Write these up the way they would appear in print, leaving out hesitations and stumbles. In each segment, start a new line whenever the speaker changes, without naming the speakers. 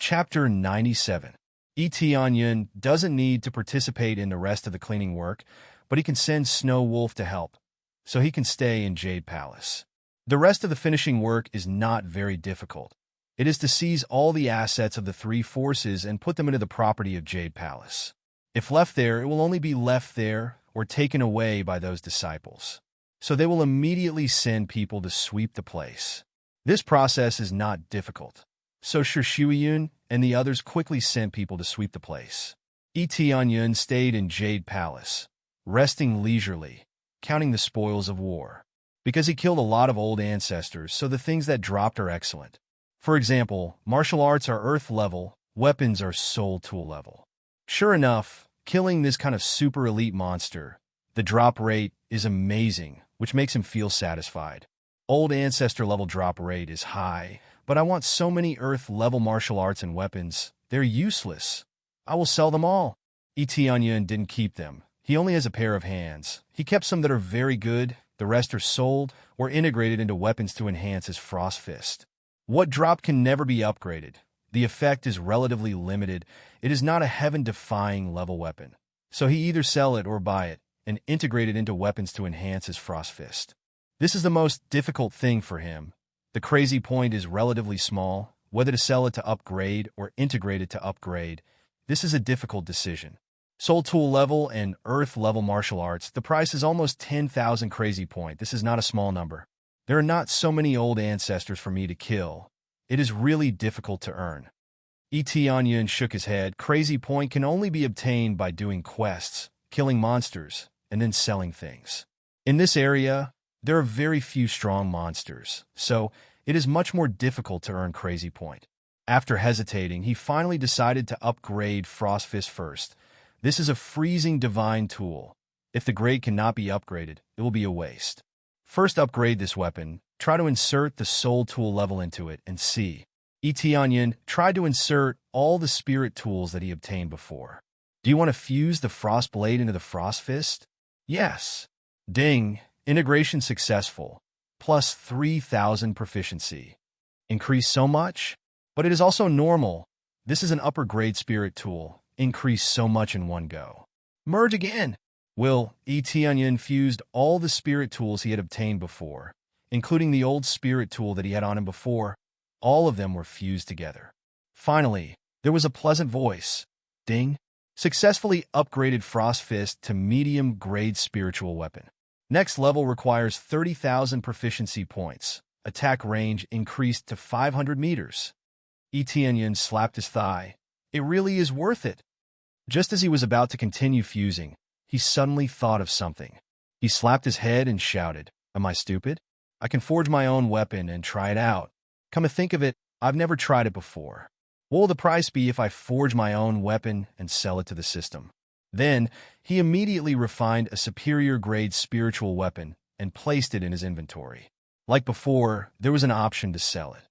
Chapter 97. Yun doesn't need to participate in the rest of the cleaning work, but he can send Snow Wolf to help, so he can stay in Jade Palace. The rest of the finishing work is not very difficult. It is to seize all the assets of the three forces and put them into the property of Jade Palace. If left there, it will only be left there or taken away by those disciples. So they will immediately send people to sweep the place. This process is not difficult. So Yun and the others quickly sent people to sweep the place. Yun stayed in Jade Palace, resting leisurely, counting the spoils of war. Because he killed a lot of old ancestors, so the things that dropped are excellent. For example, martial arts are earth level, weapons are soul tool level. Sure enough, killing this kind of super elite monster, the drop rate is amazing, which makes him feel satisfied. Old ancestor level drop rate is high, but I want so many earth level martial arts and weapons. They're useless. I will sell them all. Yun didn't keep them. He only has a pair of hands. He kept some that are very good. The rest are sold or integrated into weapons to enhance his Frost Fist. What dropped can never be upgraded. The effect is relatively limited. It is not a heaven-defying level weapon. So he either sell it or buy it and integrate it into weapons to enhance his Frost Fist. This is the most difficult thing for him. The crazy point is relatively small. Whether to sell it to upgrade or integrate it to upgrade, this is a difficult decision. Soul Tool level and Earth level martial arts, the price is almost 10,000 crazy point. This is not a small number. There are not so many old ancestors for me to kill. It is really difficult to earn. Yun shook his head. Crazy point can only be obtained by doing quests, killing monsters, and then selling things. In this area, there are very few strong monsters, so it is much more difficult to earn Crazy Point. After hesitating, he finally decided to upgrade Frost Fist first. This is a freezing divine tool. If the grade cannot be upgraded, it will be a waste. First upgrade this weapon, try to insert the soul tool level into it and see. Yun tried to insert all the spirit tools that he obtained before. Do you want to fuse the Frost Blade into the Frost Fist? Yes. Ding. Integration successful. Plus 3,000 proficiency. Increase so much? But it is also normal. This is an upper grade spirit tool. Increase so much in one go. Merge again. Yun fused all the spirit tools he had obtained before, including the old spirit tool that he had on him before. All of them were fused together. Finally, there was a pleasant voice. Ding. Successfully upgraded Frost Fist to medium grade spiritual weapon. Next level requires 30,000 proficiency points. Attack range increased to 500 meters. Yun slapped his thigh. It really is worth it. Just as he was about to continue fusing, he suddenly thought of something. He slapped his head and shouted, "Am I stupid? I can forge my own weapon and try it out. Come to think of it, I've never tried it before. What will the price be if I forge my own weapon and sell it to the system?" Then, he immediately refined a superior grade spiritual weapon and placed it in his inventory. Like before, there was an option to sell it.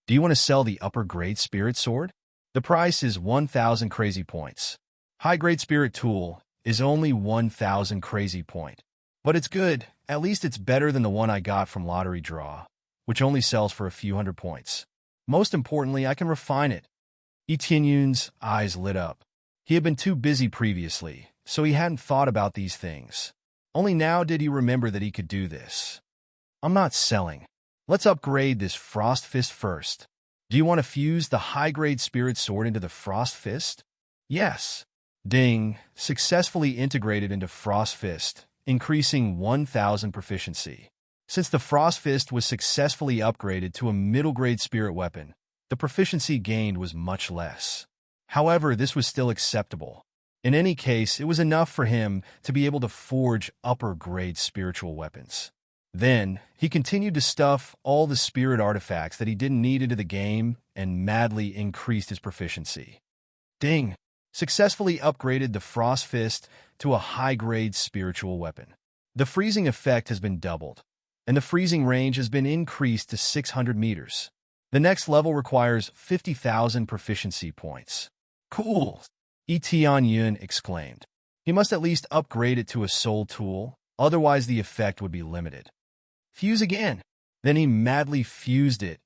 Do you want to sell the upper grade spirit sword? The price is 1,000 crazy points. High grade spirit tool is only 1,000 crazy point. But it's good. At least it's better than the one I got from Lottery Draw, which only sells for a few hundred points. Most importantly, I can refine it. Yun's eyes lit up. He had been too busy previously, so he hadn't thought about these things. Only now did he remember that he could do this. I'm not selling. Let's upgrade this Frost Fist first. Do you want to fuse the high-grade spirit sword into the Frost Fist? Yes. Ding. Successfully integrated into Frost Fist, increasing 1,000 proficiency. Since the Frost Fist was successfully upgraded to a middle-grade spirit weapon, the proficiency gained was much less. However, this was still acceptable. In any case, it was enough for him to be able to forge upper-grade spiritual weapons. Then, he continued to stuff all the spirit artifacts that he didn't need into the game and madly increased his proficiency. Ding! Successfully upgraded the Frost Fist to a high-grade spiritual weapon. The freezing effect has been doubled, and the freezing range has been increased to 600 meters. The next level requires 50,000 proficiency points. Cool! Yun exclaimed. He must at least upgrade it to a soul tool, otherwise the effect would be limited. Fuse again. Then he madly fused it,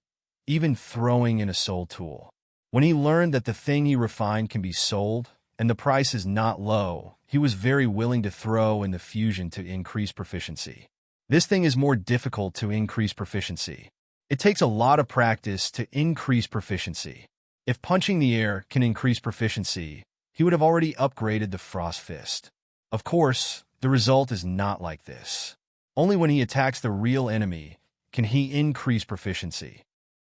even throwing in a soul tool. When he learned that the thing he refined can be sold, and the price is not low, he was very willing to throw in the fusion to increase proficiency. This thing is more difficult to increase proficiency. It takes a lot of practice to increase proficiency. If punching the air can increase proficiency, he would have already upgraded the Frost Fist. Of course, the result is not like this. Only when he attacks the real enemy can he increase proficiency.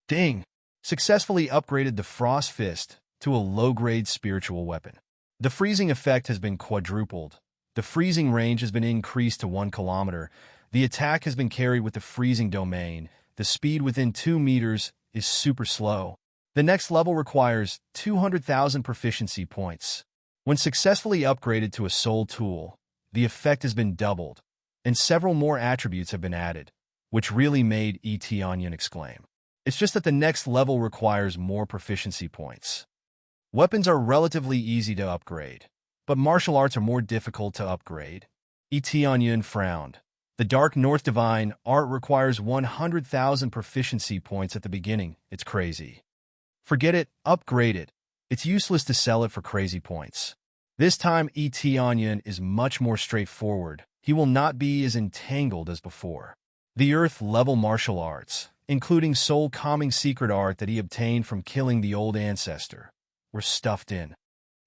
Ding! Successfully upgraded the Frost Fist to a low-grade spiritual weapon. The freezing effect has been quadrupled. The freezing range has been increased to 1 kilometer. The attack has been carried with the freezing domain. The speed within 2 meters is super slow. The next level requires 200,000 proficiency points. When successfully upgraded to a soul tool, the effect has been doubled, and several more attributes have been added, which really made E.T. Onion exclaim. It's just that the next level requires more proficiency points. Weapons are relatively easy to upgrade, but martial arts are more difficult to upgrade. E.T. Onion frowned. The Dark North Divine art requires 100,000 proficiency points at the beginning. It's crazy. Forget it, upgrade it. It's useless to sell it for crazy points. This time E.T. Onion is much more straightforward. He will not be as entangled as before. The Earth-level martial arts, including soul calming secret art that he obtained from killing the old ancestor, were stuffed in.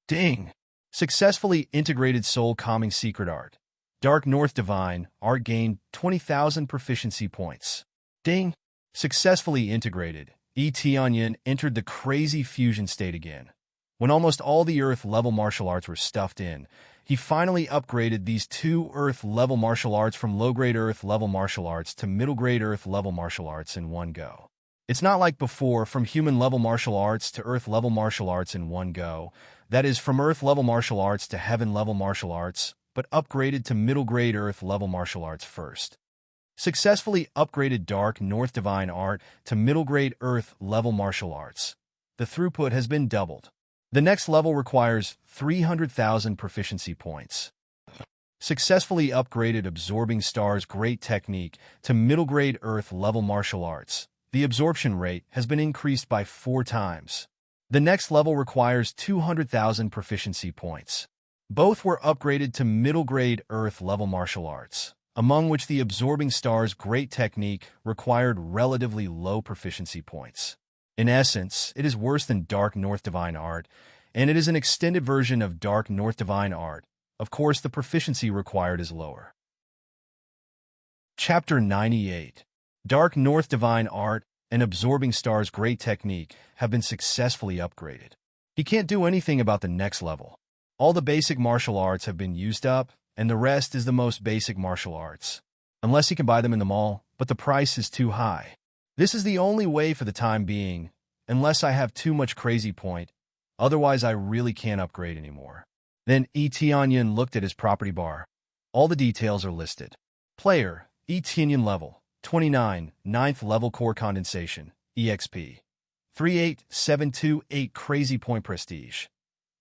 Ding! Successfully integrated soul calming secret art. Dark North Divine art gained 20,000 proficiency points. Ding! Successfully integrated. E.T. Onion entered the crazy fusion state again. When almost all the Earth-level martial arts were stuffed in, he finally upgraded these 2 Earth-level martial arts from low-grade Earth-level martial arts to middle-grade Earth-level martial arts in one go. It's not like before, from human-level martial arts to Earth-level martial arts in one go, that is, from Earth-level martial arts to Heaven-level martial arts, but upgraded to middle-grade Earth-level martial arts first. Successfully upgraded Dark North Divine art to middle-grade Earth-level martial arts. The throughput has been doubled. The next level requires 300,000 proficiency points. Successfully upgraded Absorbing Star's Great Technique to middle-grade Earth-level martial arts. The absorption rate has been increased by 4 times. The next level requires 200,000 proficiency points. Both were upgraded to middle-grade Earth-level martial arts, among which the Absorbing Star's Great Technique required relatively low proficiency points. In essence, it is worse than Dark North Divine art, and it is an extended version of Dark North Divine art. Of course, the proficiency required is lower. Chapter 98. Dark North Divine art and Absorbing Star's Great Technique have been successfully upgraded. He can't do anything about the next level. All the basic martial arts have been used up, and the rest is the most basic martial arts. Unless he can buy them in the mall, but the price is too high. This is the only way for the time being, unless I have too much crazy point. Otherwise, I really can't upgrade anymore. Then E.T. Onion looked at his property bar. All the details are listed. Player, E.T. Onion level, 29, 9th level core condensation, EXP. 38728 crazy point prestige.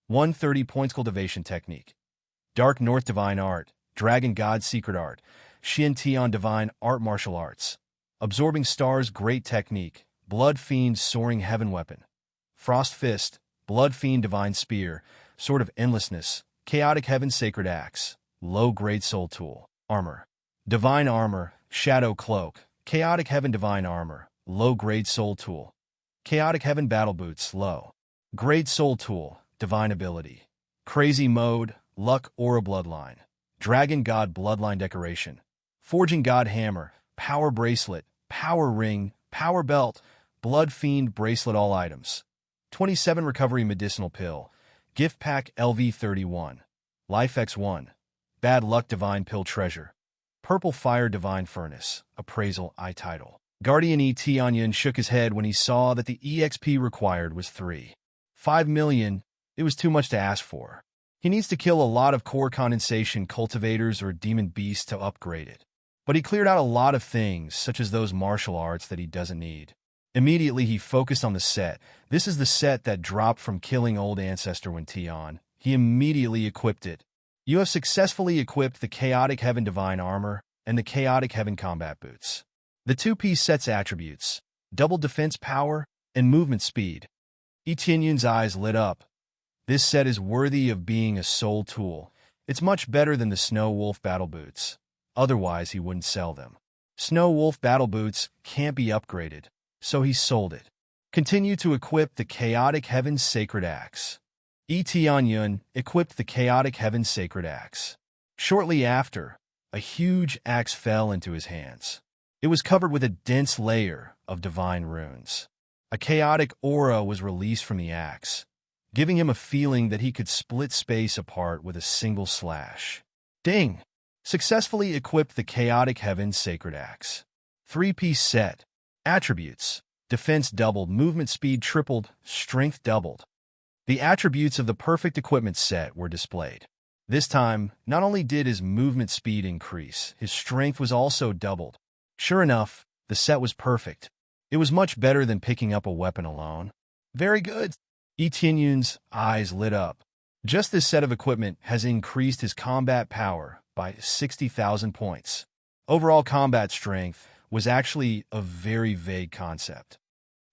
130 points cultivation technique. Dark North Divine art, Dragon God secret art, Shin Tian Divine art martial arts. Absorbing Star's Great Technique, Blood Fiend Soaring Heaven Weapon. Frost Fist, Blood Fiend Divine Spear, Sword of Endlessness, Chaotic Heaven Sacred Axe, Low-Grade Soul Tool, Armor. Divine Armor, Shadow Cloak, Chaotic Heaven Divine Armor, Low-Grade Soul Tool. Chaotic Heaven Battle Boots, Low. Grade Soul Tool, Divine Ability. Crazy Mode, Luck Aura Bloodline. Dragon God Bloodline Decoration. Forging God Hammer, Power Bracelet, Power Ring, Power Belt, Blood Fiend Bracelet all items. 27 Recovery Medicinal Pill, Gift Pack LV31, Life X1, Bad Luck Divine Pill Treasure, Purple Fire Divine Furnace, Appraisal I title. Guardian E.T. Onion shook his head when he saw that the EXP required was 3.5 million. It was too much to ask for. He needs to kill a lot of core condensation cultivators or demon beasts to upgrade it. But he cleared out a lot of things, such as those martial arts that he doesn't need. Immediately, he focused on the set. This is the set that dropped from killing old ancestor when Tion. He immediately equipped it. You have successfully equipped the Chaotic Heaven Divine Armor and the Chaotic Heaven Combat Boots. The 2-piece set's attributes, double defense power and movement speed. Etienne's eyes lit up. This set is worthy of being a soul tool. It's much better than the Snow Wolf battle boots. Otherwise, he wouldn't sell them. Snow Wolf battle boots can't be upgraded, so he sold it. Continue to equip the Chaotic Heaven's Sacred Axe. Etienne equipped the Chaotic Heaven's Sacred Axe. Shortly after, a huge axe fell into his hands. It was covered with a dense layer of divine runes. A chaotic aura was released from the axe, giving him a feeling that he could split space apart with a single slash. Ding! Successfully equipped the Chaotic Heaven's Sacred Axe. 3-piece set. Attributes. Defense doubled, movement speed tripled, strength doubled. The attributes of the perfect equipment set were displayed. This time, not only did his movement speed increase, his strength was also doubled. Sure enough, the set was perfect. It was much better than picking up a weapon alone. Very good. Etienne's eyes lit up. Just this set of equipment has increased his combat power by 60,000 points. Overall combat strength was actually a very vague concept.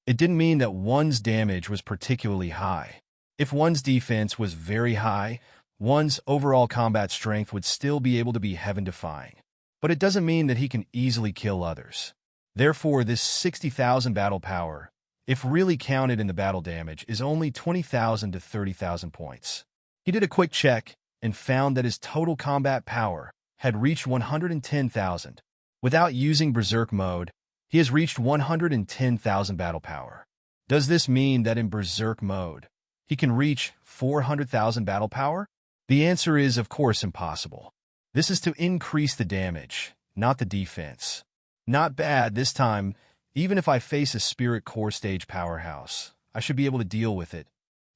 It didn't mean that one's damage was particularly high. If one's defense was very high, one's overall combat strength would still be able to be heaven-defying. But it doesn't mean that he can easily kill others. Therefore, this 60,000 battle power, if really counted in the battle damage, is only 20,000 to 30,000 points. He did a quick check and found that his total combat power had reached 110,000. Without using Berserk mode, he has reached 110,000 battle power. Does this mean that in Berserk mode, he can reach 400,000 battle power? The answer is, of course, impossible. This is to increase the damage, not the defense. Not bad this time. Even if I face a Spirit Core stage powerhouse, I should be able to deal with it.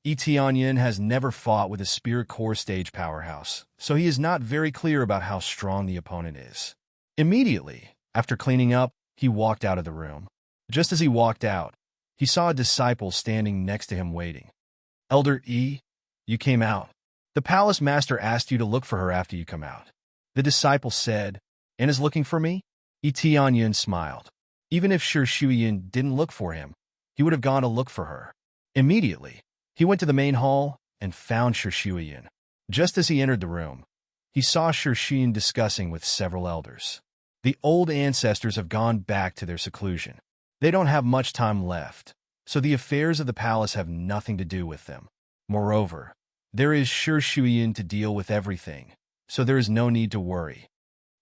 Etienne has never fought with a Spirit Core stage powerhouse, so he is not very clear about how strong the opponent is. Immediately, after cleaning up, he walked out of the room. Just as he walked out, he saw a disciple standing next to him waiting. Elder E, you came out. The palace master asked you to look for her after you come out. The disciple said, and is looking for me? Etienne smiled. Even if Shi Shuyan didn't look for him, he would have gone to look for her. Immediately, he went to the main hall and found Shi Shuyan. Just as he entered the room, he saw Shi Shuyan discussing with several elders. The old ancestors have gone back to their seclusion. They don't have much time left, so the affairs of the palace have nothing to do with them. Moreover, there is Shi Shuyan to deal with everything, so there is no need to worry.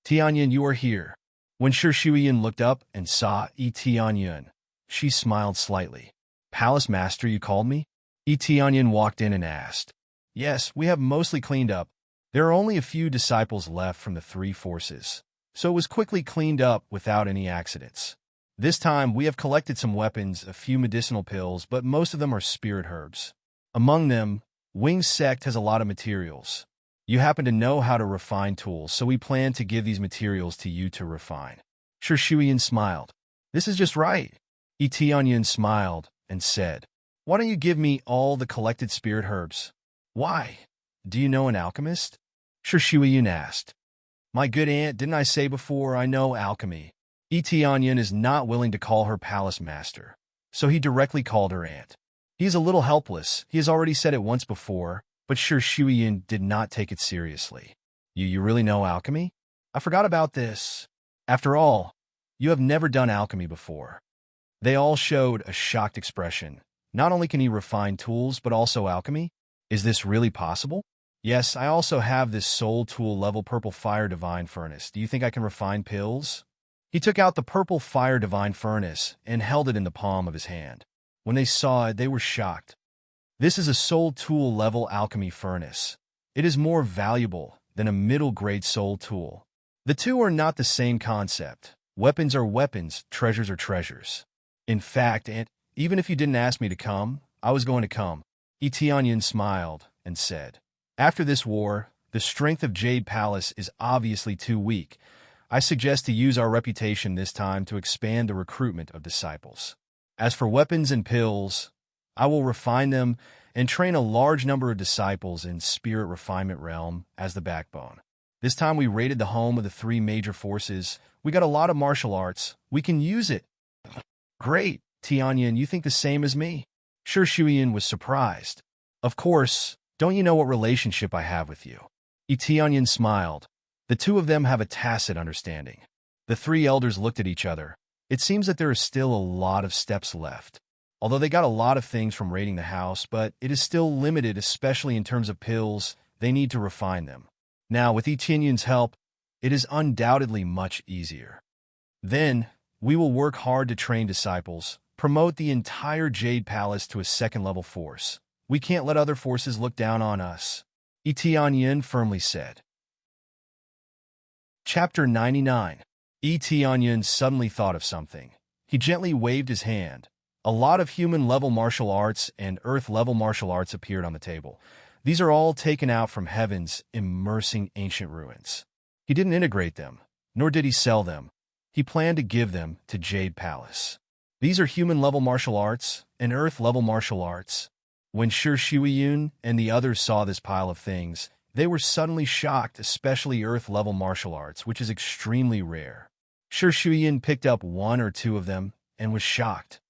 Tianyan, you are here. When Shi Shuyan looked up and saw Etienne, she smiled slightly. Palace master, you called me? Etienne walked in and asked. Yes, we have mostly cleaned up. There are only a few disciples left from the three forces, so it was quickly cleaned up without any accidents. This time, we have collected some weapons, a few medicinal pills, but most of them are spirit herbs. Among them, Wing's sect has a lot of materials. You happen to know how to refine tools, so we plan to give these materials to you to refine. Shi Shuyan smiled. This is just right. Etienne smiled and said, why don't you give me all the collected spirit herbs? Why? Do you know an alchemist? Shi Shuyan asked. My good aunt, didn't I say before I know alchemy? Etienne is not willing to call her palace master, so he directly called her aunt. He is a little helpless. He has already said it once before, but Shi Shuyan did not take it seriously. You really know alchemy? I forgot about this. After all, you have never done alchemy before. They all showed a shocked expression. Not only can he refine tools, but also alchemy? Is this really possible? Yes, I also have this soul tool level purple fire divine furnace. Do you think I can refine pills? He took out the purple fire divine furnace and held it in the palm of his hand. When they saw it, they were shocked. This is a soul tool level alchemy furnace. It is more valuable than a middle-grade soul tool. The two are not the same concept. Weapons are weapons, treasures are treasures. In fact, and even if you didn't ask me to come, I was going to come. Etienne smiled and said, after this war, the strength of Jade Palace is obviously too weak. I suggest to use our reputation this time to expand the recruitment of disciples. As for weapons and pills, I will refine them and train a large number of disciples in Spirit Refinement Realm as the backbone. This time we raided the home of the three major forces. We got a lot of martial arts. We can use it. Great, Tianyan, you think the same as me? Sure, Shuyin was surprised. Of course, don't you know what relationship I have with you? Tianyin smiled. The two of them have a tacit understanding. The three elders looked at each other. It seems that there are still a lot of steps left. Although they got a lot of things from raiding the house, but it is still limited, especially in terms of pills. They need to refine them. Now, with Tianyin's help, it is undoubtedly much easier. Then, we will work hard to train disciples, promote the entire Jade Palace to a second-level force. We can't let other forces look down on us, Tianyin firmly said. Chapter 99. Tianyin suddenly thought of something. He gently waved his hand. A lot of human-level martial arts and earth-level martial arts appeared on the table. These are all taken out from heaven's immersing ancient ruins. He didn't integrate them, nor did he sell them. He planned to give them to Jade Palace. These are human-level martial arts and earth-level martial arts. When Shi Shuiyun and the others saw this pile of things, they were suddenly shocked, especially earth-level martial arts, which is extremely rare. Shi Shuiyun picked up one or two of them and was shocked.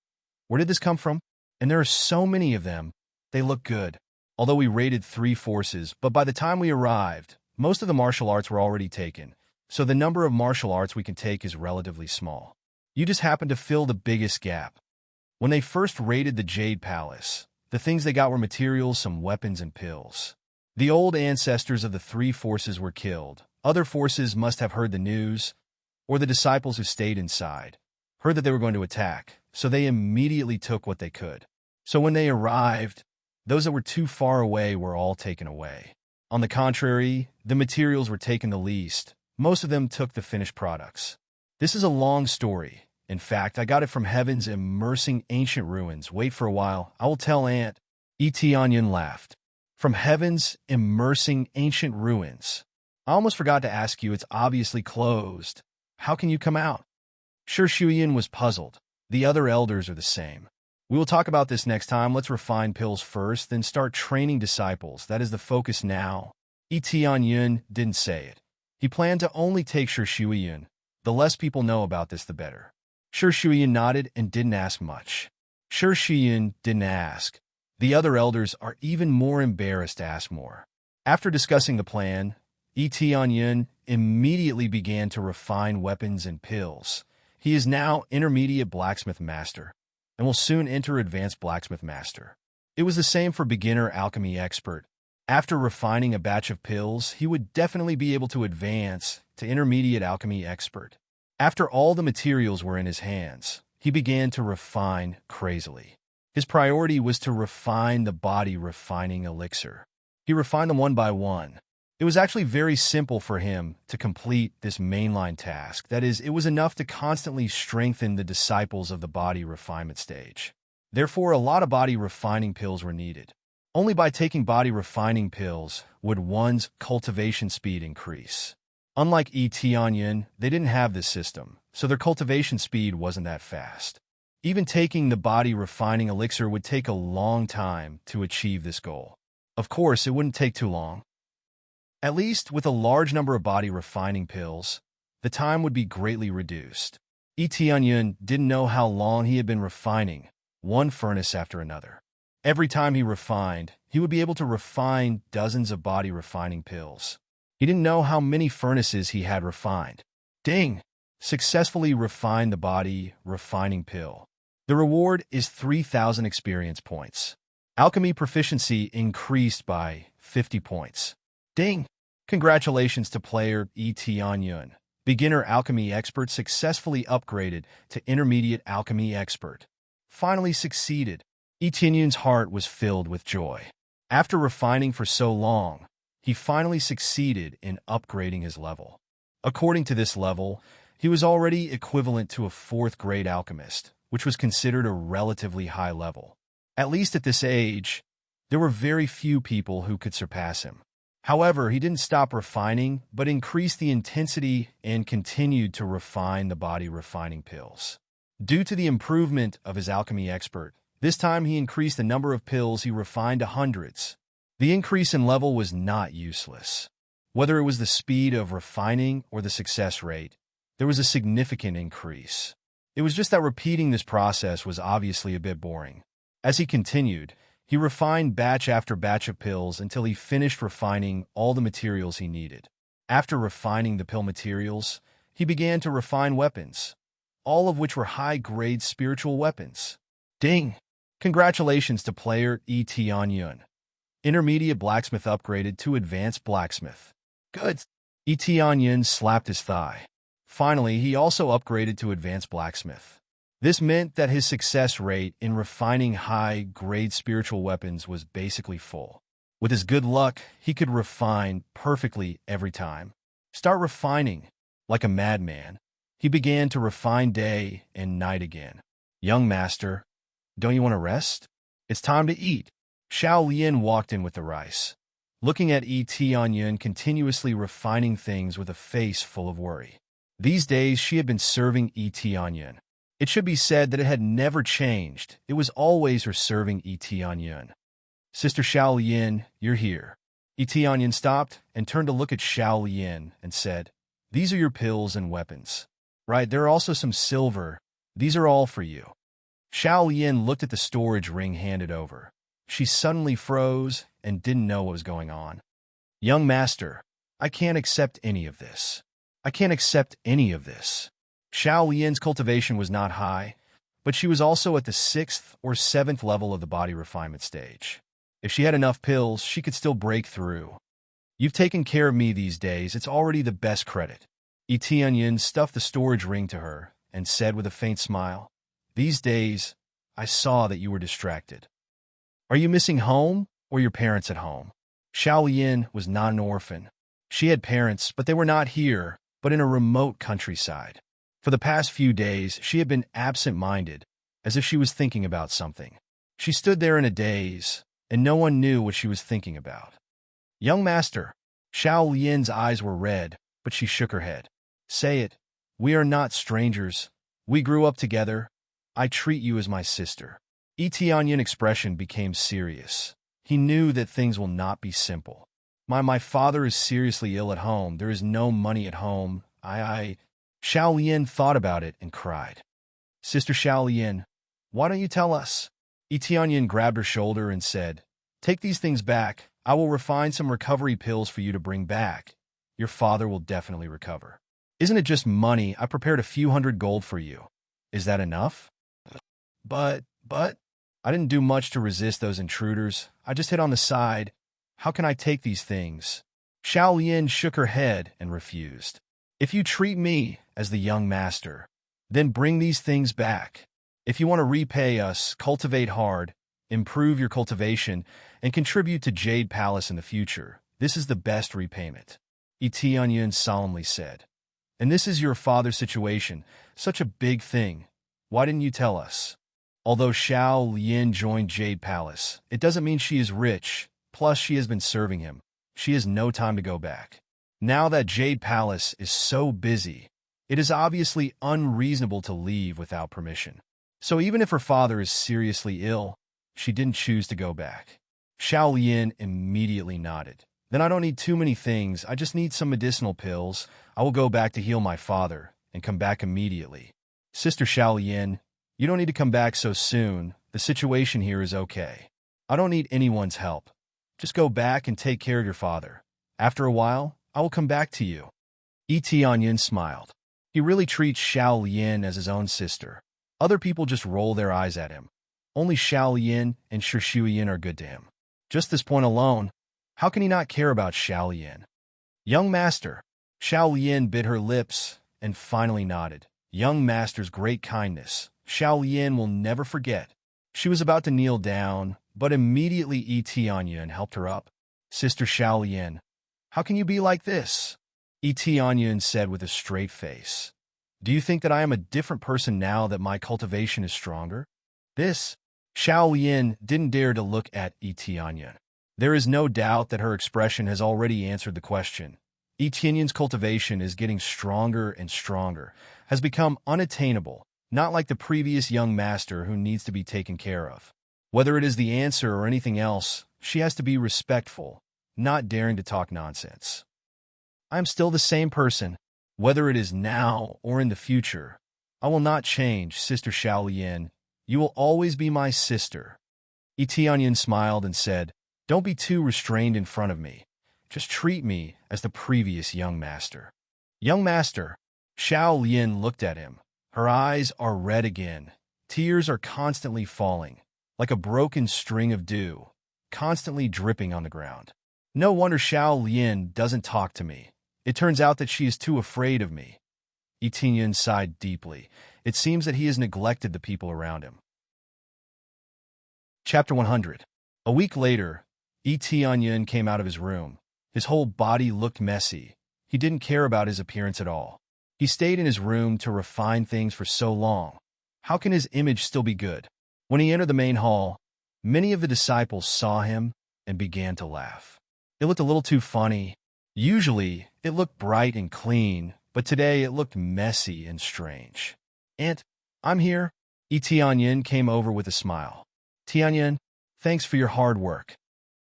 Where did this come from? And there are so many of them. They look good. Although we raided 3 forces, but by the time we arrived, most of the martial arts were already taken, so the number of martial arts we can take is relatively small. You just happen to fill the biggest gap. When they first raided the Jade Palace, the things they got were materials, some weapons, and pills. The old ancestors of the 3 forces were killed. Other forces must have heard the news, or the disciples who stayed inside heard that they were going to attack, so they immediately took what they could. So when they arrived, those that were too far away were all taken away. On the contrary, the materials were taken the least. Most of them took the finished products. This is a long story. In fact, I got it from heaven's immersing ancient ruins. Wait for a while, I will tell Aunt. Tianyin laughed. From heaven's immersing ancient ruins. I almost forgot to ask you, it's obviously closed. How can you come out? Shi Shuiyun was puzzled. The other elders are the same. We will talk about this next time. Let's refine pills first, then start training disciples. That is the focus now. Tianyin didn't say it. He planned to only take Shi Shuiyun. The less people know about this, the better. Shi Shuiyun nodded and didn't ask much. Shi Shuiyun didn't ask. The other elders are even more embarrassed to ask more. After discussing the plan, Tianyin immediately began to refine weapons and pills. He is now intermediate blacksmith master, and will soon enter advanced blacksmith master. It was the same for beginner alchemy expert. After refining a batch of pills, he would definitely be able to advance to intermediate alchemy expert. After all the materials were in his hands, he began to refine crazily. His priority was to refine the body refining elixir. He refined them one by one. It was actually very simple for him to complete this mainline task. That is, it was enough to constantly strengthen the disciples of the body refinement stage. Therefore, a lot of body refining pills were needed. Only by taking body refining pills would one's cultivation speed increase. Unlike Tianyin, they didn't have this system, so their cultivation speed wasn't that fast. Even taking the body refining elixir would take a long time to achieve this goal. Of course, it wouldn't take too long. At least with a large number of body refining pills, the time would be greatly reduced. Tianyin didn't know how long he had been refining, one furnace after another. Every time he refined, he would be able to refine dozens of body refining pills. He didn't know how many furnaces he had refined. Ding! Successfully refined the body refining pill. The reward is 3,000 experience points. Alchemy proficiency increased by 50 points. Ding! Congratulations to player Tianyin. Beginner alchemy expert successfully upgraded to intermediate alchemy expert. Finally succeeded. Tianyin's heart was filled with joy. After refining for so long, he finally succeeded in upgrading his level. According to this level, he was already equivalent to a 4th-grade alchemist, which was considered a relatively high level. At least at this age, there were very few people who could surpass him. However, he didn't stop refining, but increased the intensity and continued to refine the body refining pills. Due to the improvement of his alchemy expert, this time he increased the number of pills he refined to hundreds. The increase in level was not useless. Whether it was the speed of refining or the success rate, there was a significant increase. It was just that repeating this process was obviously a bit boring. As he continued, he refined batch after batch of pills until he finished refining all the materials he needed. After refining the pill materials, he began to refine weapons, all of which were high-grade spiritual weapons. Ding! Congratulations to player E.T. Anyun. Intermediate blacksmith upgraded to advanced blacksmith. Good! E.T. Anyun slapped his thigh. Finally, he also upgraded to advanced blacksmith. This meant that his success rate in refining high-grade spiritual weapons was basically full. With his good luck, he could refine perfectly every time. Start refining. Like a madman, he began to refine day and night again. Young master, don't you want to rest? It's time to eat. Xiao Lian walked in with the rice, looking at E.T. Anyun continuously refining things with a face full of worry. These days, she had been serving E.T. Anyun. It should be said that it had never changed. It was always her serving E.T. Anyun. Sister Xiao Lian, you're here. E.T. Anyun stopped and turned to look at Xiao Lian and said, these are your pills and weapons. Right, there are also some silver. These are all for you. Xiao Lian looked at the storage ring handed over. She suddenly froze and didn't know what was going on. Young master, I can't accept any of this. I can't accept any of this. Xiao Lian's cultivation was not high, but she was also at the 6th or 7th level of the body refinement stage. If she had enough pills, she could still break through. You've taken care of me these days. It's already the best credit. E.T. Anyun stuffed the storage ring to her and said with a faint smile, these days, I saw that you were distracted. Are you missing home or your parents at home? Xiao Lian was not an orphan. She had parents, but they were not here, but in a remote countryside. For the past few days, she had been absent-minded, as if she was thinking about something. She stood there in a daze, and no one knew what she was thinking about. Young master, Xiao Lian's eyes were red, but she shook her head. Say it. We are not strangers. We grew up together. I treat you as my sister. E.T. Anyun's expression became serious. He knew that things will not be simple. My father is seriously ill at home. There is no money at home. Xiao Lian thought about it and cried. Sister Xiao Lian, why don't you tell us? E.T. Anyun grabbed her shoulder and said, take these things back. I will refine some recovery pills for you to bring back. Your father will definitely recover. Isn't it just money? I prepared a few hundred gold for you. Is that enough? But, I didn't do much to resist those intruders. I just hit on the side. How can I take these things? Xiao Lian shook her head and refused. If you treat me as the young master, then bring these things back. If you want to repay us, cultivate hard, improve your cultivation, and contribute to Jade Palace in the future. This is the best repayment. E.T. Anyun solemnly said. And this is your father's situation, such a big thing. Why didn't you tell us? Although Xiao Lian joined Jade Palace, it doesn't mean she is rich, plus she has been serving him. She has no time to go back. Now that Jade Palace is so busy, it is obviously unreasonable to leave without permission. So even if her father is seriously ill, she didn't choose to go back. Xiao Lian immediately nodded. Then I don't need too many things. I just need some medicinal pills. I will go back to heal my father and come back immediately. Sister Xiao Lian, you don't need to come back so soon. The situation here is okay. I don't need anyone's help. Just go back and take care of your father. After a while, I will come back to you. E.T. Anyun smiled. He really treats Xiao Lian as his own sister. Other people just roll their eyes at him. Only Xiao Lian and Shi Shuyin are good to him. Just this point alone, how can he not care about Xiao Lian? Young master. Xiao Lian bit her lips and finally nodded. Young master's great kindness. Xiao Lian will never forget. She was about to kneel down, but immediately E.T. Anyun helped her up. Sister Xiao Lian, how can you be like this? E.T. Anyun said with a straight face. Do you think that I am a different person now that my cultivation is stronger? This, Xiao Lian didn't dare to look at E.T. Anyun. There is no doubt that her expression has already answered the question. E.T. Anyun's cultivation is getting stronger and stronger, has become unattainable, not like the previous young master who needs to be taken care of. Whether it is the answer or anything else, she has to be respectful, not daring to talk nonsense. I am still the same person, whether it is now or in the future. I will not change, Sister Xiao Lian. You will always be my sister. Tianyin smiled and said, "Don't be too restrained in front of me. Just treat me as the previous young master." Young master? Xiao Lian looked at him. Her eyes are red again. Tears are constantly falling, like a broken string of dew, constantly dripping on the ground. No wonder Xiao Lian doesn't talk to me. It turns out that she is too afraid of me. Tianyin sighed deeply. It seems that he has neglected the people around him. Chapter 100. A week later, Tianyin came out of his room. His whole body looked messy. He didn't care about his appearance at all. He stayed in his room to refine things for so long. How can his image still be good? When he entered the main hall, many of the disciples saw him and began to laugh. It looked a little too funny. Usually, it looked bright and clean, but today it looked messy and strange. "Aunt, I'm here." Tianyin came over with a smile. "Tianyin, thanks for your hard work."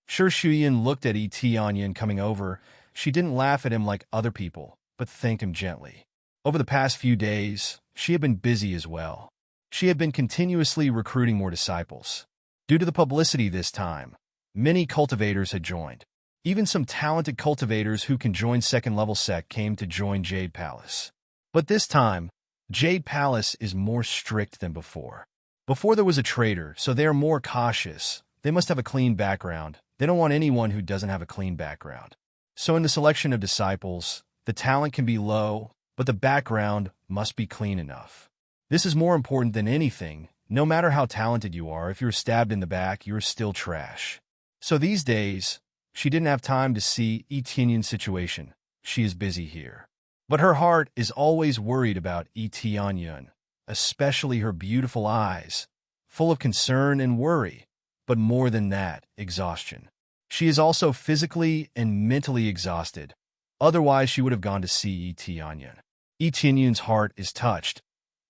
Sure, Shuyin looked at Tianyin coming over. She didn't laugh at him like other people, but thanked him gently. Over the past few days, she had been busy as well. She had been continuously recruiting more disciples. Due to the publicity this time, many cultivators had joined. Even some talented cultivators who can join second-level sect came to join Jade Palace. But this time, Jade Palace is more strict than before. Before there was a traitor, so they are more cautious. They must have a clean background. They don't want anyone who doesn't have a clean background. So in the selection of disciples, the talent can be low, but the background must be clean enough. This is more important than anything. No matter how talented you are, if you're stabbed in the back, you're still trash. So these days, she didn't have time to see Tianyin's situation. She is busy here. But her heart is always worried about Tianyin, especially her beautiful eyes, full of concern and worry, but more than that, exhaustion. She is also physically and mentally exhausted. Otherwise, she would have gone to see Tianyin. Tianyin's heart is touched.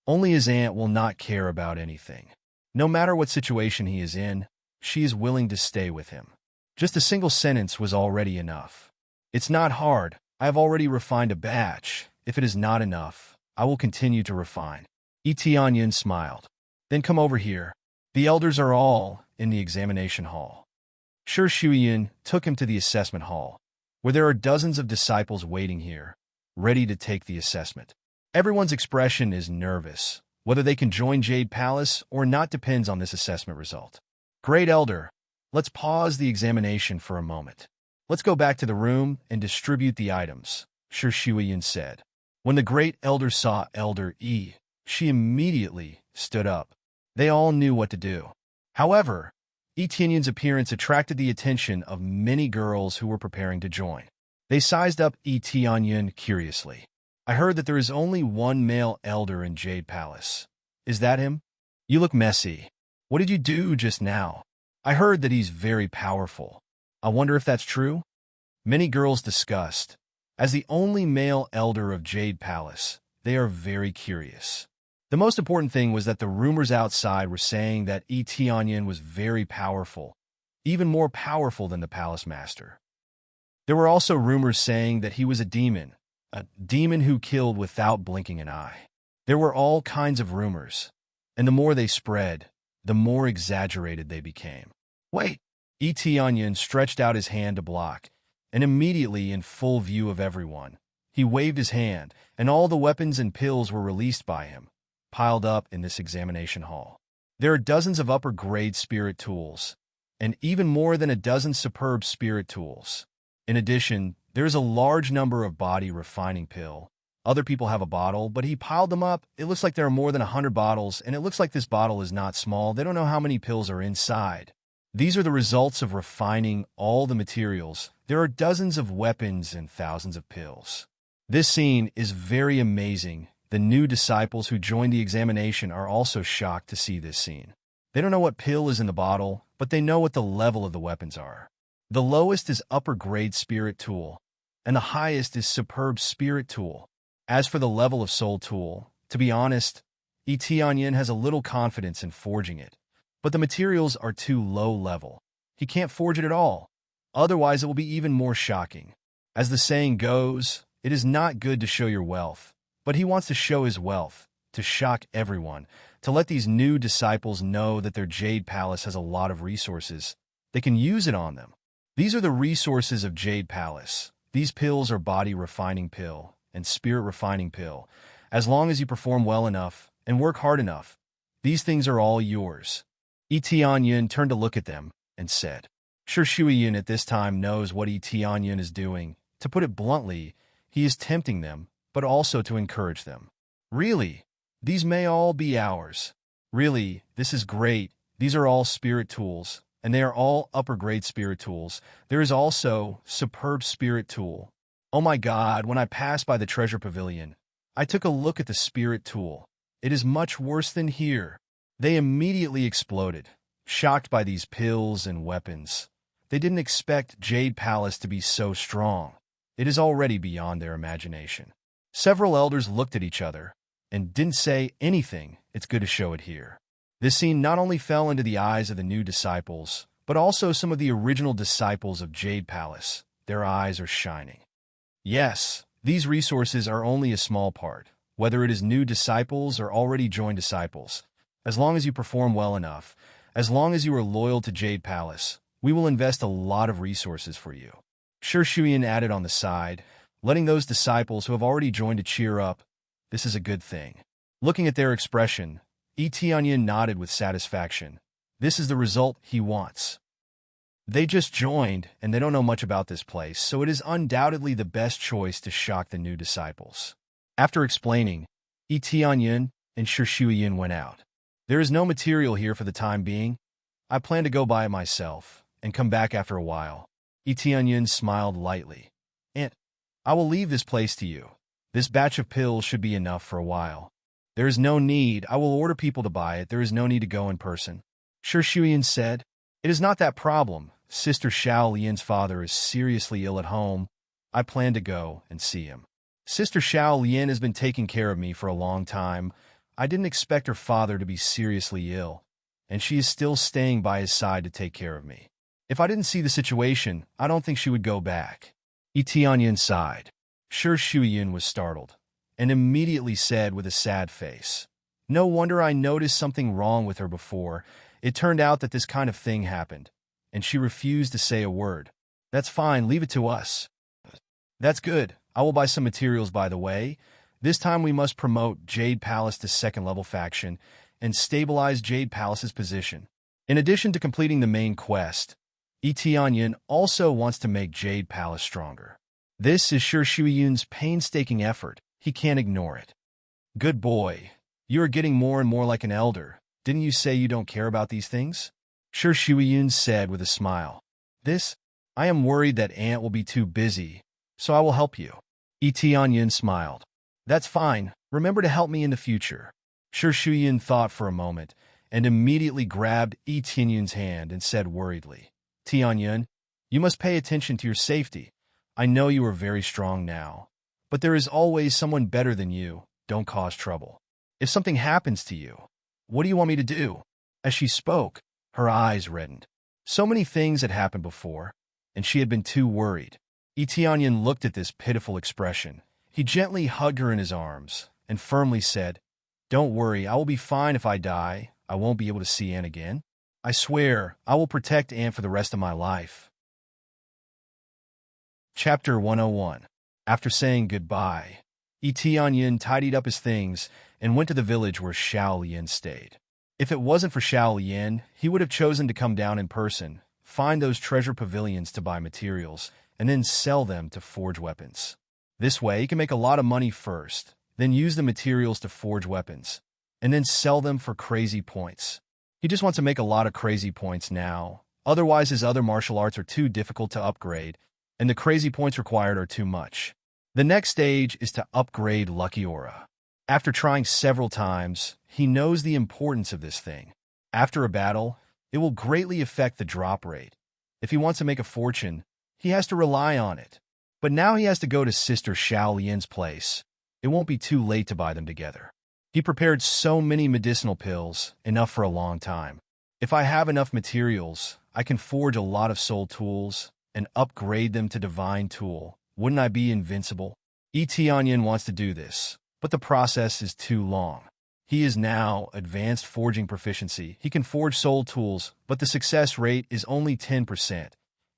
Only his aunt will not care about anything. No matter what situation he is in, she is willing to stay with him. Just a single sentence was already enough. "It's not hard. I have already refined a batch. If it is not enough, I will continue to refine." Tianyin smiled. "Then come over here. The elders are all in the examination hall." Sure, Shuyin took him to the assessment hall, where there are dozens of disciples waiting here, ready to take the assessment. Everyone's expression is nervous. Whether they can join Jade Palace or not depends on this assessment result. "Great Elder, let's pause the examination for a moment. Let's go back to the room and distribute the items," Sure Shuyin said. When the Great Elder saw Elder Yi, she immediately stood up. They all knew what to do. However, Tianyin's appearance attracted the attention of many girls who were preparing to join. They sized up Tianyin curiously. "I heard that there is only one male elder in Jade Palace. Is that him? You look messy. What did you do just now? I heard that he's very powerful. I wonder if that's true?" Many girls discussed. As the only male elder of Jade Palace, they are very curious. The most important thing was that the rumors outside were saying that Tianyin was very powerful, even more powerful than the palace master. There were also rumors saying that he was a demon who killed without blinking an eye. There were all kinds of rumors, and the more they spread, the more exaggerated they became. "Wait!" Tianyin stretched out his hand to block, and immediately in full view of everyone, he waved his hand, and all the weapons and pills were released by him, piled up in this examination hall. There are dozens of upper-grade spirit tools, and even more than a dozen superb spirit tools. In addition, there is a large number of body refining pill. Other people have a bottle, but he piled them up. It looks like there are more than 100 bottles, and it looks like this bottle is not small. They don't know how many pills are inside. These are the results of refining all the materials. There are dozens of weapons and thousands of pills. This scene is very amazing. The new disciples who joined the examination are also shocked to see this scene. They don't know what pill is in the bottle, but they know what the level of the weapons are. The lowest is upper-grade spirit tool, and the highest is superb spirit tool. As for the level of soul tool, to be honest, Tianyin has a little confidence in forging it, but the materials are too low level. He can't forge it at all. Otherwise, it will be even more shocking. As the saying goes, it is not good to show your wealth, but he wants to show his wealth, to shock everyone. to let these new disciples know that their Jade Palace has a lot of resources. They can use it on them. These are the resources of Jade Palace. These pills are body refining pill and spirit refining pill. As long as you perform well enough and work hard enough, these things are all yours. Tianyun turned to look at them and said, Sure, Shuiyun at this time knows what Tianyun is doing. To put it bluntly, he is tempting them, but also to encourage them. Really, these may all be ours. Really, this is great. These are all spirit tools, and they are all upper-grade spirit tools. There is also superb spirit tool. Oh my God, when I passed by the treasure pavilion, I took a look at the spirit tool. It is much worse than here. They immediately exploded, shocked by these pills and weapons. They didn't expect Jade Palace to be so strong. It is already beyond their imagination. Several elders looked at each other and didn't say anything. It's good to show it here. This scene not only fell into the eyes of the new disciples, but also some of the original disciples of Jade Palace. Their eyes are shining. Yes, these resources are only a small part, whether it is new disciples or already joined disciples. As long as you perform well enough, as long as you are loyal to Jade Palace, we will invest a lot of resources for you. Sure, Shuyan added on the side, letting those disciples who have already joined to cheer up. This is a good thing. Looking at their expression, Tianyun nodded with satisfaction. This is the result he wants. They just joined, and they don't know much about this place, so it is undoubtedly the best choice to shock the new disciples. After explaining, Tianyun and Shuyan went out. There is no material here for the time being. I plan to go by it myself and come back after a while. Tianyun smiled lightly. And I will leave this place to you. This batch of pills should be enough for a while. There is no need. I will order people to buy it. There is no need to go in person. Sure, Shuyan said. It is not that problem. Sister Xiao Lian's father is seriously ill at home. I plan to go and see him. Sister Xiao Lian has been taking care of me for a long time. I didn't expect her father to be seriously ill, and she is still staying by his side to take care of me. If I didn't see the situation, I don't think she would go back. Tianyun sighed. Sure, Shuyan was startled, and immediately said with a sad face, No wonder I noticed something wrong with her before. It turned out that this kind of thing happened, and she refused to say a word. That's fine, leave it to us. That's good. I will buy some materials, by the way. This time we must promote Jade Palace to second-level faction and stabilize Jade Palace's position. In addition to completing the main quest, Tianyun also wants to make Jade Palace stronger. This is Sure Shuiyun's painstaking effort. He can't ignore it. Good boy. You are getting more and more like an elder. Didn't you say you don't care about these things? Sure, Shuiyun said with a smile. I am worried that Aunt will be too busy, so I will help you. Tianyun smiled. That's fine. Remember to help me in the future. Sure, Shuiyun thought for a moment and immediately grabbed Tianyun's hand and said worriedly, Tianyun, you must pay attention to your safety. I know you are very strong now, but there is always someone better than you. Don't cause trouble. If something happens to you, what do you want me to do? As she spoke, her eyes reddened. So many things had happened before, and she had been too worried. Tianyun looked at this pitiful expression. He gently hugged her in his arms and firmly said, Don't worry, I will be fine if I die. I won't be able to see Aunt again. I swear, I will protect Aunt for the rest of my life. Chapter 101. After saying goodbye, Tianyun tidied up his things and went to the village where Xiao Lian stayed. If it wasn't for Xiao Lian, he would have chosen to come down in person, find those treasure pavilions to buy materials, and then sell them to forge weapons. This way, he can make a lot of money first, then use the materials to forge weapons, and then sell them for crazy points. He just wants to make a lot of crazy points now. Otherwise, his other martial arts are too difficult to upgrade, and the crazy points required are too much. The next stage is to upgrade Lucky Aura. After trying several times, he knows the importance of this thing. After a battle, it will greatly affect the drop rate. If he wants to make a fortune, he has to rely on it. But now he has to go to Sister Xiao Lian's place. It won't be too late to buy them together. He prepared so many medicinal pills, enough for a long time. If I have enough materials, I can forge a lot of soul tools and upgrade them to divine tool. Wouldn't I be invincible? Tianyun wants to do this, but the process is too long. He is now advanced forging proficiency. He can forge soul tools, but the success rate is only 10%.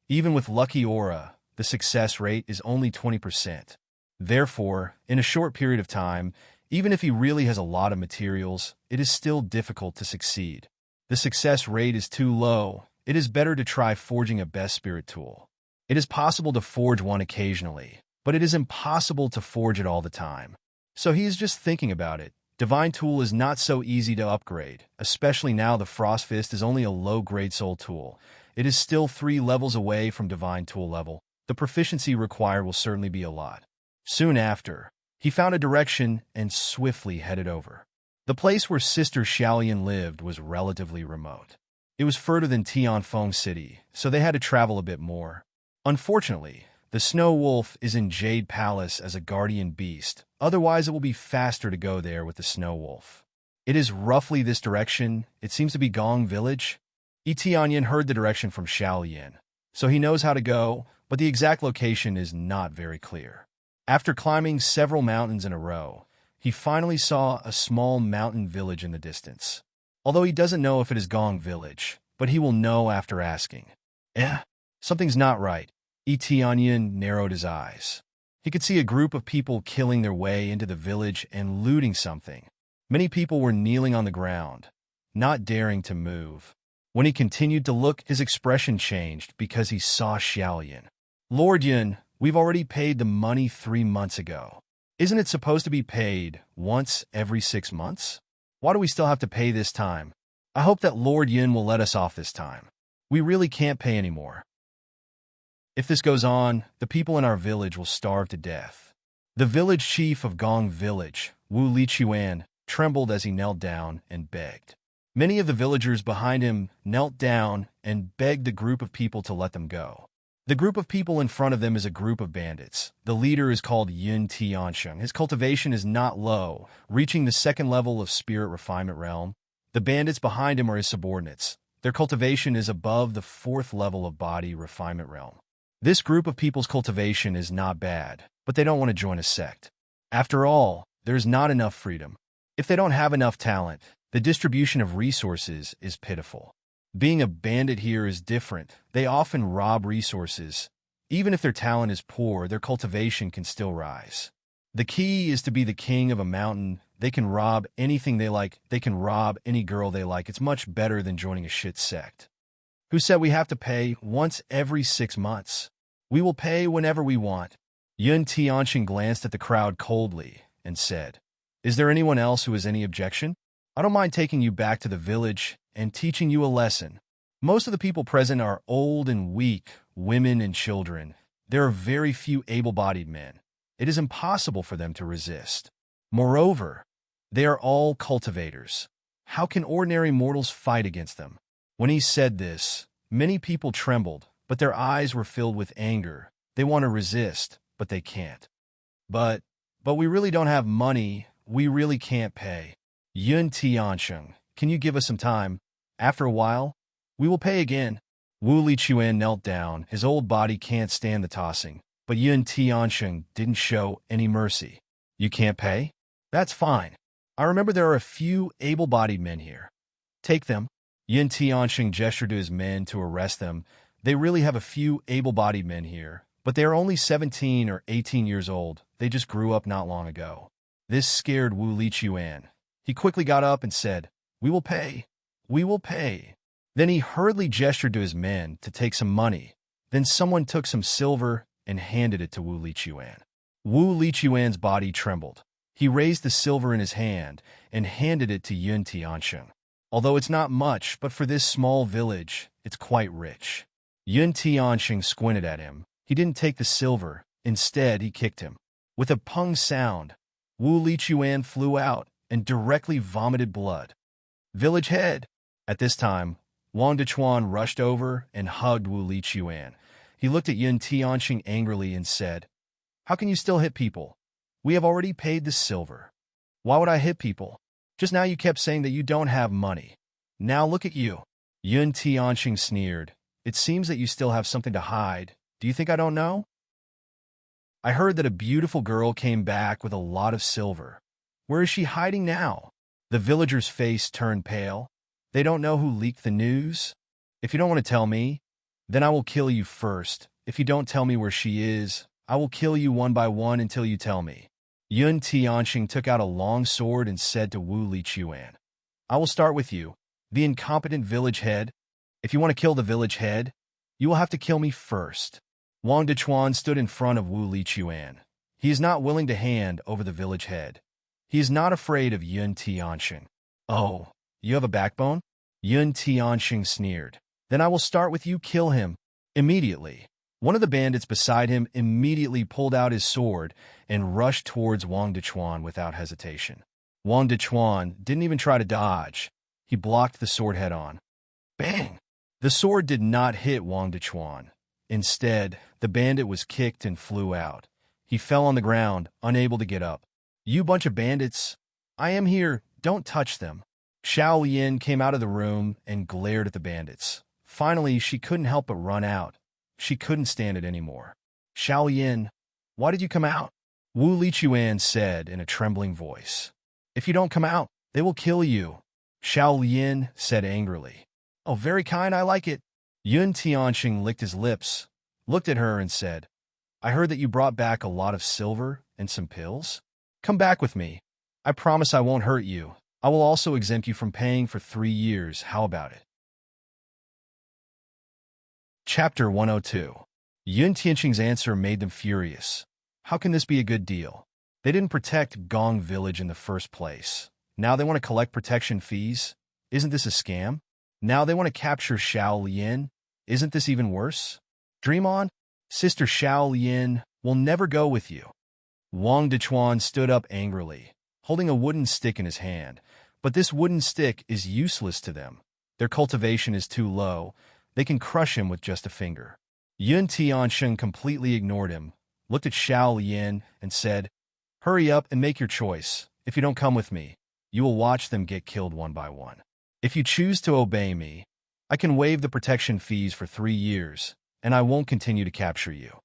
Even with lucky aura, the success rate is only 20%. Therefore, in a short period of time, even if he really has a lot of materials, it is still difficult to succeed. The success rate is too low. It is better to try forging a best spirit tool. It is possible to forge one occasionally, but it is impossible to forge it all the time. So he is just thinking about it. Divine Tool is not so easy to upgrade, especially now the Frost Fist is only a low-grade soul tool. It is still 3 levels away from Divine Tool level. The proficiency required will certainly be a lot. Soon after, he found a direction and swiftly headed over. The place where Sister Xiaolian lived was relatively remote. It was further than Tianfeng City, so they had to travel a bit more. Unfortunately, the Snow Wolf is in Jade Palace as a guardian beast, otherwise it will be faster to go there with the Snow Wolf. It is roughly this direction. It seems to be Gong Village. Tianyan heard the direction from Xiaolian, so he knows how to go, but the exact location is not very clear. After climbing several mountains in a row, he finally saw a small mountain village in the distance. Although he doesn't know if it is Gong Village, but he will know after asking. Something's not right. Tianyan narrowed his eyes. He could see a group of people killing their way into the village and looting something. Many people were kneeling on the ground, not daring to move. When he continued to look, his expression changed because he saw Xiaolian. Lord Yun, we've already paid the money 3 months ago. Isn't it supposed to be paid once every 6 months? Why do we still have to pay this time? I hope that Lord Yun will let us off this time. We really can't pay anymore. If this goes on, the people in our village will starve to death. The village chief of Gong Village, Wu Lichuan, trembled as he knelt down and begged. Many of the villagers behind him knelt down and begged the group of people to let them go. The group of people in front of them is a group of bandits. The leader is called Yun Tiansheng. His cultivation is not low, reaching the 2nd level of spirit refinement realm. The bandits behind him are his subordinates. Their cultivation is above the 4th level of body refinement realm. This group of people's cultivation is not bad, but they don't want to join a sect. After all, there's not enough freedom. If they don't have enough talent, the distribution of resources is pitiful. Being a bandit here is different. They often rob resources. Even if their talent is poor, their cultivation can still rise. The key is to be the king of a mountain. They can rob anything they like. They can rob any girl they like. It's much better than joining a shit sect. Who said we have to pay once every 6 months? We will pay whenever we want. Yun Tianxing glanced at the crowd coldly and said, Is there anyone else who has any objection? I don't mind taking you back to the village and teaching you a lesson. Most of the people present are old and weak, women and children. There are very few able-bodied men. It is impossible for them to resist. Moreover, they are all cultivators. How can ordinary mortals fight against them? When he said this, many people trembled, but their eyes were filled with anger. They want to resist, but they can't. But we really don't have money. We really can't pay. Yun Tiansheng, can you give us some time? After a while, we will pay again. Wu Lichuan knelt down. His old body can't stand the tossing, but Yun Tiansheng didn't show any mercy. You can't pay? That's fine. I remember there are a few able-bodied men here. Take them. Yun Tiansheng gestured to his men to arrest them. They really have a few able-bodied men here, but they are only 17 or 18 years old. They just grew up not long ago. This scared Wu Lichuan. He quickly got up and said, We will pay. We will pay. Then he hurriedly gestured to his men to take some money. Then someone took some silver and handed it to Wu Lichuan. Wu Lichuan's body trembled. He raised the silver in his hand and handed it to Yun Tiansheng. Although it's not much, but for this small village, it's quite rich. Yun Tiansheng squinted at him. He didn't take the silver. Instead, he kicked him. With a pung sound, Wu Lichuan flew out and directly vomited blood. Village head. At this time, Wang Dechuan rushed over and hugged Wu Lichuan. He looked at Yun Tiansheng angrily and said, How can you still hit people? We have already paid the silver. Why would I hit people? Just now you kept saying that you don't have money. Now look at you. Yun Tiansheng sneered. It seems that you still have something to hide. Do you think I don't know? I heard that a beautiful girl came back with a lot of silver. Where is she hiding now? The villager's face turned pale. They don't know who leaked the news? If you don't want to tell me, then I will kill you first. If you don't tell me where she is, I will kill you one by one until you tell me. Yun Tianxing took out a long sword and said to Wu Lichuan, I will start with you, the incompetent village head. If you want to kill the village head, you will have to kill me first. Wang Dechuan stood in front of Wu Lichuan. He is not willing to hand over the village head. He is not afraid of Yun Tianxing. Oh, you have a backbone? Yun Tianxing sneered. Then I will start with you. Kill him. Immediately. One of the bandits beside him immediately pulled out his sword and rushed towards Wang Dechuan without hesitation. Wang Dechuan didn't even try to dodge. He blocked the sword head-on. Bang! The sword did not hit Wang Dechuan. Instead, the bandit was kicked and flew out. He fell on the ground, unable to get up. You bunch of bandits! I am here, don't touch them. Xiao Yin came out of the room and glared at the bandits. Finally, she couldn't help but run out. She couldn't stand it anymore. Xiao Yin, why did you come out? Wu Lichuan said in a trembling voice. If you don't come out, they will kill you. Xiao Yin said angrily. Oh, very kind, I like it. Yun Tianxing licked his lips, looked at her and said, I heard that you brought back a lot of silver and some pills. Come back with me. I promise I won't hurt you. I will also exempt you from paying for 3 years. How about it? Chapter 102. Yun Tianxing's answer made them furious. How can this be a good deal? They didn't protect Gong Village in the first place. Now they want to collect protection fees? Isn't this a scam? Now they want to capture Xiao Yin? Isn't this even worse? Dream on? Sister Xiao Yin will never go with you. Wang Dechuan stood up angrily, holding a wooden stick in his hand. But this wooden stick is useless to them. Their cultivation is too low. They can crush him with just a finger. Yun Tianxing completely ignored him, looked at Xiao Yin, and said, Hurry up and make your choice. If you don't come with me, you will watch them get killed one by one. If you choose to obey me, I can waive the protection fees for 3 years, and I won't continue to capture you.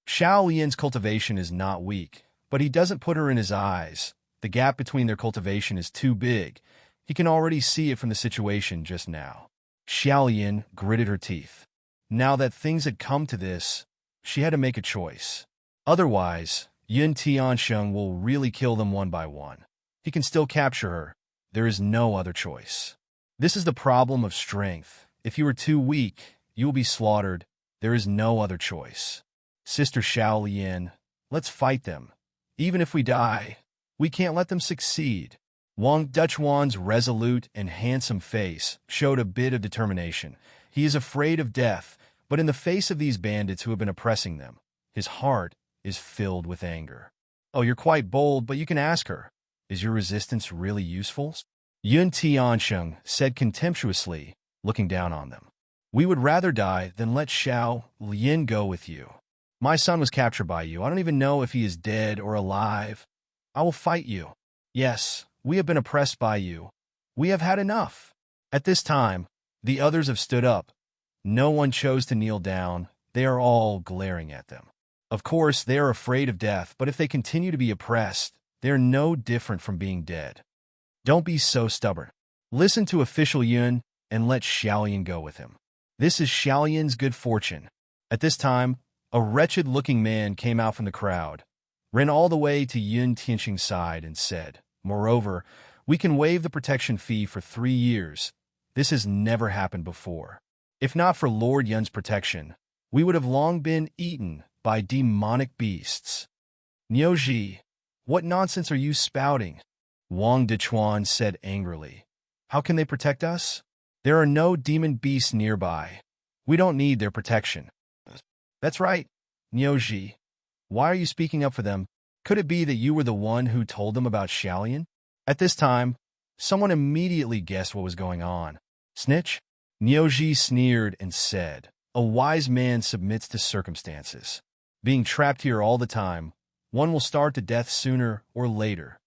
Xiao Yin's cultivation is not weak, but he doesn't put her in his eyes. The gap between their cultivation is too big. He can already see it from the situation just now. Xiao Yin gritted her teeth. Now that things had come to this, she had to make a choice. Otherwise, Yun Tianxing will really kill them one by one. He can still capture her. There is no other choice. This is the problem of strength. If you are too weak, you will be slaughtered. There is no other choice. Sister Xiao Yin, let's fight them. Even if we die, we can't let them succeed. Wang Dechuan's resolute and handsome face showed a bit of determination. He is afraid of death, but in the face of these bandits who have been oppressing them, his heart is filled with anger. Oh, you're quite bold, but you can ask her. Is your resistance really useful? Yun Tianxing said contemptuously, looking down on them. We would rather die than let Xiao Yin go with you. My son was captured by you. I don't even know if he is dead or alive. I will fight you. Yes, we have been oppressed by you. We have had enough. At this time, the others have stood up. No one chose to kneel down. They are all glaring at them. Of course, they are afraid of death, but if they continue to be oppressed, they are no different from being dead. Don't be so stubborn. Listen to official Yun and let Xiao Yin go with him. This is Xiao Yin's good fortune. At this time, a wretched-looking man came out from the crowd, ran all the way to Yun Tianxing's side and said, Moreover, we can waive the protection fee for 3 years. This has never happened before. If not for Lord Yun's protection, we would have long been eaten by demonic beasts. Niuji, what nonsense are you spouting? Wang Dechuan said angrily. How can they protect us? There are no demon beasts nearby. We don't need their protection. That's right, Niuji. Why are you speaking up for them? Could it be that you were the one who told them about Xiaolian? At this time, someone immediately guessed what was going on. Snitch? Niuji sneered and said, A wise man submits to circumstances. Being trapped here all the time, one will starve to death sooner or later.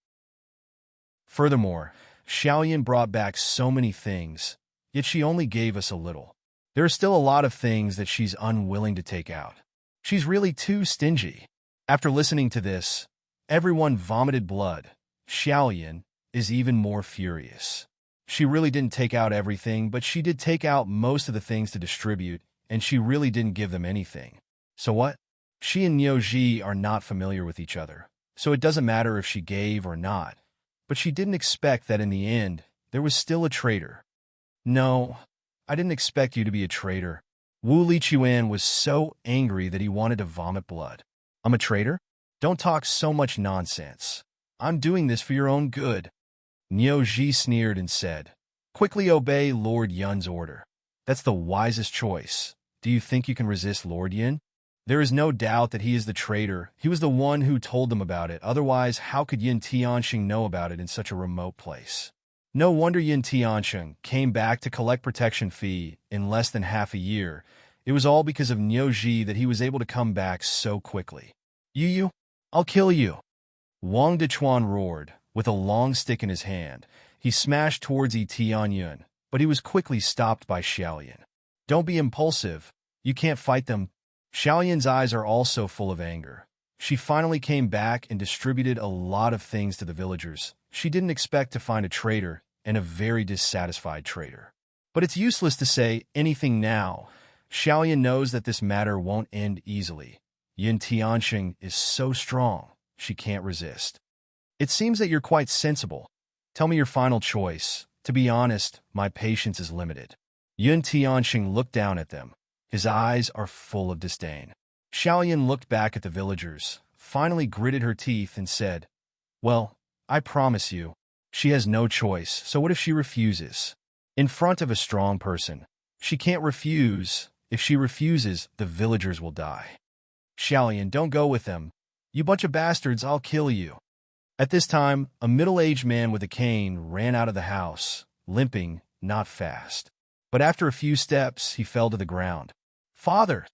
Furthermore, Xiaolian brought back so many things, yet she only gave us a little. There are still a lot of things that she's unwilling to take out. She's really too stingy. After listening to this, everyone vomited blood. Xiaolian, is even more furious. She really didn't take out everything, but she did take out most of the things to distribute, and she really didn't give them anything. So what? She and Nyoji are not familiar with each other, so it doesn't matter if she gave or not. But she didn't expect that in the end, there was still a traitor. No, I didn't expect you to be a traitor. Wu Lichuan was so angry that he wanted to vomit blood. I'm a traitor? Don't talk so much nonsense. I'm doing this for your own good. Nyoji sneered and said, quickly obey Lord Yun's order. That's the wisest choice. Do you think you can resist Lord Yun? There is no doubt that he is the traitor. He was the one who told them about it. Otherwise, how could Yin Tianxing know about it in such a remote place? No wonder Yin Tianxing came back to collect protection fee in less than half a year. It was all because of Nyoji that he was able to come back so quickly. You, I'll kill you. Wang Dechuan roared. With a long stick in his hand, he smashed towards Yi Tianyun, but he was quickly stopped by Xiaoyan. Don't be impulsive. You can't fight them. Xiaoyan's eyes are also full of anger. She finally came back and distributed a lot of things to the villagers. She didn't expect to find a traitor, and a very dissatisfied traitor. But it's useless to say anything now. Xiaoyan knows that this matter won't end easily. Yin Tianxing is so strong, she can't resist. It seems that you're quite sensible. Tell me your final choice. To be honest, my patience is limited. Yun Tianxing looked down at them. His eyes are full of disdain. Xiaoyan looked back at the villagers, finally gritted her teeth and said, well, I promise you, she has no choice, so what if she refuses? In front of a strong person, she can't refuse. If she refuses, the villagers will die. Xiaoyan, don't go with them. You bunch of bastards, I'll kill you. At this time, a middle-aged man with a cane ran out of the house, limping, not fast. But after a few steps, he fell to the ground. Father!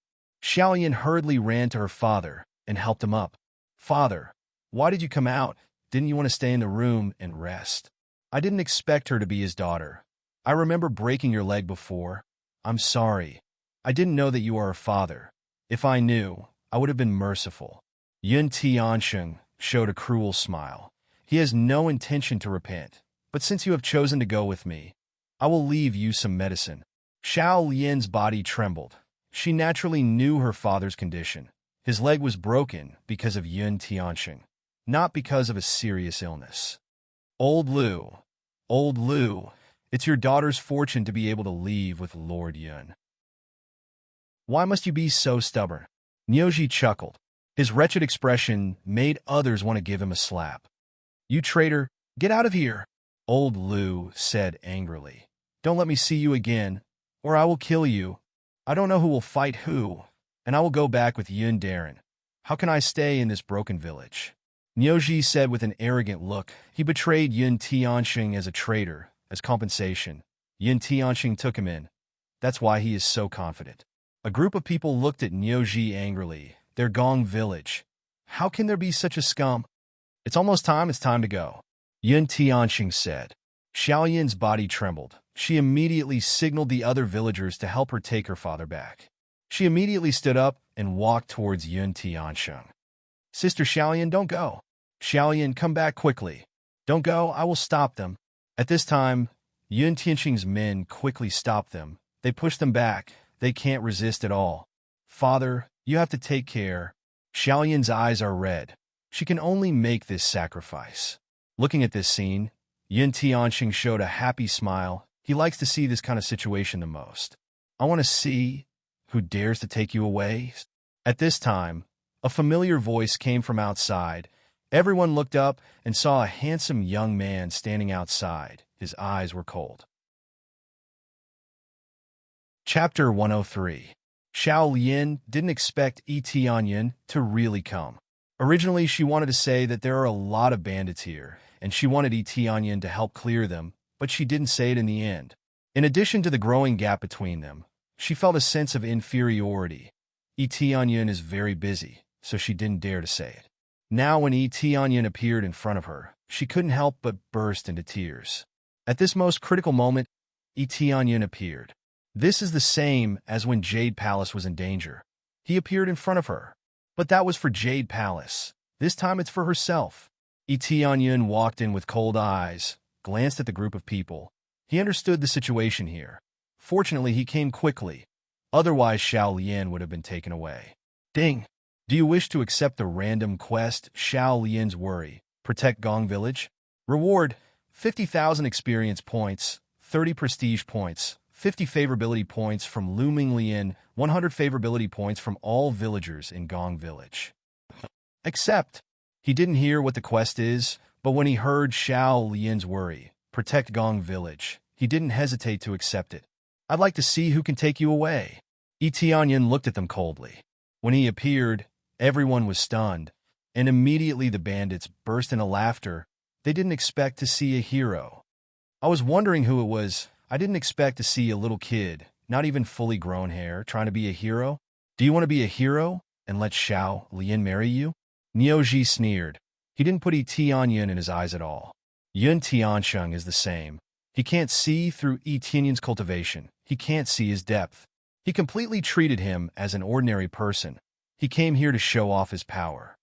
Xiaoyan hurriedly ran to her father and helped him up. Father, why did you come out? Didn't you want to stay in the room and rest? I didn't expect her to be his daughter. I remember breaking your leg before. I'm sorry. I didn't know that you are a father. If I knew, I would have been merciful. Yun Tianxing showed a cruel smile. He has no intention to repent, but since you have chosen to go with me, I will leave you some medicine. Xiao Lian's body trembled. She naturally knew her father's condition. His leg was broken because of Yun Tianxing, not because of a serious illness. Old Lu, it's your daughter's fortune to be able to leave with Lord Yun. Why must you be so stubborn? Nyoji chuckled. His wretched expression made others want to give him a slap. You traitor, get out of here, Old Lu said angrily. Don't let me see you again, or I will kill you. I don't know who will fight who, and I will go back with Yun Darren. How can I stay in this broken village? Nyoji said with an arrogant look. He betrayed Yun Tianxing as a traitor, as compensation. Yun Tianxing took him in. That's why he is so confident. A group of people looked at Nyoji angrily. Their Gong village. How can there be such a scum? It's almost time, it's time to go. Yun Tianxing said. Xiaoyan's body trembled. She immediately signaled the other villagers to help her take her father back. She immediately stood up and walked towards Yun Tianxing. Sister Xiaoyan, don't go. Xiaoyan, come back quickly. Don't go, I will stop them. At this time, Yun Tianxing's men quickly stopped them. They pushed them back. They can't resist at all. Father, you have to take care. Xiaoyan's eyes are red. She can only make this sacrifice. Looking at this scene, Yun Tianxing showed a happy smile. He likes to see this kind of situation the most. I want to see who dares to take you away. At this time, a familiar voice came from outside. Everyone looked up and saw a handsome young man standing outside. His eyes were cold. Chapter 103. Xiao Lian didn't expect Yi Tianyun to really come. Originally, she wanted to say that there are a lot of bandits here, and she wanted Yi Tianyun to help clear them, but she didn't say it in the end. In addition to the growing gap between them, she felt a sense of inferiority. Yi Tianyun is very busy, so she didn't dare to say it. Now when Yi Tianyun appeared in front of her, she couldn't help but burst into tears. At this most critical moment, Yi Tianyun appeared. This is the same as when Jade Palace was in danger. He appeared in front of her. But that was for Jade Palace. This time it's for herself. Yi Tianyun walked in with cold eyes, glanced at the group of people. He understood the situation here. Fortunately, he came quickly. Otherwise, Xiao Lian would have been taken away. Ding! Do you wish to accept the random quest, Xiao Lian's worry? Protect Gong Village? Reward, 50,000 experience points, 30 prestige points, 50 favorability points from Lu Ming Lian, 100 favorability points from all villagers in Gong Village. Accept. He didn't hear what the quest is, but when he heard Xiao Lian's worry, protect Gong Village, he didn't hesitate to accept it. I'd like to see who can take you away. Yi Tianyun looked at them coldly. When he appeared, everyone was stunned, and immediately the bandits burst into laughter. They didn't expect to see a hero. I was wondering who it was. I didn't expect to see a little kid, not even fully grown hair, trying to be a hero. Do you want to be a hero and let Xiao Lian marry you? Niuji sneered. He didn't put Yi Tianyun in his eyes at all. Yun Tiansheng is the same. He can't see through Yi Tianyun's cultivation. He can't see his depth. He completely treated him as an ordinary person. He came here to show off his power.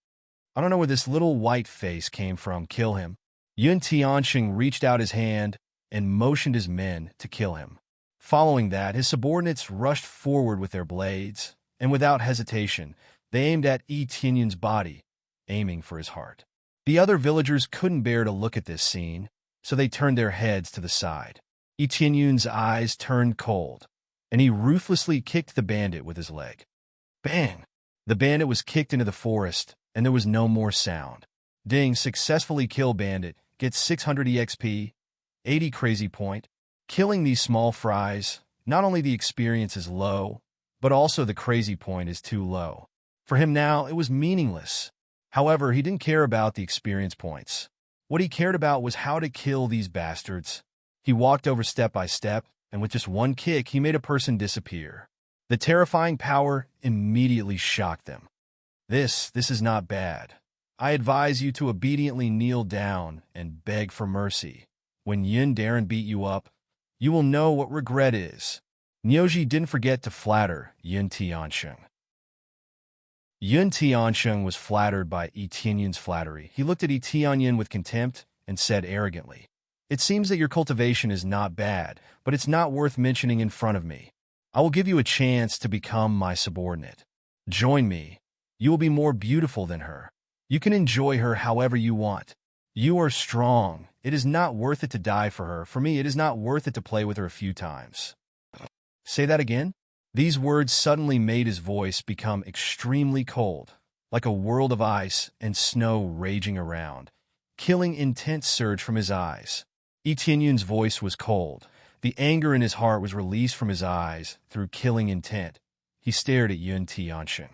I don't know where this little white face came from. Kill him. Yun Tiansheng reached out his hand and motioned his men to kill him. Following that, his subordinates rushed forward with their blades, and without hesitation, they aimed at Yi Tianyun's body, aiming for his heart. The other villagers couldn't bear to look at this scene, so they turned their heads to the side. Yi Tianyun's eyes turned cold, and he ruthlessly kicked the bandit with his leg. Bang! The bandit was kicked into the forest, and there was no more sound. Ding, successfully kill bandit, gets 600 EXP, 80 crazy point. Killing these small fries, not only the experience is low, but also the crazy point is too low. For him now, it was meaningless. However, he didn't care about the experience points. What he cared about was how to kill these bastards. He walked over step by step, and with just one kick, he made a person disappear. The terrifying power immediately shocked them. This is not bad. I advise you to obediently kneel down and beg for mercy. When Yin Darren beat you up, you will know what regret is. Niuji didn't forget to flatter Yun Tiansheng. Yun Tiansheng was flattered by Yi Tianyun's flattery. He looked at Yi Tianyun with contempt and said arrogantly, "It seems that your cultivation is not bad, but it's not worth mentioning in front of me. I will give you a chance to become my subordinate. Join me. You will be more beautiful than her. You can enjoy her however you want. You are strong. It is not worth it to die for her. For me, it is not worth it to play with her a few times." Say that again? These words suddenly made his voice become extremely cold, like a world of ice and snow raging around. Killing intent surged from his eyes. Yi Tianyun's voice was cold. The anger in his heart was released from his eyes through killing intent. He stared at Yun Tiansheng.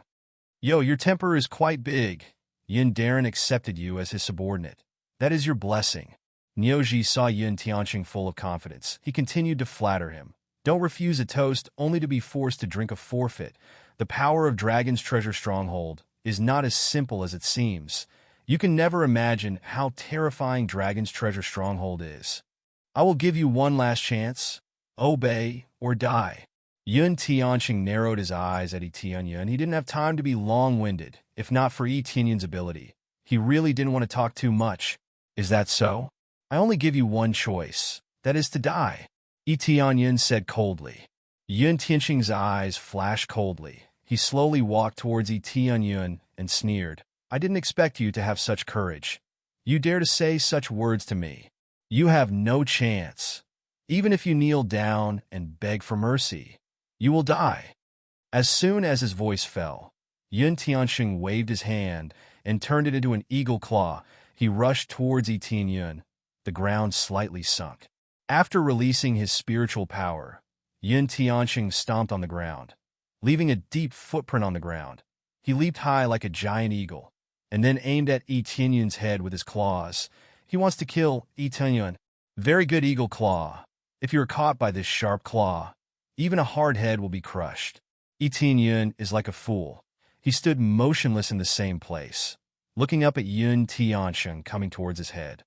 Yo, your temper is quite big. Yin Darren accepted you as his subordinate. That is your blessing. Niuji saw Yun Tiansheng full of confidence. He continued to flatter him. Don't refuse a toast only to be forced to drink a forfeit. The power of Dragon's Treasure Stronghold is not as simple as it seems. You can never imagine how terrifying Dragon's Treasure Stronghold is. I will give you one last chance. Obey or die. Yun Tiansheng narrowed his eyes at Yi Tianyun. He didn't have time to be long-winded, if not for Yi Tianyun's ability. He really didn't want to talk too much. Is that so? I only give you one choice. That is to die. Yi Tianyun said coldly. Yun Tiansheng's eyes flashed coldly. He slowly walked towards Yi Tianyun and sneered. I didn't expect you to have such courage. You dare to say such words to me. You have no chance. Even if you kneel down and beg for mercy, you will die. As soon as his voice fell, Yun Tiansheng waved his hand and turned it into an eagle claw. He rushed towards Yi Tianyun. The ground slightly sunk. After releasing his spiritual power, Yun Tiansheng stomped on the ground, leaving a deep footprint on the ground. He leaped high like a giant eagle, and then aimed at Yi Tianyun's head with his claws. He wants to kill Yi Tianyun. Very good eagle claw. If you are caught by this sharp claw, even a hard head will be crushed. Yi Tianyun is like a fool. He stood motionless in the same place, looking up at Yun Tiansheng coming towards his head.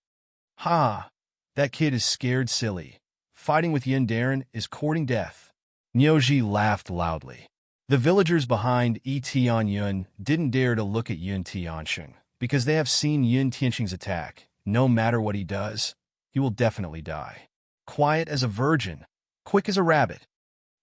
Ha! That kid is scared silly. Fighting with Yin Darren is courting death. Niuji laughed loudly. The villagers behind Yi Tianyun didn't dare to look at Yun Tiansheng, because they have seen Yun Tianqing's attack. No matter what he does, he will definitely die. Quiet as a virgin, quick as a rabbit.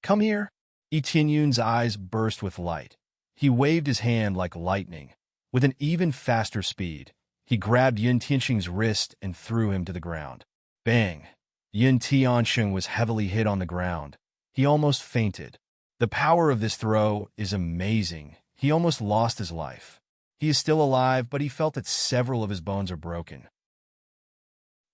Come here. Yi Tianyun's eyes burst with light. He waved his hand like lightning. With an even faster speed, he grabbed Yun Tianqing's wrist and threw him to the ground. Bang! Yun Tianqing was heavily hit on the ground. He almost fainted. The power of this throw is amazing. He almost lost his life. He is still alive, but he felt that several of his bones are broken.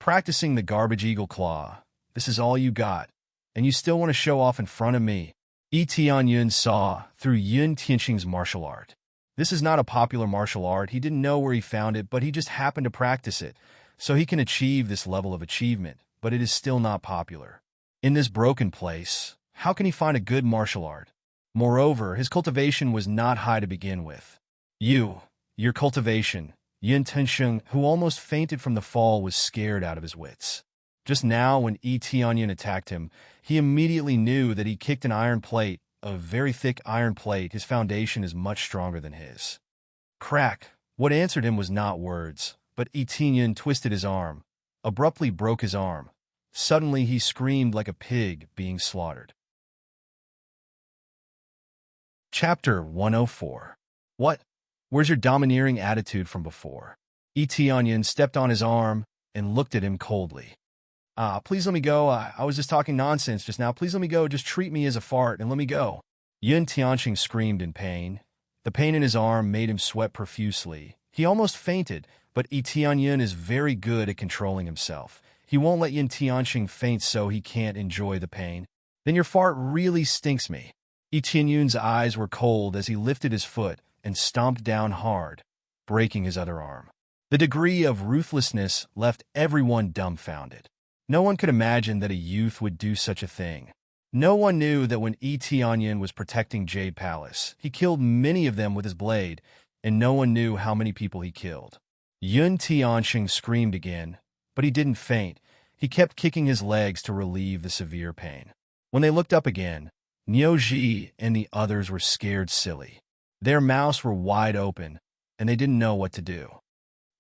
Practicing the garbage eagle claw. This is all you got, and you still want to show off in front of me. Yi Tianyun saw through Yun Tianqing's martial art. This is not a popular martial art. He didn't know where he found it, but he just happened to practice it, so he can achieve this level of achievement, but it is still not popular. In this broken place, how can he find a good martial art? Moreover, his cultivation was not high to begin with. Your cultivation. Yun Tianqing, who almost fainted from the fall, was scared out of his wits. Just now, when Yi Tianyun attacked him, he immediately knew that he kicked an iron plate, a very thick iron plate. His foundation is much stronger than his. Crack! What answered him was not words, but Yi Tianyun twisted his arm, abruptly broke his arm. Suddenly he screamed like a pig being slaughtered. Chapter 104. What? Where's your domineering attitude from before? Yi Tianyun stepped on his arm and looked at him coldly. Please let me go. I was just talking nonsense just now. Please let me go. Just treat me as a fart and let me go. Yun Tianqing screamed in pain. The pain in his arm made him sweat profusely. He almost fainted, but Yi Tianyun is very good at controlling himself. He won't let Yun Tianqing faint so he can't enjoy the pain. Then your fart really stinks me. Yi Tianyun's eyes were cold as he lifted his foot and stomped down hard, breaking his other arm. The degree of ruthlessness left everyone dumbfounded. No one could imagine that a youth would do such a thing. No one knew that when Yi Tianyun was protecting Jade Palace, he killed many of them with his blade, and no one knew how many people he killed. Yun Tianqing screamed again, but he didn't faint. He kept kicking his legs to relieve the severe pain. When they looked up again, Niuji and the others were scared silly. Their mouths were wide open, and they didn't know what to do.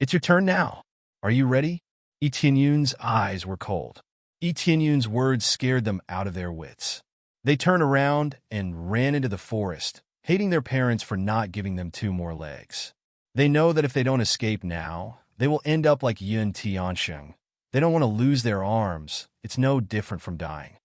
It's your turn now. Are you ready? Yi Tianyun's eyes were cold. Yi Tianyun's words scared them out of their wits. They turned around and ran into the forest, hating their parents for not giving them 2 more legs. They know that if they don't escape now, they will end up like Yun Tianqing. They don't want to lose their arms. It's no different from dying.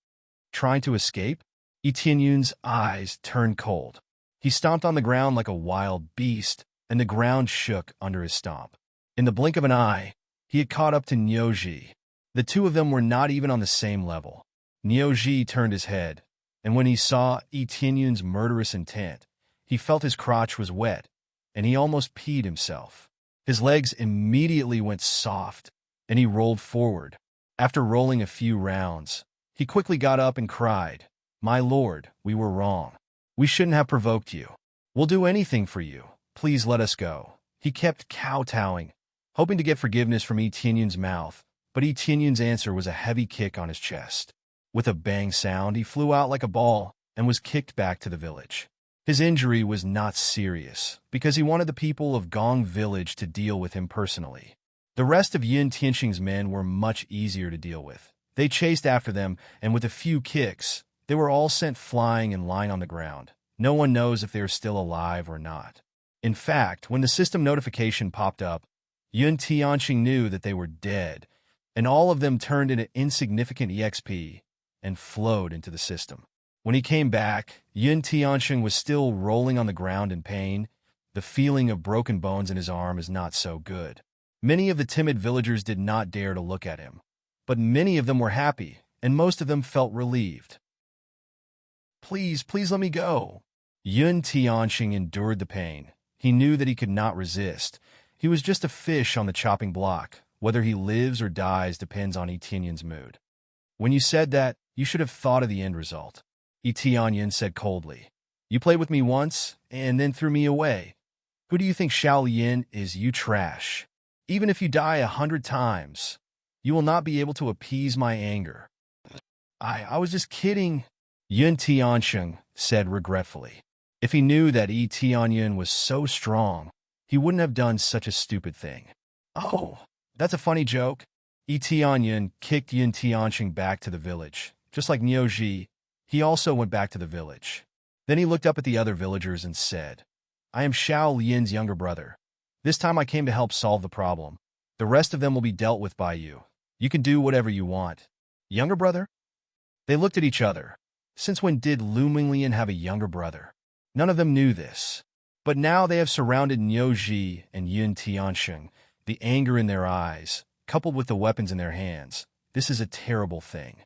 Trying to escape? Yi Tianyun's eyes turned cold. He stomped on the ground like a wild beast, and the ground shook under his stomp. In the blink of an eye, he had caught up to Niuji. The 2 of them were not even on the same level. Niuji turned his head, and when he saw Yi Tianyun's murderous intent, he felt his crotch was wet, and he almost peed himself. His legs immediately went soft, and he rolled forward. After rolling a few rounds, he quickly got up and cried, "My lord, we were wrong. We shouldn't have provoked you. We'll do anything for you. Please let us go." He kept kowtowing, hoping to get forgiveness from Yi Tianyun's mouth, but Yi Tianyun's answer was a heavy kick on his chest. With a bang sound, he flew out like a ball and was kicked back to the village. His injury was not serious, because he wanted the people of Gong Village to deal with him personally. The rest of Yun Tianqing's men were much easier to deal with. They chased after them, and with a few kicks, they were all sent flying and lying on the ground. No one knows if they are still alive or not. In fact, when the system notification popped up, Yun Tianqing knew that they were dead, and all of them turned into insignificant EXP and flowed into the system. When he came back, Yun Tianqing was still rolling on the ground in pain. The feeling of broken bones in his arm is not so good. Many of the timid villagers did not dare to look at him, but many of them were happy, and most of them felt relieved. Please let me go." Yun Tianqing endured the pain. He knew that he could not resist. He was just a fish on the chopping block. Whether he lives or dies depends on Yi Tianyun's mood. "When you said that, you should have thought of the end result," Yi Tianyun said coldly. "You played with me once, and then threw me away. Who do you think Shaolin is, you trash? Even if you die 100 times, you will not be able to appease my anger." I was just kidding," Yun Tianqing said regretfully. If he knew that Yi Tianyun was so strong, he wouldn't have done such a stupid thing. Oh, that's a funny joke. Yi Tianyun kicked Yin Tianxing back to the village. Just like Niu Ji, he also went back to the village. Then he looked up at the other villagers and said, I am Xiao Lian's younger brother. This time I came to help solve the problem. The rest of them will be dealt with by you. You can do whatever you want. Younger brother? They looked at each other. Since when did Lu Minglian have a younger brother? None of them knew this. But now they have surrounded Niu Ji and Yin Tianxing, the anger in their eyes, coupled with the weapons in their hands. This is a terrible thing.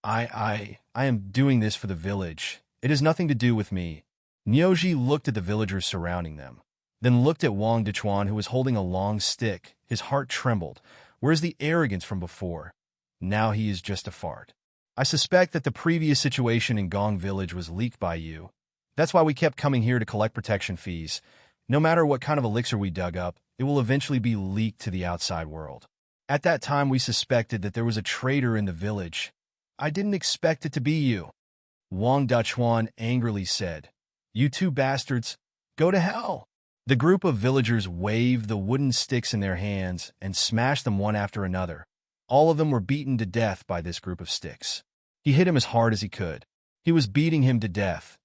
I am doing this for the village. It has nothing to do with me. Niu Ji looked at the villagers surrounding them, then looked at Wang Dechuan, who was holding a long stick. His heart trembled. Where's the arrogance from before? Now he is just a fart. I suspect that the previous situation in Gong Village was leaked by you. That's why we kept coming here to collect protection fees. No matter what kind of elixir we dug up, it will eventually be leaked to the outside world. At that time, we suspected that there was a traitor in the village. I didn't expect it to be you. Wang Dechuan angrily said, You two bastards, go to hell. The group of villagers waved the wooden sticks in their hands and smashed them one after another. All of them were beaten to death by this group of sticks. He hit him as hard as he could. He was beating him to death,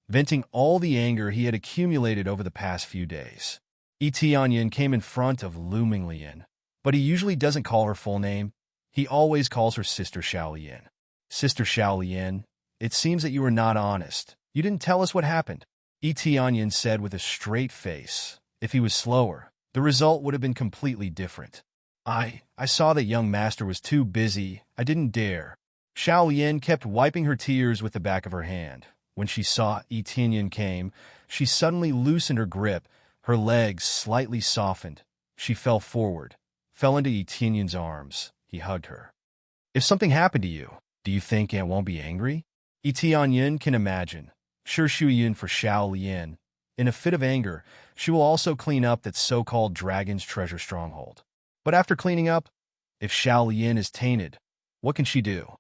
venting all the anger he had accumulated over the past few days. Yi Tianyan came in front of Lu Minglian, but he usually doesn't call her full name. He always calls her Sister Xiaolian. Sister Xiaolian, it seems that you were not honest. You didn't tell us what happened. Yi Tianyan said with a straight face. If he was slower, the result would have been completely different. I saw that young master was too busy. I didn't dare. Xiaolian kept wiping her tears with the back of her hand. When she saw Yi Tianyan came, she suddenly loosened her grip. Her legs slightly softened. She fell forward, fell into Yi Tianyan's arms. He hugged her. If something happened to you, do you think Aunt won't be angry? Yi Tianyan can imagine. Sure Shuyin for Xiaolian. In a fit of anger, she will also clean up that so-called dragon's treasure stronghold. But after cleaning up, if Xiaolian is tainted, what can she do?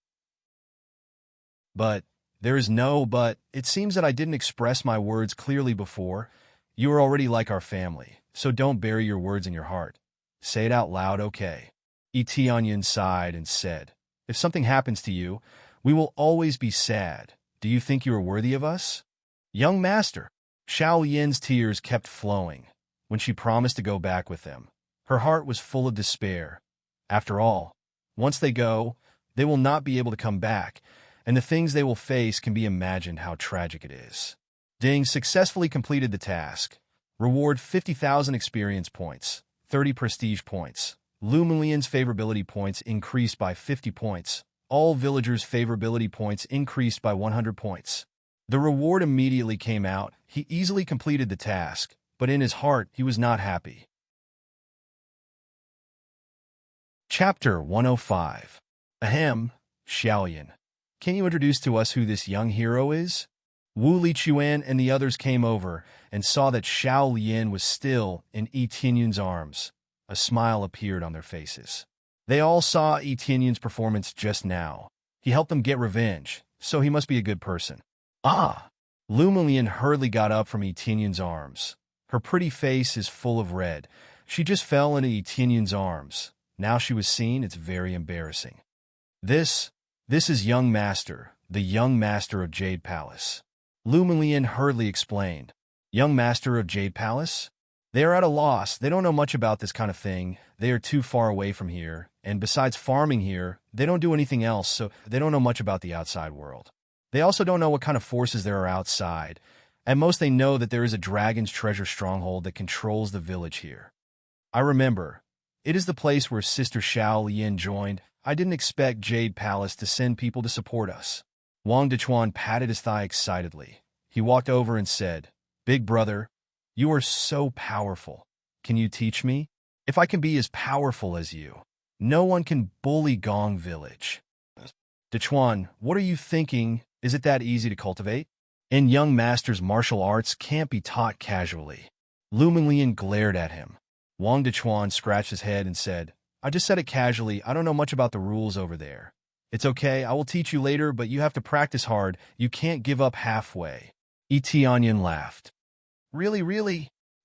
But there is no but. It seems that I didn't express my words clearly before. You are already like our family, so don't bury your words in your heart. Say it out loud, okay? Yi Tianyan sighed and said, If something happens to you, we will always be sad. Do you think you are worthy of us? Young master. Xiaolian's tears kept flowing when she promised to go back with them. Her heart was full of despair. After all, once they go, they will not be able to come back, and the things they will face can be imagined how tragic it is. Ding successfully completed the task. Reward 50,000 experience points, 30 prestige points. Lu Minglian's favorability points increased by 50 points. All villagers' favorability points increased by 100 points. The reward immediately came out. He easily completed the task, but in his heart he was not happy. Chapter 105. Ahem, Xiaolian. Can you introduce to us who this young hero is? Wu Lichuan and the others came over and saw that Xiaolian was still in Yi Tianyan's arms. A smile appeared on their faces. They all saw Yi Tianyan's performance just now. He helped them get revenge, so he must be a good person. Ah! Lu Minglian hurriedly got up from Yi Tianyan's arms. Her pretty face is full of red. She just fell into Yi Tianyan's arms. Now she was seen, it's very embarrassing. This is young master, the young master of Jade Palace. Lu Minglian hurriedly explained. Young master of Jade Palace? They are at a loss. They don't know much about this kind of thing. They are too far away from here. And besides farming here, they don't do anything else, so they don't know much about the outside world. They also don't know what kind of forces there are outside. At most, they know that there is a dragon's treasure stronghold that controls the village here. I remember. It is the place where Sister Xiaolian joined. I didn't expect Jade Palace to send people to support us. Wang Dechuan patted his thigh excitedly. He walked over and said, Big brother, you are so powerful. Can you teach me? If I can be as powerful as you, no one can bully Gong Village. Dechuan, what are you thinking? Is it that easy to cultivate? And young master's martial arts can't be taught casually. Lu Minglian glared at him. Wang Dechuan scratched his head and said, I just said it casually. I don't know much about the rules over there. It's okay, I will teach you later, but you have to practice hard. You can't give up halfway. Yi Tianyan laughed. Really?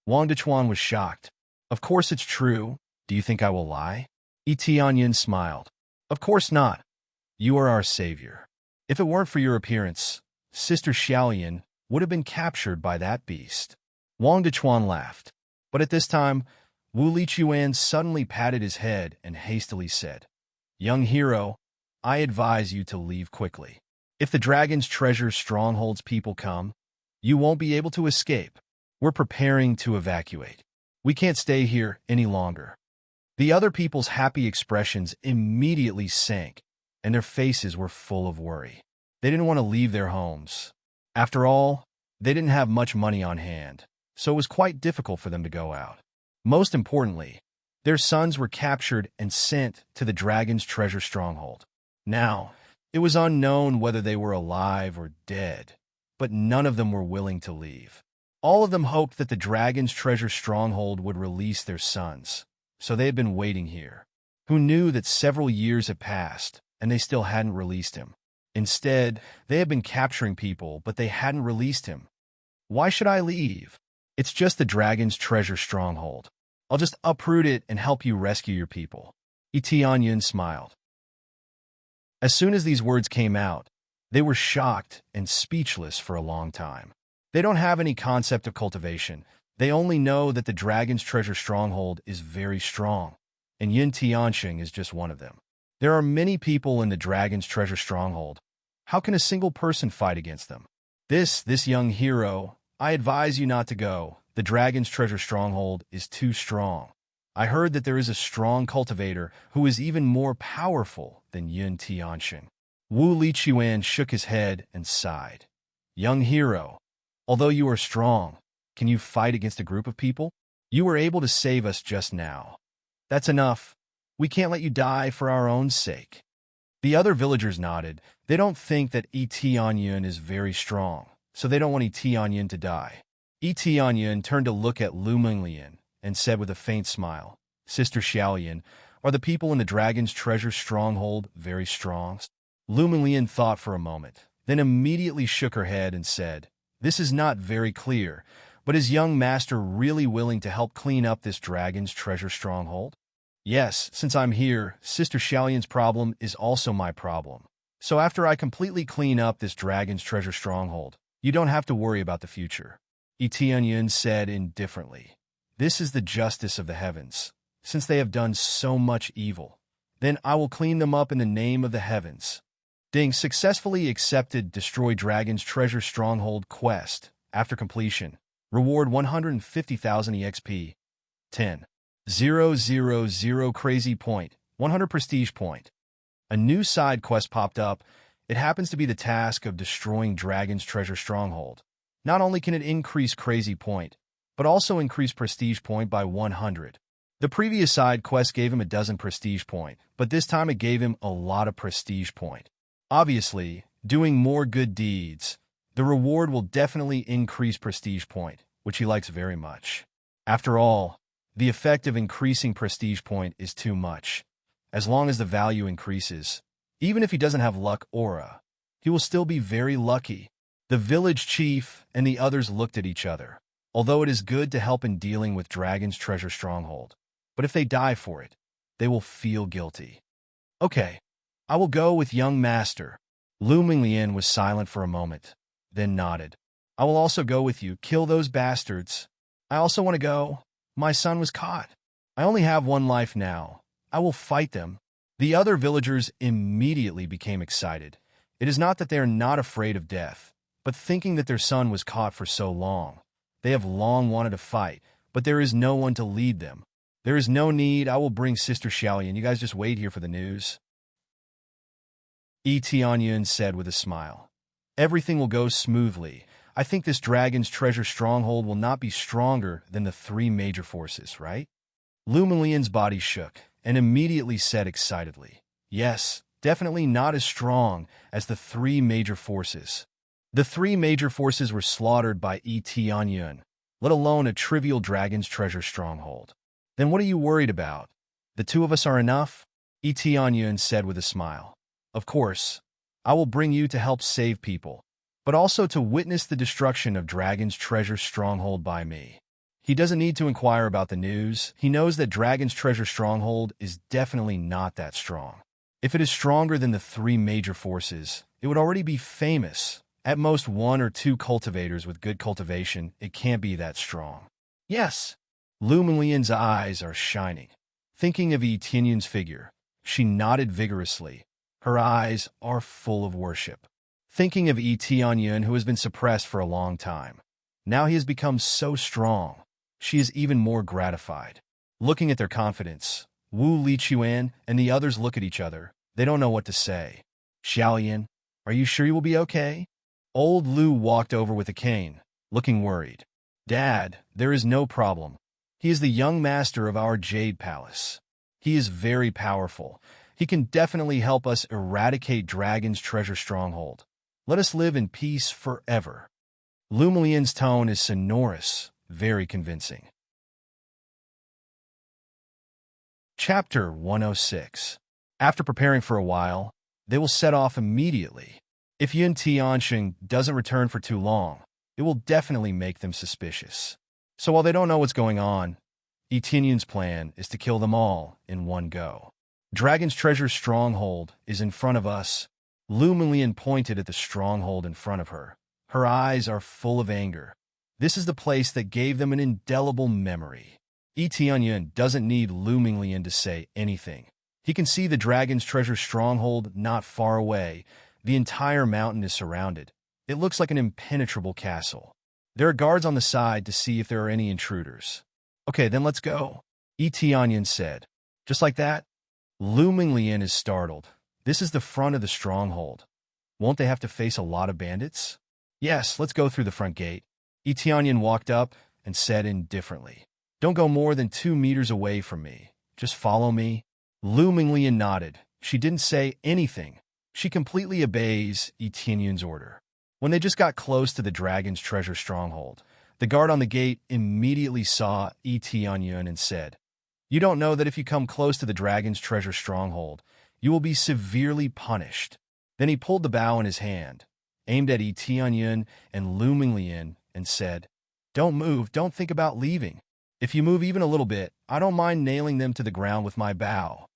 Wang Dechuan was shocked. Of course it's true. Do you think I will lie? Tianyin smiled. Of course not. You are our savior. If it weren't for your appearance, Sister Xiaoyan would have been captured by that beast. Wang Dechuan laughed. But at this time, Wu Lichuan suddenly patted his head and hastily said, Young hero, I advise you to leave quickly. If the dragon's treasure stronghold's people come, you won't be able to escape. We're preparing to evacuate. We can't stay here any longer. The other people's happy expressions immediately sank, and their faces were full of worry. They didn't want to leave their homes. After all, they didn't have much money on hand, so it was quite difficult for them to go out. Most importantly, their sons were captured and sent to the dragon's treasure stronghold. Now, it was unknown whether they were alive or dead, but none of them were willing to leave. All of them hoped that the dragon's treasure stronghold would release their sons, so they had been waiting here. Who knew that several years had passed, and they still hadn't released him? Instead, they had been capturing people, but they hadn't released him. Why should I leave? It's just the dragon's treasure stronghold. I'll just uproot it and help you rescue your people. Tianyin smiled. As soon as these words came out, they were shocked and speechless for a long time. They don't have any concept of cultivation. They only know that the dragon's treasure stronghold is very strong, and Yin Tianxing is just one of them. There are many people in the dragon's treasure stronghold. How can a single person fight against them? This young hero, I advise you not to go. The dragon's treasure stronghold is too strong. I heard that there is a strong cultivator who is even more powerful than Yin Tianxing. Wu Lichuan shook his head and sighed. Young hero, although you are strong, can you fight against a group of people? You were able to save us just now. That's enough. We can't let you die for our own sake. The other villagers nodded. They don't think that Tianyin is very strong, so they don't want Tianyin to die. Tianyin turned to look at Lu Minglian and said with a faint smile, Sister Xiaoyan, are the people in the dragon's treasure stronghold very strong? Lu Minglian thought for a moment, then immediately shook her head and said, This is not very clear, but is young master really willing to help clean up this dragon's treasure stronghold? Yes, since I'm here, Sister Xiaoyan's problem is also my problem. So after I completely clean up this dragon's treasure stronghold, you don't have to worry about the future. Tianyin said indifferently, This is the justice of the heavens. Since they have done so much evil, then I will clean them up in the name of the heavens. Ding successfully accepted Destroy Dragon's Treasure Stronghold quest. After completion, reward 150,000 EXP, 10,000 crazy point, 100 prestige point. A new side quest popped up. It happens to be the task of destroying Dragon's Treasure Stronghold. Not only can it increase crazy point, but also increase prestige point by 100. The previous side quest gave him a dozen prestige point, but this time it gave him a lot of prestige point. Obviously, doing more good deeds, the reward will definitely increase prestige point, which he likes very much. After all, the effect of increasing prestige point is too much. As long as the value increases, even if he doesn't have luck aura, he will still be very lucky. The village chief and the others looked at each other. Although it is good to help in dealing with Dragon's Treasure Stronghold, but if they die for it, they will feel guilty. Okay, I will go with young master. Lu Minglian was silent for a moment, then nodded. I will also go with you. Kill those bastards. I also want to go. My son was caught. I only have one life now. I will fight them. The other villagers immediately became excited. It is not that they are not afraid of death, but thinking that their son was caught for so long. They have long wanted to fight, but there is no one to lead them. There is no need. I will bring Sister Xiaoyan. You guys just wait here for the news. Tianyin said with a smile. Everything will go smoothly. I think this dragon's treasure stronghold will not be stronger than the three major forces, right? Lu Minglian's body shook and immediately said excitedly, Yes, definitely not as strong as the three major forces. The three major forces were slaughtered by Tianyin, let alone a trivial dragon's treasure stronghold. Then what are you worried about? The two of us are enough? Tianyin said with a smile. Of course, I will bring you to help save people, but also to witness the destruction of Dragon's Treasure Stronghold by me. He doesn't need to inquire about the news. He knows that Dragon's Treasure Stronghold is definitely not that strong. If it is stronger than the three major forces, it would already be famous. At most 1 or 2 cultivators with good cultivation, it can't be that strong. Yes. Lumilian's eyes are shining. Thinking of Tianyun's figure, she nodded vigorously. Her eyes are full of worship. Thinking of Tianyun, who has been suppressed for a long time. Now he has become so strong. She is even more gratified. Looking at their confidence, Wu Lichuan and the others look at each other. They don't know what to say. Xiaolian, are you sure you will be okay? Old Lu walked over with a cane, looking worried. Dad, there is no problem. He is the young master of our Jade Palace. He is very powerful. He can definitely help us eradicate Dragon's Treasure Stronghold. Let us live in peace forever. Lumilian's tone is sonorous, very convincing. Chapter 106. After preparing for a while, they will set off immediately. If Yun Tianxing doesn't return for too long, it will definitely make them suspicious. So while they don't know what's going on, Tianyun's plan is to kill them all in one go. Dragon's Treasure Stronghold is in front of us. Lumilian pointed at the stronghold in front of her. Her eyes are full of anger. This is the place that gave them an indelible memory. Tianyun doesn't need Lumilian to say anything. He can see the Dragon's Treasure Stronghold not far away. The entire mountain is surrounded. It looks like an impenetrable castle. There are guards on the side to see if there are any intruders. Okay, then let's go, Tianyun said. Just like that? Lumilian is startled. This is the front of the stronghold. Won't they have to face a lot of bandits? Yes, let's go through the front gate. Tianyun walked up and said indifferently, Don't go more than 2 meters away from me. Just follow me. Lumilian nodded. She didn't say anything. She completely obeys Tianyun's order. When they just got close to the Dragon's Treasure Stronghold, the guard on the gate immediately saw Tianyun and said, You don't know that if you come close to the Dragon's Treasure Stronghold, you will be severely punished. Then he pulled the bow in his hand, aimed at Tianyun and Lumilian, and said, Don't move, don't think about leaving. If you move even a little bit, I don't mind nailing them to the ground with my bow.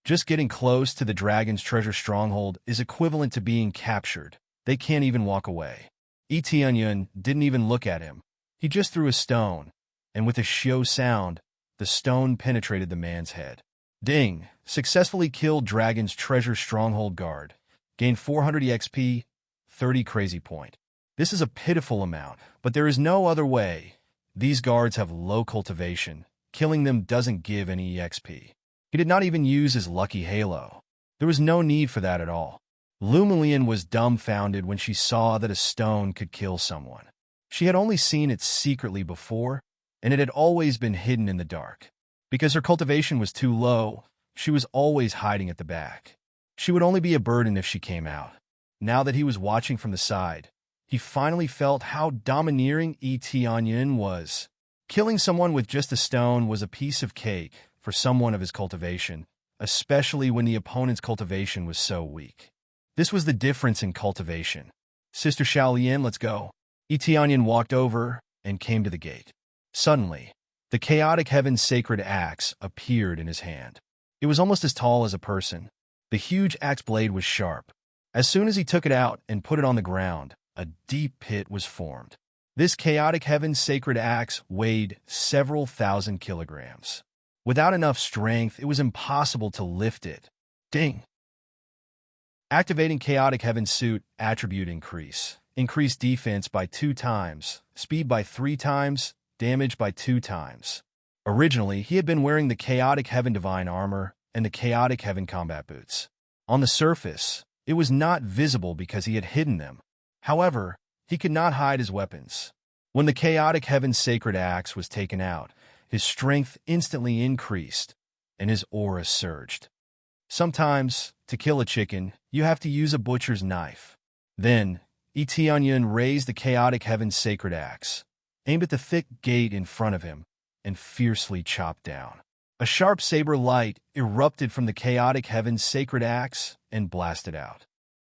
Just getting close to the Dragon's Treasure Stronghold is equivalent to being captured. They can't even walk away. Tianyun didn't even look at him. He just threw a stone, and with a shio sound, the stone penetrated the man's head. Ding! Successfully killed Dragon's Treasure Stronghold guard. Gained 400 EXP, 30 crazy point. This is a pitiful amount, but there is no other way. These guards have low cultivation. Killing them doesn't give any EXP. He did not even use his lucky halo. There was no need for that at all. Lumilian was dumbfounded when she saw that a stone could kill someone. She had only seen it secretly before, and it had always been hidden in the dark. Because her cultivation was too low, she was always hiding at the back. She would only be a burden if she came out. Now that he was watching from the side, he finally felt how domineering Tianyun was. Killing someone with just a stone was a piece of cake for someone of his cultivation, especially when the opponent's cultivation was so weak. This was the difference in cultivation. Sister Xiaolian, let's go. Tianyun walked over and came to the gate. Suddenly, the chaotic heaven's sacred axe appeared in his hand. It was almost as tall as a person. The huge axe blade was sharp. As soon as he took it out and put it on the ground, a deep pit was formed. This chaotic heaven's sacred axe weighed several thousand kilograms. Without enough strength, it was impossible to lift it. Ding! Activating chaotic heaven's suit attribute increase. Increase defense by 2 times, speed by 3 times, damage by 2 times. Originally, he had been wearing the chaotic heaven divine armor and the chaotic heaven combat boots. On the surface, it was not visible because he had hidden them. However, he could not hide his weapons. When the chaotic heaven's sacred axe was taken out, his strength instantly increased, and his aura surged. Sometimes, to kill a chicken, you have to use a butcher's knife. Then, Tianyun raised the chaotic heaven's sacred axe, aimed at the thick gate in front of him, and fiercely chopped down. A sharp saber light erupted from the chaotic heaven's sacred axe and blasted out.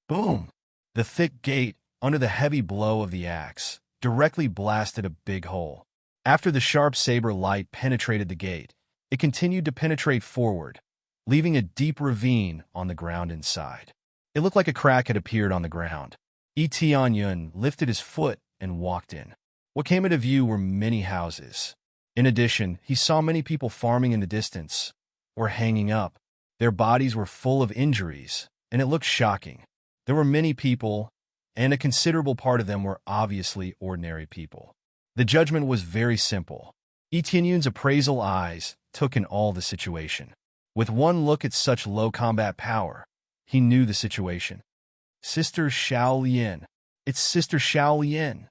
Boom! The thick gate, under the heavy blow of the axe, directly blasted a big hole. After the sharp saber light penetrated the gate, it continued to penetrate forward, leaving a deep ravine on the ground inside. It looked like a crack had appeared on the ground. Yun lifted his foot and walked in. What came into view were many houses. In addition, he saw many people farming in the distance, or hanging up. Their bodies were full of injuries, and it looked shocking. There were many people, and a considerable part of them were obviously ordinary people. The judgment was very simple. Yun's appraisal eyes took in all the situation. With one look at such low combat power, he knew the situation. Sister Xiaolian. It's Sister Xiaolian.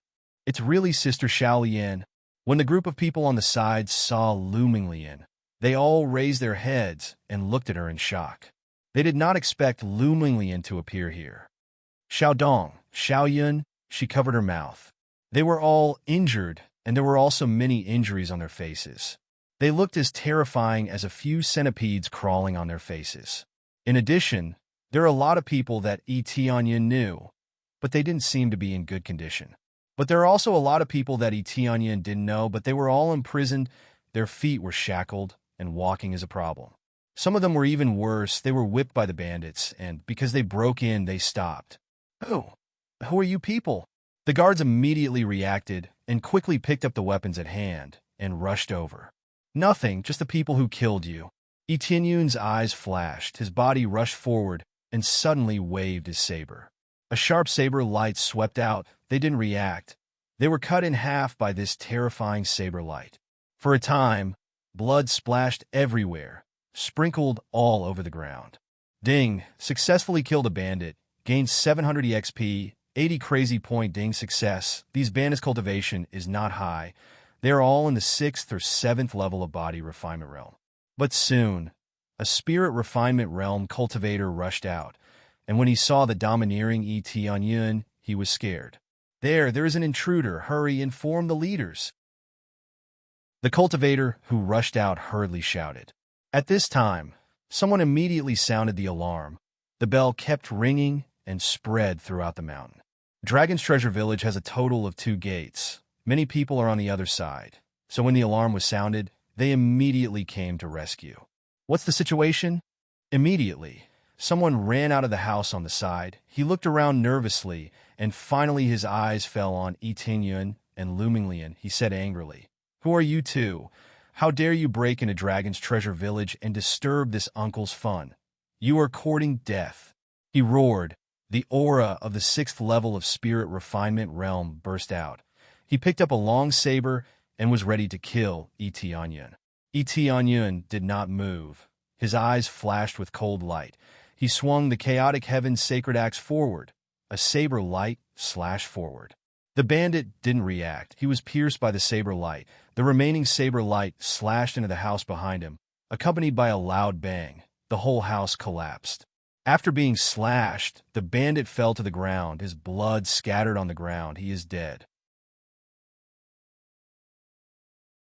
It's really Sister Xiaolian. When the group of people on the side saw Luming Lian, they all raised their heads and looked at her in shock. They did not expect Luming Lian to appear here. Xiaodong, Xiaoyun, she covered her mouth. They were all injured, and there were also many injuries on their faces. They looked as terrifying as a few centipedes crawling on their faces. In addition, there are a lot of people that Yun knew, but they didn't seem to be in good condition. But there are also a lot of people that Yun didn't know, but they were all imprisoned, their feet were shackled, and walking is a problem. Some of them were even worse. They were whipped by the bandits, and because they broke in, they stopped. "Oh, who are you people?" The guards immediately reacted and quickly picked up the weapons at hand and rushed over. "Nothing, just the people who killed you." Yun's eyes flashed, his body rushed forward, and suddenly waved his saber. A sharp saber light swept out. They didn't react. They were cut in half by this terrifying saber light. For a time, blood splashed everywhere, sprinkled all over the ground. Ding successfully killed a bandit, gained 700 EXP, 80 crazy point. Ding success. These bandits' cultivation is not high. They are all in the 6th or 7th level of body refinement realm. But soon, a spirit refinement realm cultivator rushed out, and when he saw the domineering Yun, he was scared. There is an intruder. Hurry, inform the leaders." The cultivator, who rushed out, hurriedly shouted. At this time, someone immediately sounded the alarm. The bell kept ringing and spread throughout the mountain. Dragon's Treasure Village has a total of 2 gates. Many people are on the other side, so when the alarm was sounded, they immediately came to rescue. What's the situation? Immediately, someone ran out of the house on the side. He looked around nervously, and finally his eyes fell on Yun and Luming Lian. He said angrily, "Who are you two? How dare you break into Dragon's Treasure Village and disturb this uncle's fun? You are courting death." He roared. The aura of the 6th level of spirit refinement realm burst out. He picked up a long saber and was ready to kill Yun. Yun did not move. His eyes flashed with cold light. He swung the chaotic heaven's sacred axe forward. A saber light slashed forward. The bandit didn't react. He was pierced by the saber light. The remaining saber light slashed into the house behind him, accompanied by a loud bang. The whole house collapsed. After being slashed, the bandit fell to the ground. His blood scattered on the ground. He is dead.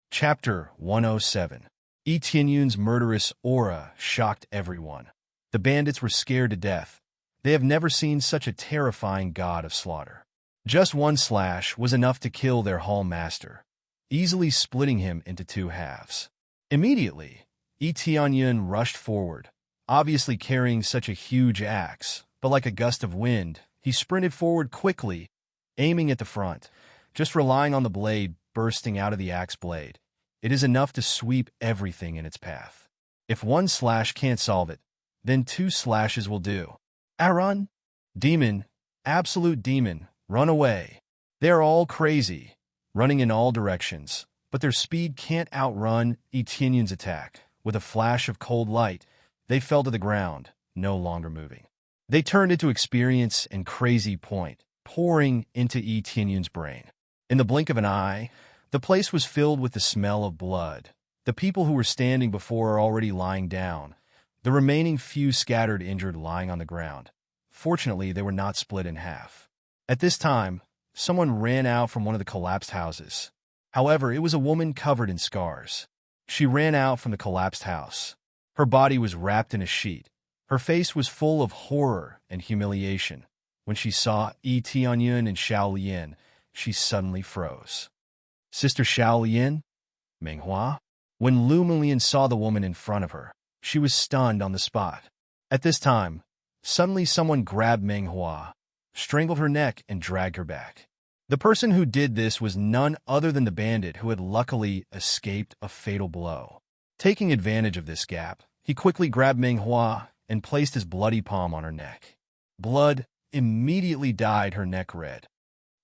Chapter 107. Yun's murderous aura shocked everyone. The bandits were scared to death. They have never seen such a terrifying god of slaughter. Just one slash was enough to kill their hall master, easily splitting him into 2 halves. Immediately, Yun rushed forward, obviously carrying such a huge axe, but like a gust of wind, he sprinted forward quickly, aiming at the front, just relying on the blade bursting out of the axe blade. It is enough to sweep everything in its path. If one slash can't solve it, then 2 slashes will do. Run! Demon, absolute demon, run away. They are all crazy, running in all directions, but their speed can't outrun Yun's attack. With a flash of cold light, they fell to the ground, no longer moving. They turned into experience and crazy point, pouring into Yun's brain. In the blink of an eye, the place was filled with the smell of blood. The people who were standing before are already lying down. The remaining few scattered injured lying on the ground. Fortunately, they were not split in half. At this time, someone ran out from one of the collapsed houses. However, it was a woman covered in scars. She ran out from the collapsed house. Her body was wrapped in a sheet. Her face was full of horror and humiliation. When she saw Yun and Xiaolian, she suddenly froze. Sister Xiao Lian? Menghua? When Lu Mulian saw the woman in front of her, she was stunned on the spot. At this time, suddenly someone grabbed Menghua, strangled her neck, and dragged her back. The person who did this was none other than the bandit who had luckily escaped a fatal blow. Taking advantage of this gap, he quickly grabbed Menghua and placed his bloody palm on her neck. Blood immediately dyed her neck red.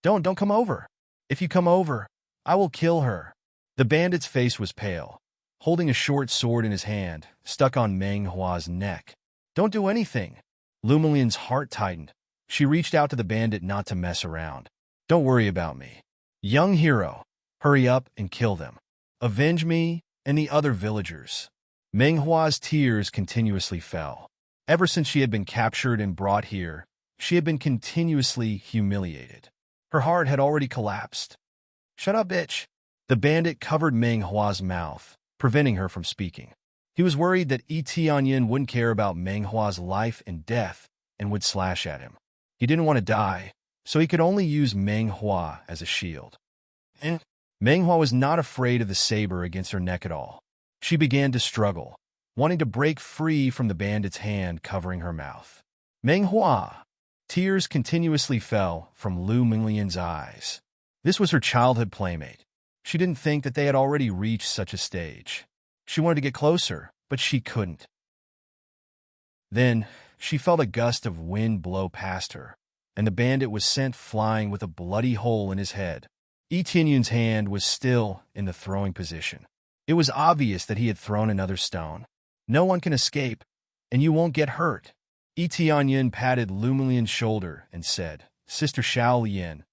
Don't come over. If you come over, I will kill her." The bandit's face was pale, holding a short sword in his hand, stuck on Menghua's neck. "Don't do anything." Lumilian's heart tightened. She reached out to the bandit not to mess around. "Don't worry about me. Young hero, hurry up and kill them. Avenge me and the other villagers." Menghua's tears continuously fell. Ever since she had been captured and brought here, she had been continuously humiliated. Her heart had already collapsed. "Shut up, bitch." The bandit covered Menghua's mouth, preventing her from speaking. He was worried that Tianyin wouldn't care about Menghua's life and death and would slash at him. He didn't want to die, so he could only use Menghua as a shield. And Menghua was not afraid of the saber against her neck at all. She began to struggle, wanting to break free from the bandit's hand covering her mouth. Menghua! Tears continuously fell from Lu Minglian's eyes. This was her childhood playmate. She didn't think that they had already reached such a stage. She wanted to get closer, but she couldn't. Then, she felt a gust of wind blow past her, and the bandit was sent flying with a bloody hole in his head. Tianyun's hand was still in the throwing position. It was obvious that he had thrown another stone. "No one can escape, and you won't get hurt." Tianyun patted Lu Milian's shoulder and said, "Sister Xiao Lian,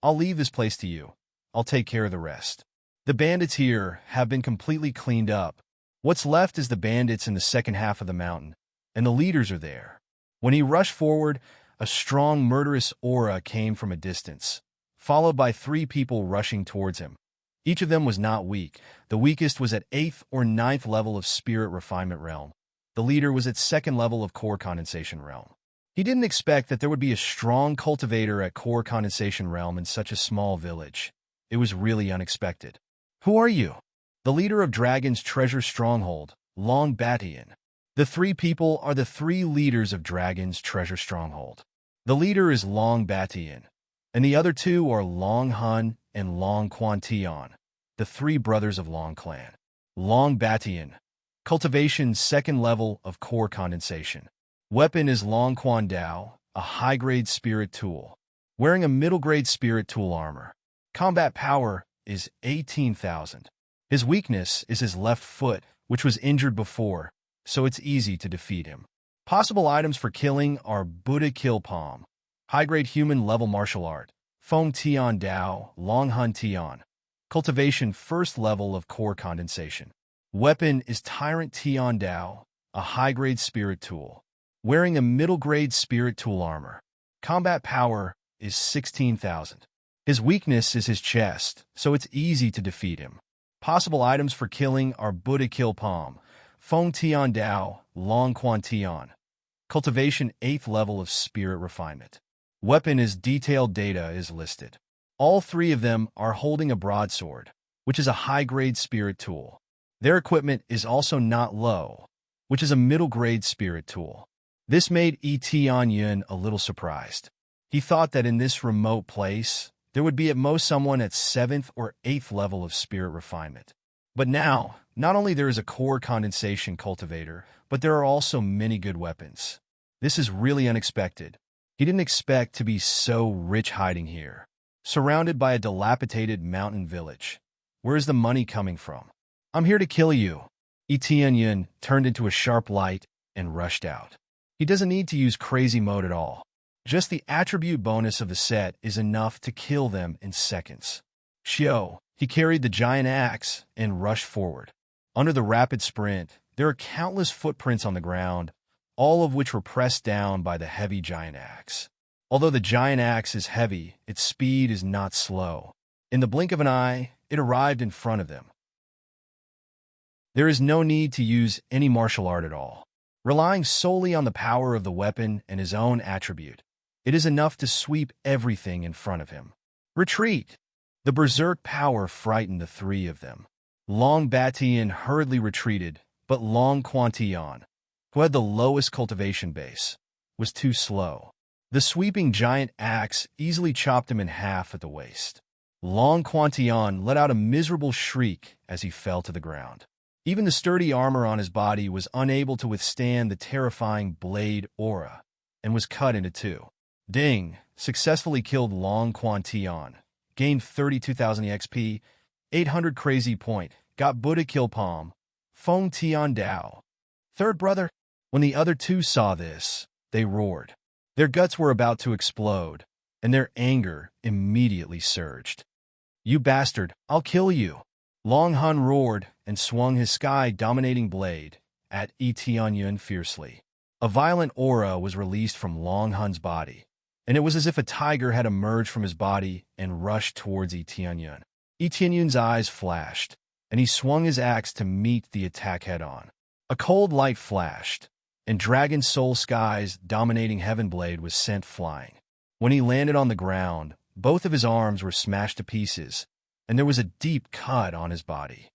I'll leave this place to you. I'll take care of the rest. The bandits here have been completely cleaned up. What's left is the bandits in the second half of the mountain, and the leaders are there." When he rushed forward, a strong murderous aura came from a distance, followed by 3 people rushing towards him. Each of them was not weak. The weakest was at 8th or 9th level of Spirit Refinement Realm. The leader was at 2nd level of Core Condensation Realm. He didn't expect that there would be a strong cultivator at Core Condensation Realm in such a small village. It was really unexpected. "Who are you?" "The leader of Dragon's Treasure Stronghold, Long Batian." The 3 people are the 3 leaders of Dragon's Treasure Stronghold. The leader is Long Batian, and the other 2 are Long Hun and Long Quan Tian, the 3 brothers of Long Clan. Long Batian, cultivation 2nd level of Core Condensation. Weapon is Long Quan Dao, a high-grade spirit tool, wearing a middle-grade spirit tool armor. Combat power is 18,000. His weakness is his left foot, which was injured before, so it's easy to defeat him. Possible items for killing are Buddha Kill Palm, high-grade human level martial art, Feng Tian Dao, Long Hun Tian, cultivation 1st level of Core Condensation. Weapon is Tyrant Tian Dao, a high-grade spirit tool, wearing a middle-grade spirit tool armor. Combat power is 16,000. His weakness is his chest, so it's easy to defeat him. Possible items for killing are Buddha Kill Palm, Feng Tian Dao, Long Quan Tian, cultivation 8th level of Spirit Refinement. Weapon is Detailed data is listed. All 3 of them are holding a broadsword, which is a high-grade spirit tool. Their equipment is also not low, which is a middle-grade spirit tool. This made Tianyun a little surprised. He thought that in this remote place, there would be at most someone at 7th or 8th level of spirit refinement. But now, not only there is a core condensation cultivator, but there are also many good weapons. This is really unexpected. He didn't expect to be so rich hiding here, surrounded by a dilapidated mountain village. Where is the money coming from? "I'm here to kill you." Tianyun turned into a sharp light and rushed out. He doesn't need to use crazy mode at all. Just the attribute bonus of the set is enough to kill them in seconds. Xiao, he carried the giant axe and rushed forward. Under the rapid sprint, there are countless footprints on the ground, all of which were pressed down by the heavy giant axe. Although the giant axe is heavy, its speed is not slow. In the blink of an eye, it arrived in front of them. There is no need to use any martial art at all. Relying solely on the power of the weapon and his own attribute, it is enough to sweep everything in front of him. Retreat! The berserk power frightened the three of them. Long Batian hurriedly retreated, but Long Quantian, who had the lowest cultivation base, was too slow. The sweeping giant axe easily chopped him in half at the waist. Long Quantian let out a miserable shriek as he fell to the ground. Even the sturdy armor on his body was unable to withstand the terrifying blade aura, and was cut into two. Ding successfully killed Long Quantian, gained 32,000 EXP, 800 crazy point, got Buddha kill palm, Feng Tian Dao. Third brother. When the other two saw this, they roared. Their guts were about to explode, and their anger immediately surged. You bastard, I'll kill you. Long Hun roared and swung his sky-dominating blade at Yi Tianyun fiercely. A violent aura was released from Long Hun's body, and it was as if a tiger had emerged from his body and rushed towards Yi Tianyun. Yi Tianyun's eyes flashed, and he swung his axe to meet the attack head-on. A cold light flashed, and Dragon Soul Sky's dominating Heaven Blade was sent flying. When he landed on the ground, both of his arms were smashed to pieces, and there was a deep cut on his body.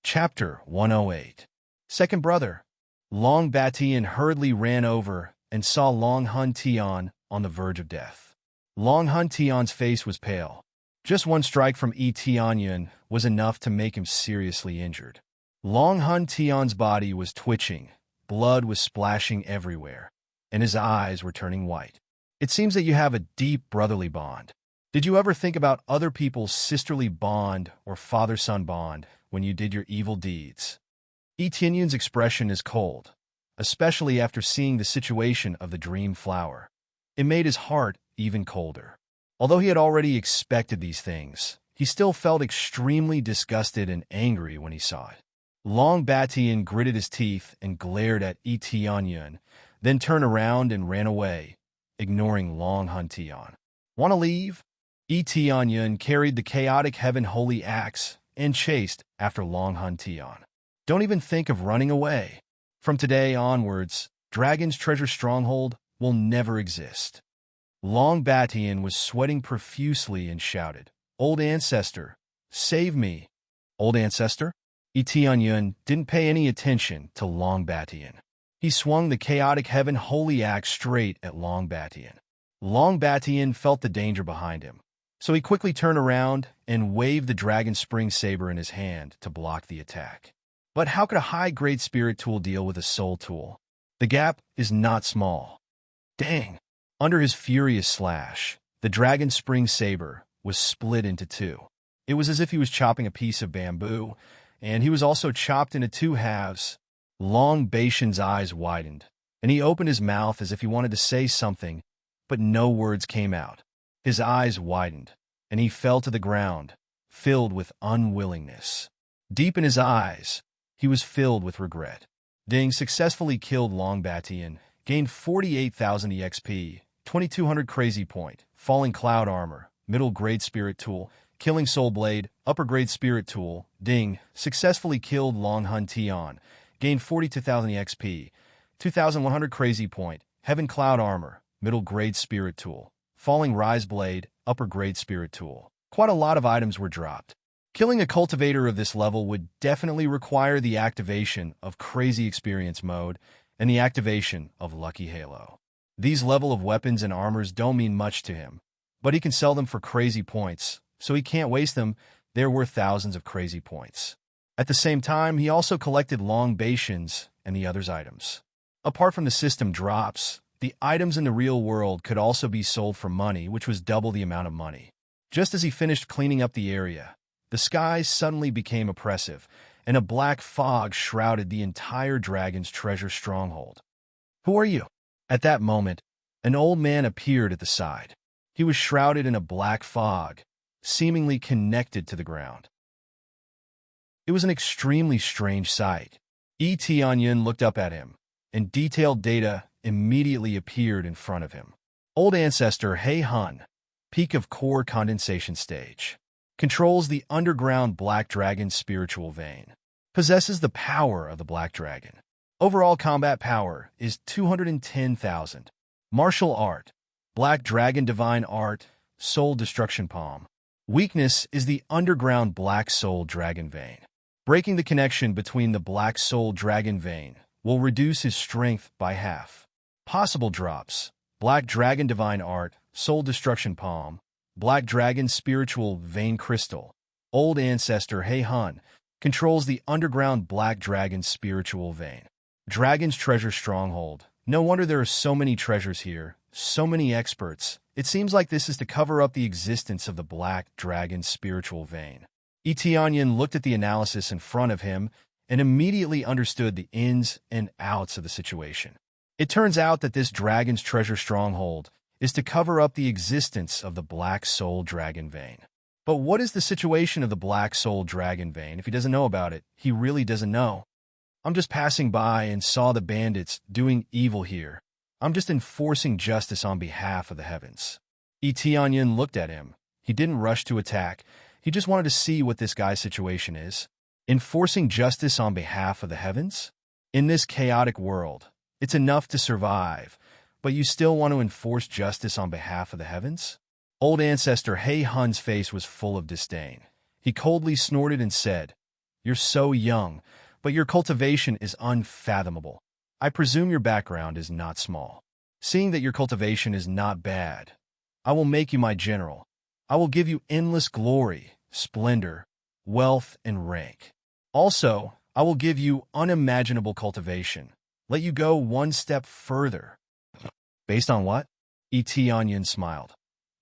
Chapter 108. Second brother. Long Batian hurriedly ran over and saw Long Hun Tian on the verge of death. Long Hun Tian's face was pale. Just one strike from Yi Tianyun was enough to make him seriously injured. Long Hun Tian's body was twitching, blood was splashing everywhere, and his eyes were turning white. It seems that you have a deep brotherly bond. Did you ever think about other people's sisterly bond or father-son bond when you did your evil deeds? Yi Tianyun's expression is cold, especially after seeing the situation of the dream flower. It made his heart even colder. Although he had already expected these things, he still felt extremely disgusted and angry when he saw it. Long Batian gritted his teeth and glared at Yi Tianyun, then turned around and ran away, ignoring Long Hun Tian. Want to leave? Yi Tianyun carried the chaotic heaven holy axe and chased after Long Hun Tian. Don't even think of running away. From today onwards, Dragon's Treasure Stronghold will never exist. Long Batian was sweating profusely and shouted, Old Ancestor, save me. Old Ancestor? Yi Tianyun didn't pay any attention to Long Batian. He swung the chaotic heaven holy axe straight at Long Batian. Long Batian felt the danger behind him, so he quickly turned around and waved the dragon spring saber in his hand to block the attack. But how could a high-grade spirit tool deal with a soul tool? The gap is not small. Dang! Under his furious slash, the dragon spring saber was split into two. It was as if he was chopping a piece of bamboo, and he was also chopped into two halves. Long Batian's eyes widened, and he opened his mouth as if he wanted to say something, but no words came out. His eyes widened, and he fell to the ground, filled with unwillingness. Deep in his eyes, he was filled with regret. Ding successfully killed Long Batian, gained 48,000 EXP, 2,200 crazy point, falling cloud armor, middle grade spirit tool, killing soul blade, upper grade spirit tool. Ding successfully killed Long Hun Tian, gained 42,000 EXP, 2,100 crazy point, heaven cloud armor, middle grade spirit tool, falling rise blade, upper grade spirit tool. Quite a lot of items were dropped. Killing a cultivator of this level would definitely require the activation of Crazy Experience mode and the activation of Lucky Halo. These level of weapons and armors don't mean much to him, but he can sell them for crazy points, so he can't waste them. They're worth thousands of crazy points. At the same time, he also collected Long Batian's and the others' items. Apart from the system drops, the items in the real world could also be sold for money, which was double the amount of money. Just as he finished cleaning up the area, the skies suddenly became oppressive, and a black fog shrouded the entire Dragon's Treasure Stronghold. Who are you? At that moment, an old man appeared at the side. He was shrouded in a black fog, seemingly connected to the ground. It was an extremely strange sight. Yi Tianyun looked up at him, and detailed data immediately appeared in front of him. Old Ancestor He Hun, peak of core condensation stage. Controls the underground Black Dragon's spiritual vein. Possesses the power of the Black Dragon. Overall combat power is 210,000. Martial art. Black Dragon Divine Art, Soul Destruction Palm. Weakness is the underground Black Soul Dragon Vein. Breaking the connection between the Black Soul Dragon Vein will reduce his strength by half. Possible drops: Black Dragon Divine Art, Soul Destruction Palm, Black Dragon Spiritual Vein Crystal. Old Ancestor Hei Han controls the underground Black Dragon Spiritual Vein. Dragon's Treasure Stronghold. No wonder there are so many treasures here, so many experts. It seems like this is to cover up the existence of the Black Dragon Spiritual Vein. Etianyan looked at the analysis in front of him and immediately understood the ins and outs of the situation. It turns out that this Dragon's Treasure Stronghold is to cover up the existence of the Black Soul Dragon Vein. But what is the situation of the Black Soul Dragon Vein? If he doesn't know about it, he really doesn't know. I'm just passing by and saw the bandits doing evil here. I'm just enforcing justice on behalf of the heavens. Etianyan looked at him. He didn't rush to attack. He just wanted to see what this guy's situation is. Enforcing justice on behalf of the heavens? In this chaotic world, it's enough to survive, but you still want to enforce justice on behalf of the heavens? Old Ancestor Hei Han's face was full of disdain. He coldly snorted and said, "You're so young, but your cultivation is unfathomable. I presume your background is not small. Seeing that your cultivation is not bad, I will make you my general. I will give you endless glory, splendor, wealth, and rank. Also, I will give you unimaginable cultivation. Let you go one step further." Based on what? Etianyan smiled.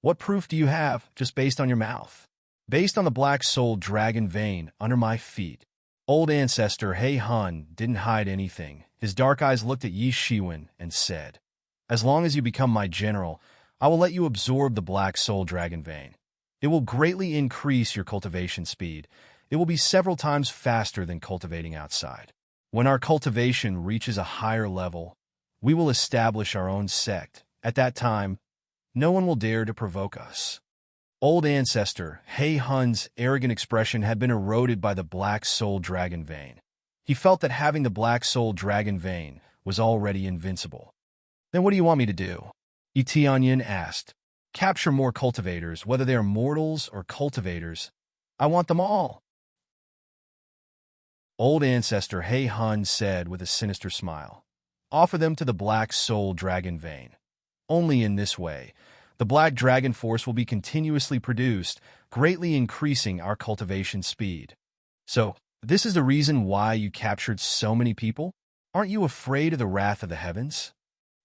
"What proof do you have, just based on your mouth?" "Based on the Black Soul Dragon Vein under my feet." Old Ancestor Hei Han didn't hide anything. His dark eyes looked at Yi Shiwen and said, "As long as you become my general, I will let you absorb the Black Soul Dragon Vein. It will greatly increase your cultivation speed. It will be several times faster than cultivating outside. When our cultivation reaches a higher level, we will establish our own sect. At that time, no one will dare to provoke us." Old Ancestor Hei Han's arrogant expression had been eroded by the Black Soul Dragon Vein. He felt that having the Black Soul Dragon Vein was already invincible. "Then what do you want me to do?" Etianyan asked. "Capture more cultivators, whether they are mortals or cultivators. I want them all." Old Ancestor Hei Han said with a sinister smile, "Offer them to the Black Soul Dragon Vein. Only in this way, the Black Dragon Force will be continuously produced, greatly increasing our cultivation speed." "So, this is the reason why you captured so many people? Aren't you afraid of the wrath of the heavens?"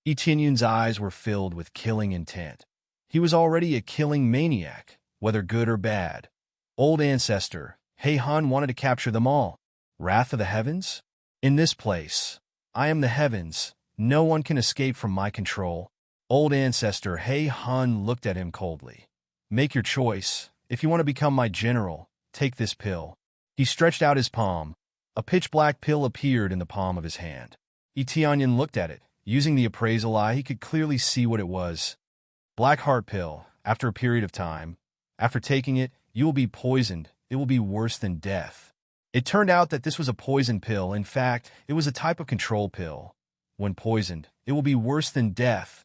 Etianyan's eyes were filled with killing intent. He was already a killing maniac, whether good or bad. Old Ancestor Hei Han wanted to capture them all. Wrath of the heavens? In this place, I am the heavens. No one can escape from my control. Old Ancestor Hei Han looked at him coldly. "Make your choice. If you want to become my general, take this pill." He stretched out his palm. A pitch-black pill appeared in the palm of his hand. Etianyan looked at it. Using the appraisal eye, he could clearly see what it was. Black Heart Pill. After a period of time, after taking it, you will be poisoned. It will be worse than death. It turned out that this was a poison pill. In fact, it was a type of control pill. When poisoned, it will be worse than death.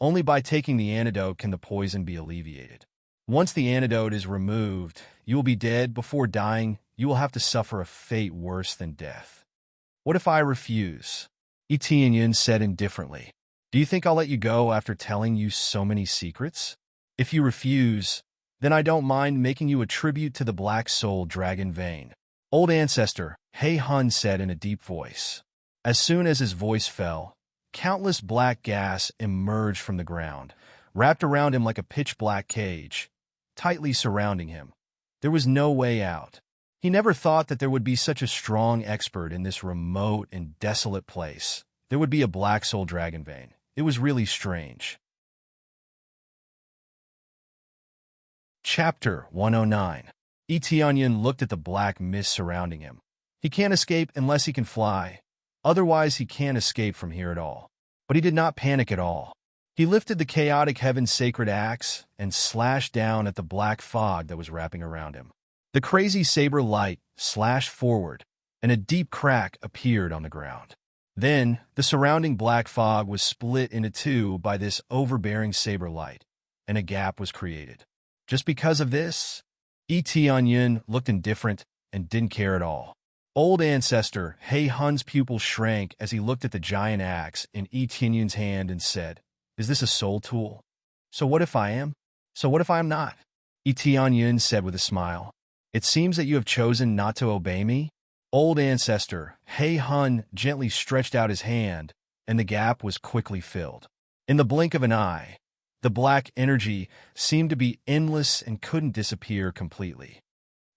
Only by taking the antidote can the poison be alleviated. Once the antidote is removed, you will be dead. Before dying, you will have to suffer a fate worse than death. What if I refuse? Etianyan said indifferently. Do you think I'll let you go after telling you so many secrets? If you refuse, then I don't mind making you a tribute to the Black Soul Dragon Vein. Old Ancestor Hei Han said in a deep voice. As soon as his voice fell, countless black gas emerged from the ground, wrapped around him like a pitch-black cage, tightly surrounding him. There was no way out. He never thought that there would be such a strong expert in this remote and desolate place. There would be a Black Soul Dragon Vein. It was really strange. Chapter 109. Etianyan looked at the black mist surrounding him. He can't escape unless he can fly. Otherwise, he can't escape from here at all. But he did not panic at all. He lifted the chaotic heaven's sacred axe and slashed down at the black fog that was wrapping around him. The crazy saber light slashed forward, and a deep crack appeared on the ground. Then, the surrounding black fog was split into two by this overbearing saber light, and a gap was created. Just because of this, Etienne looked indifferent and didn't care at all. Old ancestor He Hun's pupil shrank as he looked at the giant axe in Etienne's hand and said, "Is this a soul tool? So what if I am? So what if I am not?" Etienne said with a smile, "It seems that you have chosen not to obey me." Old ancestor He Hun gently stretched out his hand, and the gap was quickly filled. In the blink of an eye, the black energy seemed to be endless and couldn't disappear completely.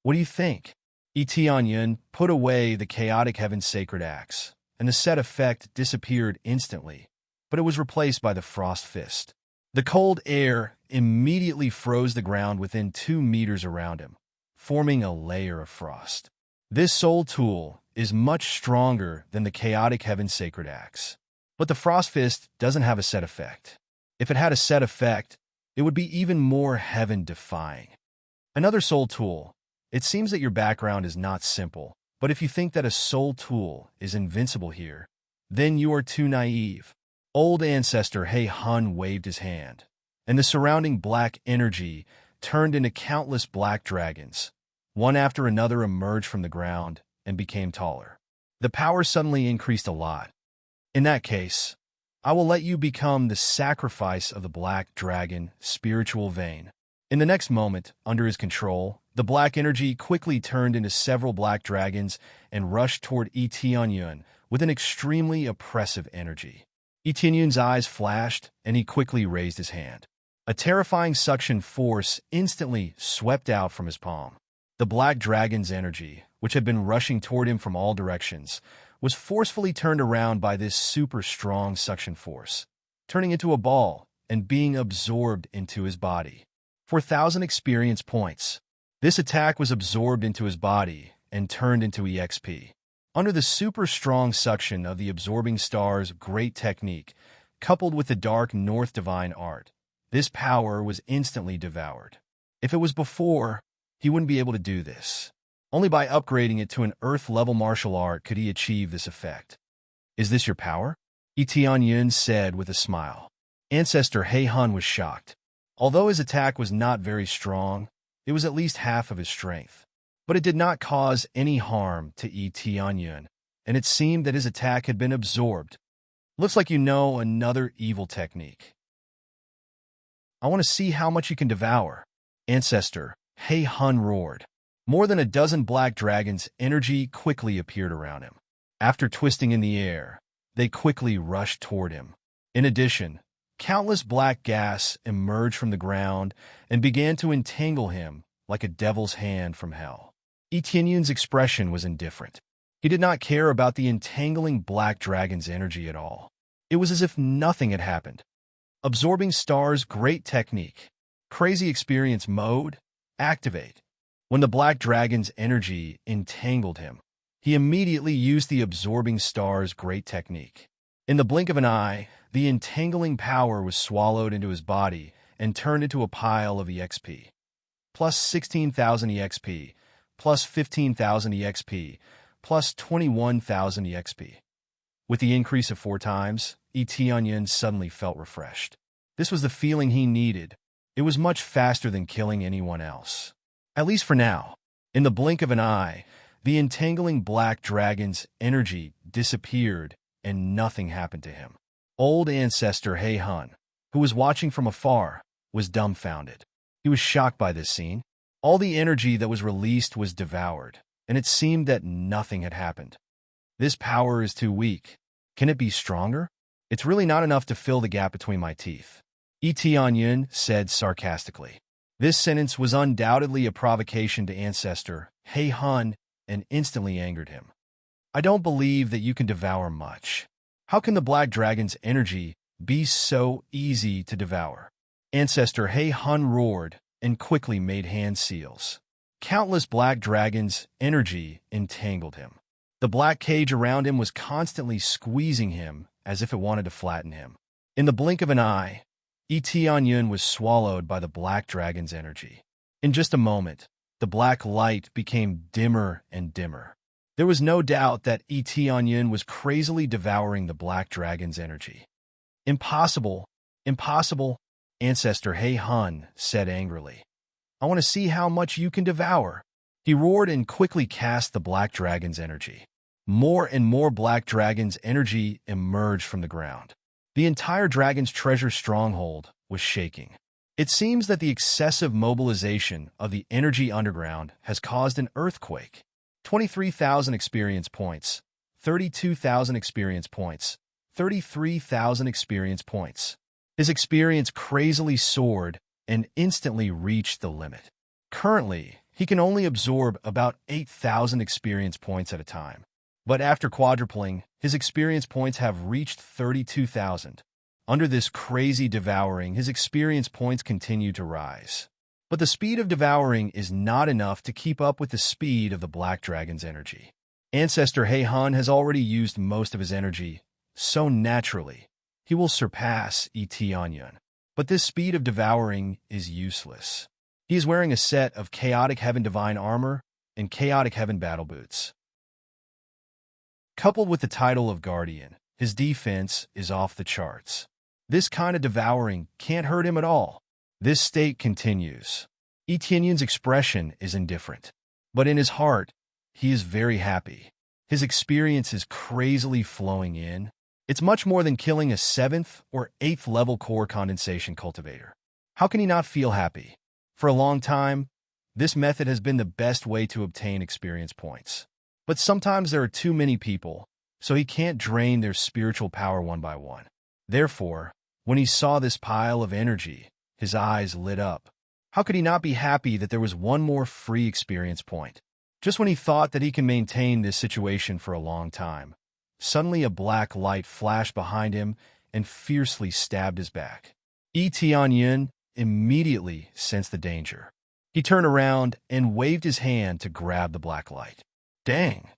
"What do you think?" Etienne put away the chaotic heaven's sacred axe, and the set effect disappeared instantly, but it was replaced by the frost fist. The cold air immediately froze the ground within 2 meters around him, forming a layer of frost. This soul tool is much stronger than the chaotic heaven's sacred axe, but the frost fist doesn't have a set effect. If it had a set effect, it would be even more heaven-defying. Another soul tool. It seems that your background is not simple, but if you think that a soul tool is invincible here, then you are too naive. Old ancestor He Hun waved his hand, and the surrounding black energy turned into countless black dragons. One after another emerged from the ground and became taller. The power suddenly increased a lot. "In that case, I will let you become the sacrifice of the black dragon spiritual vein." In the next moment, under his control, the black energy quickly turned into several black dragons and rushed toward Etienne with an extremely oppressive energy. Etienne's eyes flashed, and he quickly raised his hand. A terrifying suction force instantly swept out from his palm. The black dragon's energy, which had been rushing toward him from all directions, was forcefully turned around by this super strong suction force, turning into a ball and being absorbed into his body. 4,000 experience points. This attack was absorbed into his body and turned into EXP. Under the super strong suction of the absorbing star's great technique, coupled with the dark North divine art, this power was instantly devoured. If it was before, he wouldn't be able to do this. Only by upgrading it to an Earth-level martial art could he achieve this effect. "Is this your power?" Etienne said with a smile. Ancestor He Hun was shocked. Although his attack was not very strong, it was at least half of his strength. But it did not cause any harm to Etienne, and it seemed that his attack had been absorbed. "Looks like you know another evil technique. I want to see how much you can devour." Ancestor He Hun roared. More than a dozen black dragons' energy quickly appeared around him. After twisting in the air, they quickly rushed toward him. In addition, countless black gas emerged from the ground and began to entangle him like a devil's hand from hell. Etienne's expression was indifferent. He did not care about the entangling black dragon's energy at all. It was as if nothing had happened. Absorbing Star's great technique. Crazy experience mode. Activate. When the black dragon's energy entangled him, he immediately used the Absorbing Star's great technique. In the blink of an eye, the entangling power was swallowed into his body and turned into a pile of EXP. Plus 16,000 EXP, plus 15,000 EXP, plus 21,000 EXP. With the increase of 4 times, Etienne suddenly felt refreshed. This was the feeling he needed. It was much faster than killing anyone else. At least for now. In the blink of an eye, the entangling black dragon's energy disappeared and nothing happened to him. Old ancestor He Hun, who was watching from afar, was dumbfounded. He was shocked by this scene. All the energy that was released was devoured, and it seemed that nothing had happened. "This power is too weak. Can it be stronger? It's really not enough to fill the gap between my teeth," Etienne said sarcastically. This sentence was undoubtedly a provocation to ancestor He Hun and instantly angered him. "I don't believe that you can devour much. How can the black dragon's energy be so easy to devour?" Ancestor He Hun roared and quickly made hand seals. Countless black dragons' energy entangled him. The black cage around him was constantly squeezing him as if it wanted to flatten him. In the blink of an eye, Etienne was swallowed by the black dragon's energy. In just a moment, the black light became dimmer and dimmer. There was no doubt that Etianyin was crazily devouring the black dragon's energy. Impossible, impossible, Ancestor He Hun said angrily. I want to see how much you can devour. He roared and quickly cast the black dragon's energy. More and more black dragon's energy emerged from the ground. The entire dragon's treasure stronghold was shaking. It seems that the excessive mobilization of the energy underground has caused an earthquake. 23,000 experience points, 32,000 experience points, 33,000 experience points. His experience crazily soared and instantly reached the limit. Currently, he can only absorb about 8,000 experience points at a time. But after quadrupling, his experience points have reached 32,000. Under this crazy devouring, his experience points continue to rise. But the speed of devouring is not enough to keep up with the speed of the black dragon's energy. Ancestor He Hun has already used most of his energy, so naturally, he will surpass Etianyin. But this speed of devouring is useless. He is wearing a set of Chaotic Heaven Divine Armor and Chaotic Heaven Battle Boots. Coupled with the title of Guardian, his defense is off the charts. This kind of devouring can't hurt him at all. This state continues. Etianyin's expression is indifferent, but in his heart, he is very happy. His experience is crazily flowing in. It's much more than killing a 7th or 8th level core condensation cultivator. How can he not feel happy? For a long time, this method has been the best way to obtain experience points. But sometimes there are too many people, so he can't drain their spiritual power one by one. Therefore, when he saw this pile of energy, his eyes lit up. How could he not be happy that there was one more free experience point? Just when he thought that he can maintain this situation for a long time, suddenly a black light flashed behind him and fiercely stabbed his back. Etianyin immediately sensed the danger. He turned around and waved his hand to grab the black light. Dang!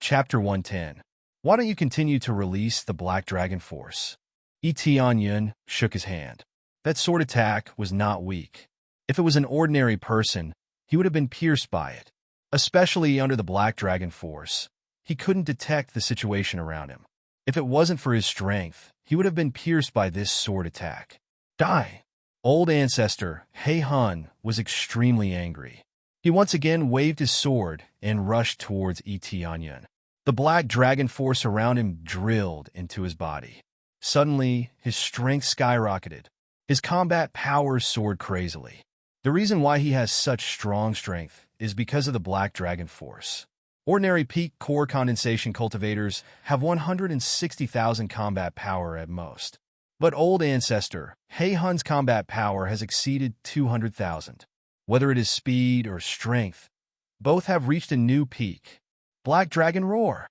Chapter 110. Why don't you continue to release the Black Dragon Force? Etianyin shook his hand. That sword attack was not weak. If it was an ordinary person, he would have been pierced by it. Especially under the Black Dragon Force, he couldn't detect the situation around him. If it wasn't for his strength, he would have been pierced by this sword attack. Die! Old Ancestor He Hun was extremely angry. He once again waved his sword and rushed towards Etianyin. The Black Dragon Force around him drilled into his body. Suddenly, his strength skyrocketed. His combat powers soared crazily. The reason why he has such strong strength is because of the Black Dragon Force. Ordinary peak core condensation cultivators have 160,000 combat power at most. But Old Ancestor He Hun's combat power has exceeded 200,000. Whether it is speed or strength, both have reached a new peak. Black Dragon Roar.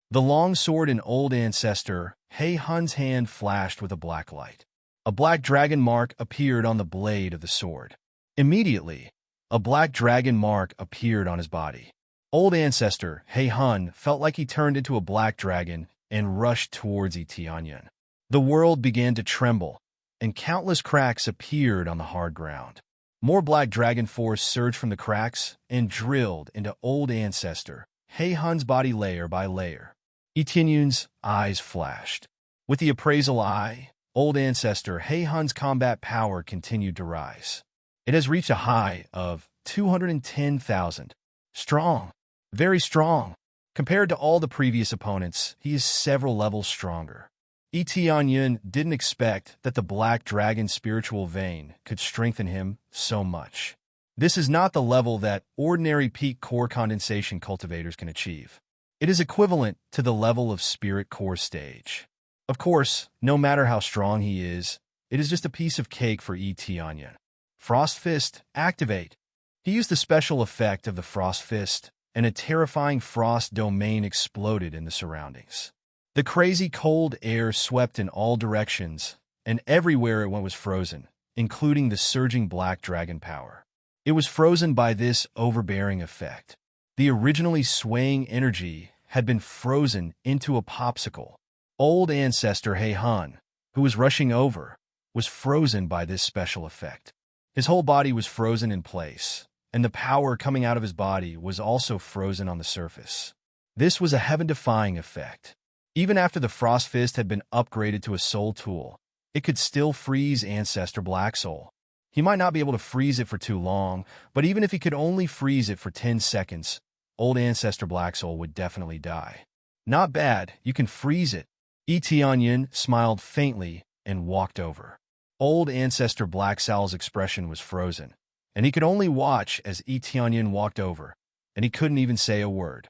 The long sword in Old Ancestor He Hun's hand flashed with a black light. A black dragon mark appeared on the blade of the sword. Immediately, a black dragon mark appeared on his body. Old Ancestor He Hun felt like he turned into a black dragon and rushed towards Etianyin. The world began to tremble, and countless cracks appeared on the hard ground. More black dragon force surged from the cracks and drilled into Old Ancestor He Hun's body layer by layer. Etianyin's eyes flashed. With the appraisal eye, Old Ancestor He Hun's combat power continued to rise. It has reached a high of 210,000. Strong. Very strong. Compared to all the previous opponents, he is several levels stronger. Etianyin didn't expect that the Black Dragon's spiritual vein could strengthen him so much. This is not the level that ordinary peak core condensation cultivators can achieve. It is equivalent to the level of spirit core stage. Of course, no matter how strong he is, it is just a piece of cake for Etianyin. Frost Fist, activate. He used the special effect of the Frost Fist, and a terrifying frost domain exploded in the surroundings. The crazy cold air swept in all directions, and everywhere it went was frozen, including the surging black dragon power. It was frozen by this overbearing effect. The originally swaying energy had been frozen into a popsicle. Old Ancestor He Hun, who was rushing over, was frozen by this special effect. His whole body was frozen in place, and the power coming out of his body was also frozen on the surface. This was a heaven-defying effect. Even after the Frost Fist had been upgraded to a soul tool, it could still freeze Ancestor Black Soul. He might not be able to freeze it for too long, but even if he could only freeze it for 10 seconds, old Ancestor Black Soul would definitely die. Not bad, you can freeze it. Etienne smiled faintly and walked over. Old Ancestor Black Soul's expression was frozen, and he could only watch as Etienne walked over, and he couldn't even say a word.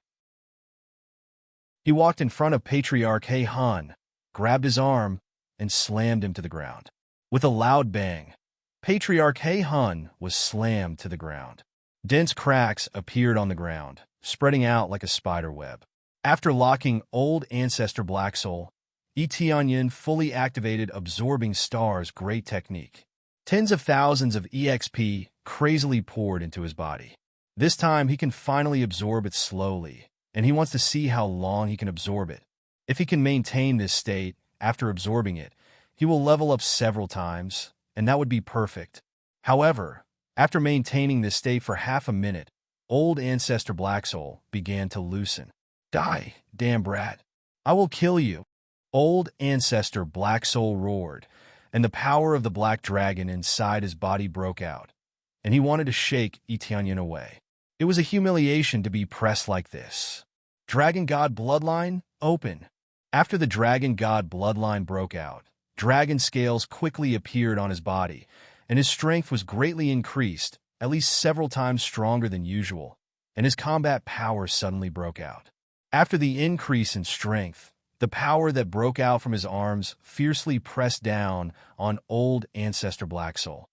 He walked in front of Patriarch He Han, grabbed his arm, and slammed him to the ground. With a loud bang, Patriarch He Han was slammed to the ground. Dense cracks appeared on the ground, spreading out like a spider web. After locking old Ancestor Black Soul, Etienne fully activated Absorbing Star's great technique. Tens of thousands of EXP crazily poured into his body. This time he can finally absorb it slowly, and he wants to see how long he can absorb it. If he can maintain this state after absorbing it, he will level up several times, and that would be perfect. However, after maintaining this state for half a minute, old Ancestor Black Soul began to loosen. Die, damn brat. I will kill you. Old Ancestor Black Soul roared, and the power of the black dragon inside his body broke out, and he wanted to shake Etienne away. It was a humiliation to be pressed like this. Dragon God Bloodline, open. After the Dragon God Bloodline broke out, dragon scales quickly appeared on his body, and his strength was greatly increased, at least several times stronger than usual, and his combat power suddenly broke out. After the increase in strength, the power that broke out from his arms fiercely pressed down on old Ancestor Black Soul,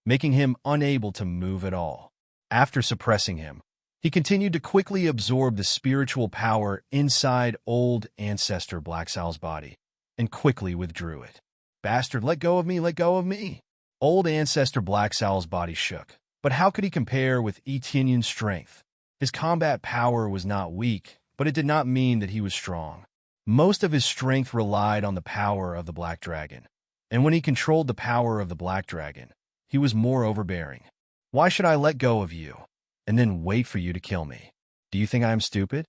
making him unable to move at all. After suppressing him, he continued to quickly absorb the spiritual power inside old Ancestor Black Soul's body, and quickly withdrew it. Bastard, let go of me, let go of me! Old Ancestor Black Soul's body shook, but how could he compare with Etienne's strength? His combat power was not weak, but it did not mean that he was strong. Most of his strength relied on the power of the Black Dragon, and when he controlled the power of the Black Dragon, he was more overbearing. Why should I let go of you, and then wait for you to kill me? Do you think I am stupid?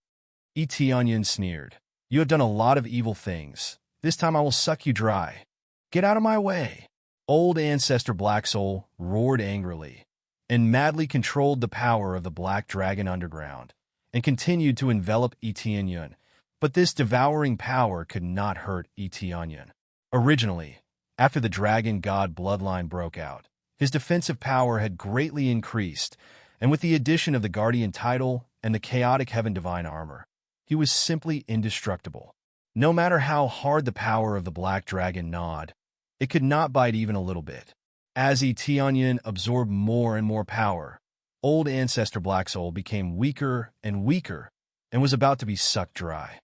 Etienne sneered. You have done a lot of evil things. This time I will suck you dry. Get out of my way. Old Ancestor Black Soul roared angrily, and madly controlled the power of the Black Dragon underground, and continued to envelop Etienne. But this devouring power could not hurt Etienne. Originally, after the Dragon God Bloodline broke out, his defensive power had greatly increased, and with the addition of the Guardian title and the Chaotic Heaven Divine Armor, he was simply indestructible. No matter how hard the power of the Black Dragon gnawed, it could not bite even a little bit. As Etienne absorbed more and more power, old Ancestor Black Soul became weaker and weaker, and was about to be sucked dry.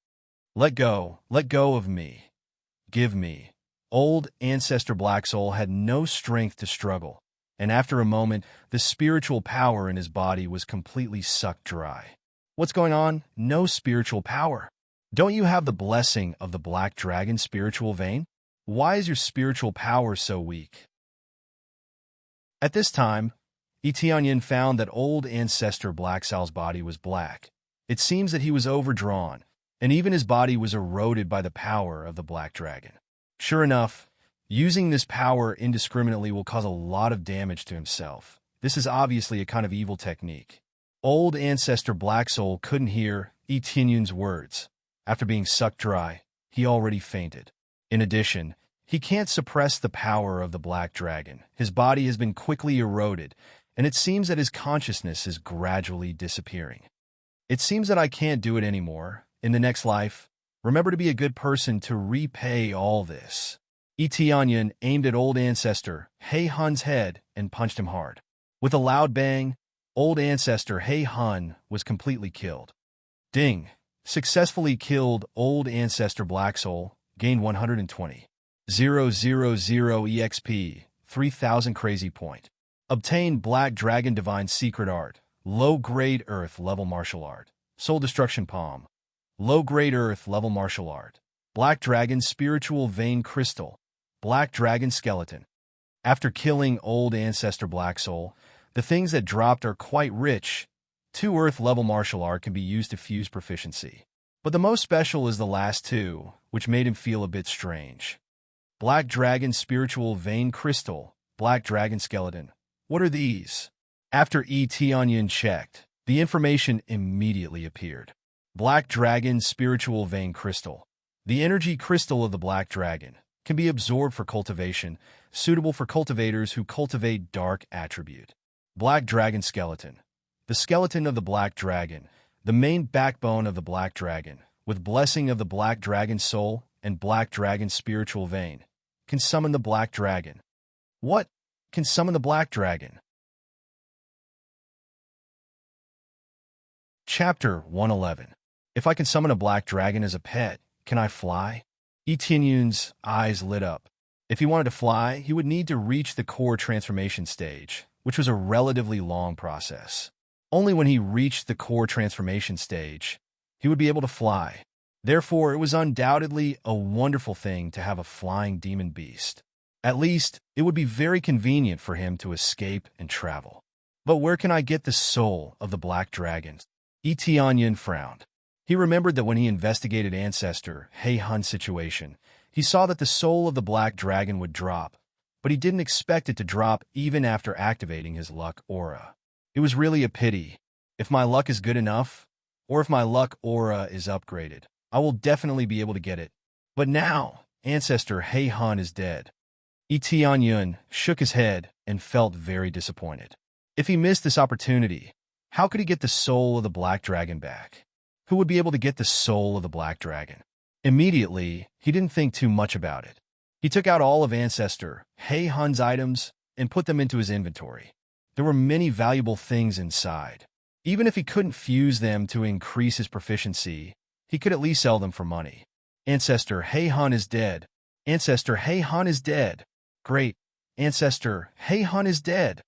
Let go of me. Give me. Old Ancestor Black Soul had no strength to struggle, and after a moment, the spiritual power in his body was completely sucked dry. What's going on? No spiritual power. Don't you have the blessing of the Black Dragon spiritual vein? Why is your spiritual power so weak? At this time, Etienne found that old Ancestor Black Soul's body was black. It seems that he was overdrawn, and even his body was eroded by the power of the Black Dragon. Sure enough, using this power indiscriminately will cause a lot of damage to himself. This is obviously a kind of evil technique. Old Ancestor Black Soul couldn't hear Etienne's words. After being sucked dry, he already fainted. In addition, he can't suppress the power of the Black Dragon. His body has been quickly eroded, and it seems that his consciousness is gradually disappearing. It seems that I can't do it anymore. In the next life, remember to be a good person to repay all this. Etienne aimed at old Ancestor He Han's head and punched him hard. With a loud bang, old Ancestor He Han was completely killed. Ding! Successfully killed old Ancestor Black Soul, gained 120. 000 EXP, 3000 crazy point. Obtain Black Dragon Divine Secret Art, low-grade Earth level martial art. Soul Destruction Palm. Low-grade Earth level martial art. Black Dragon Spiritual Vein Crystal. Black Dragon Skeleton. After killing old Ancestor Black Soul, The things that dropped are quite rich. 2 Earth-level martial art can be used to fuse proficiency. But the most special is the last 2, which made him feel a bit strange. Black Dragon Spiritual Vein Crystal, Black Dragon Skeleton. What are these? After Etienne checked, the information immediately appeared. Black Dragon Spiritual Vein Crystal. The energy crystal of the Black Dragon can be absorbed for cultivation, suitable for cultivators who cultivate dark attribute. Black Dragon Skeleton. The skeleton of the Black Dragon, the main backbone of the Black Dragon, with blessing of the Black Dragon Soul and Black Dragon Spiritual Vein, can summon the Black Dragon. What can summon the Black Dragon? Chapter 111. If I can summon a Black Dragon as a pet, can I fly? Etienne's eyes lit up. If he wanted to fly, he would need to reach the core transformation stage, which was a relatively long process. Only when he reached the core transformation stage, he would be able to fly. Therefore, it was undoubtedly a wonderful thing to have a flying demon beast. At least, it would be very convenient for him to escape and travel. But where can I get the soul of the Black Dragon? Etienne frowned. He remembered that when he investigated Ancestor Hei Hun's situation, he saw that the soul of the Black Dragon would drop, but he didn't expect it to drop even after activating his luck aura. It was really a pity. If my luck is good enough, or if my luck aura is upgraded, I will definitely be able to get it. But now, Ancestor Hei Hun is dead. Etienne shook his head and felt very disappointed. If he missed this opportunity, how could he get the soul of the Black Dragon back? Who would be able to get the soul of the Black Dragon? Immediately, he didn't think too much about it. He took out all of Ancestor Hei Hun's items and put them into his inventory. There were many valuable things inside. Even if he couldn't fuse them to increase his proficiency, he could at least sell them for money. Ancestor Hei Hun is dead. Ancestor Hei Hun is dead. Great. Ancestor Hei Hun is dead.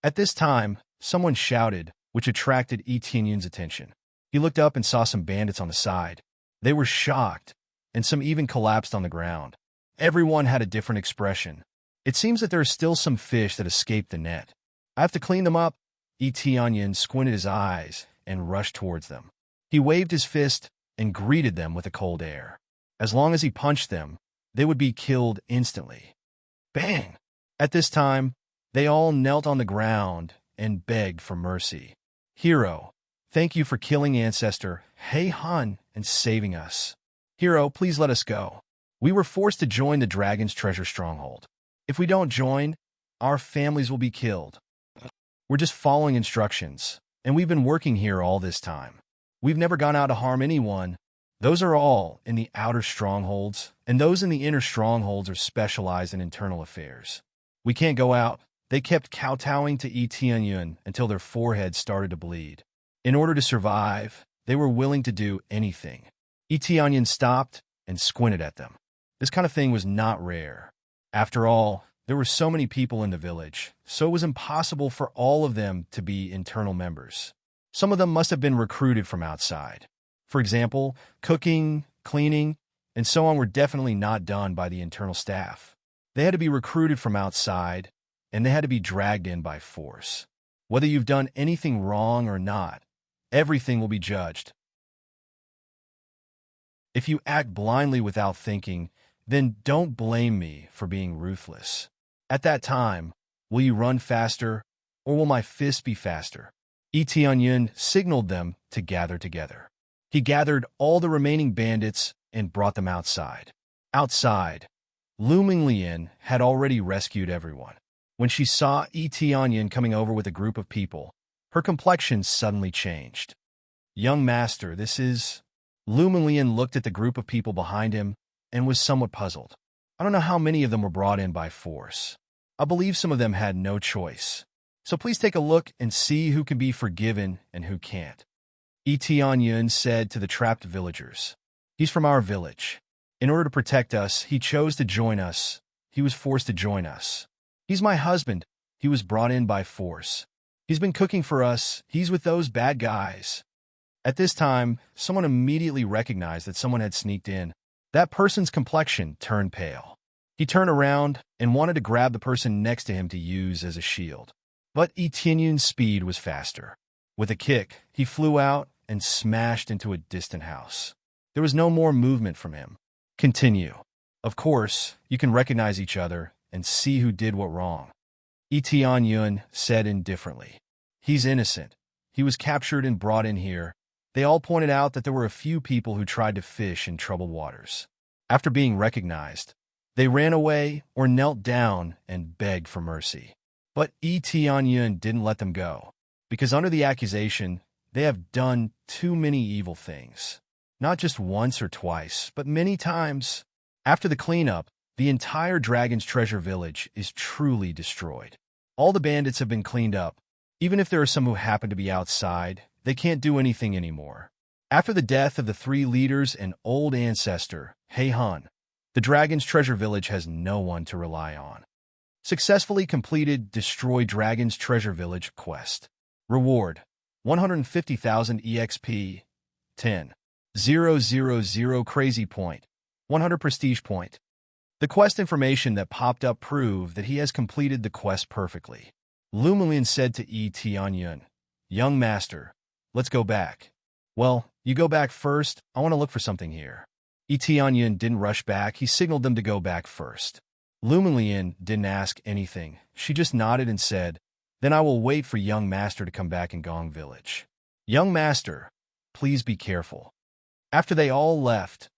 At this time, someone shouted, which attracted Etienne's attention. He looked up and saw some bandits on the side. They were shocked, and some even collapsed on the ground. Everyone had a different expression. It seems that there are still some fish that escaped the net. I have to clean them up. Etienne squinted his eyes and rushed towards them. He waved his fist and greeted them with a cold air. As long as he punched them, they would be killed instantly. Bang! At this time, they all knelt on the ground and begged for mercy. Hero, thank you for killing Ancestor Hei Hun and saving us. Hero, please let us go. We were forced to join the dragon's treasure stronghold. If we don't join, our families will be killed. We're just following instructions, and we've been working here all this time. We've never gone out to harm anyone. Those are all in the outer strongholds, and those in the inner strongholds are specialized in internal affairs. We can't go out. They kept kowtowing to Etienne until their foreheads started to bleed. In order to survive, they were willing to do anything. Etienne stopped and squinted at them. This kind of thing was not rare. After all, there were so many people in the village, so it was impossible for all of them to be internal members. Some of them must have been recruited from outside. For example, cooking, cleaning, and so on were definitely not done by the internal staff. They had to be recruited from outside, and they had to be dragged in by force. Whether you've done anything wrong or not, everything will be judged. If you act blindly without thinking, then don't blame me for being ruthless. At that time, will you run faster, or will my fist be faster? Etienne signaled them to gather together. He gathered all the remaining bandits and brought them outside. Outside, Luming Lian had already rescued everyone. When she saw Etienne coming over with a group of people, her complexion suddenly changed. Young master, this is... Luming Lian looked at the group of people behind him and was somewhat puzzled. I don't know how many of them were brought in by force. I believe some of them had no choice. So please take a look and see who can be forgiven and who can't. Etienne said to the trapped villagers. He's from our village. In order to protect us, he chose to join us. He was forced to join us. He's my husband. He was brought in by force. He's been cooking for us. He's with those bad guys. At this time, someone immediately recognized that someone had sneaked in. That person's complexion turned pale. He turned around and wanted to grab the person next to him to use as a shield. But Etienne's speed was faster. With a kick, he flew out and smashed into a distant house. There was no more movement from him. Continue. Of course, you can recognize each other and see who did what wrong. Etienne said indifferently. He's innocent. He was captured and brought in here. They all pointed out that there were a few people who tried to fish in troubled waters. After being recognized, they ran away or knelt down and begged for mercy. But Etienne didn't let them go, because under the accusation, they have done too many evil things. Not just once or twice, but many times. After the cleanup, the entire Dragon's Treasure village is truly destroyed. All the bandits have been cleaned up. Even if there are some who happen to be outside, they can't do anything anymore. After the death of the 3 leaders and old ancestor, Han, the Dragon's Treasure village has no one to rely on. Successfully completed Destroy Dragon's Treasure Village quest. Reward: 150,000 EXP, 10,000 Crazy Point, 100 Prestige Point. The quest information that popped up proved that he has completed the quest perfectly. Lumilin said to Etienne, "Young master, let's go back." "Well, you go back first. I want to look for something here." Etienne didn't rush back. He signaled them to go back first. Lumilin didn't ask anything. She just nodded and said, "Then I will wait for young master to come back in Gong Village." "Young master, please be careful." After they all left,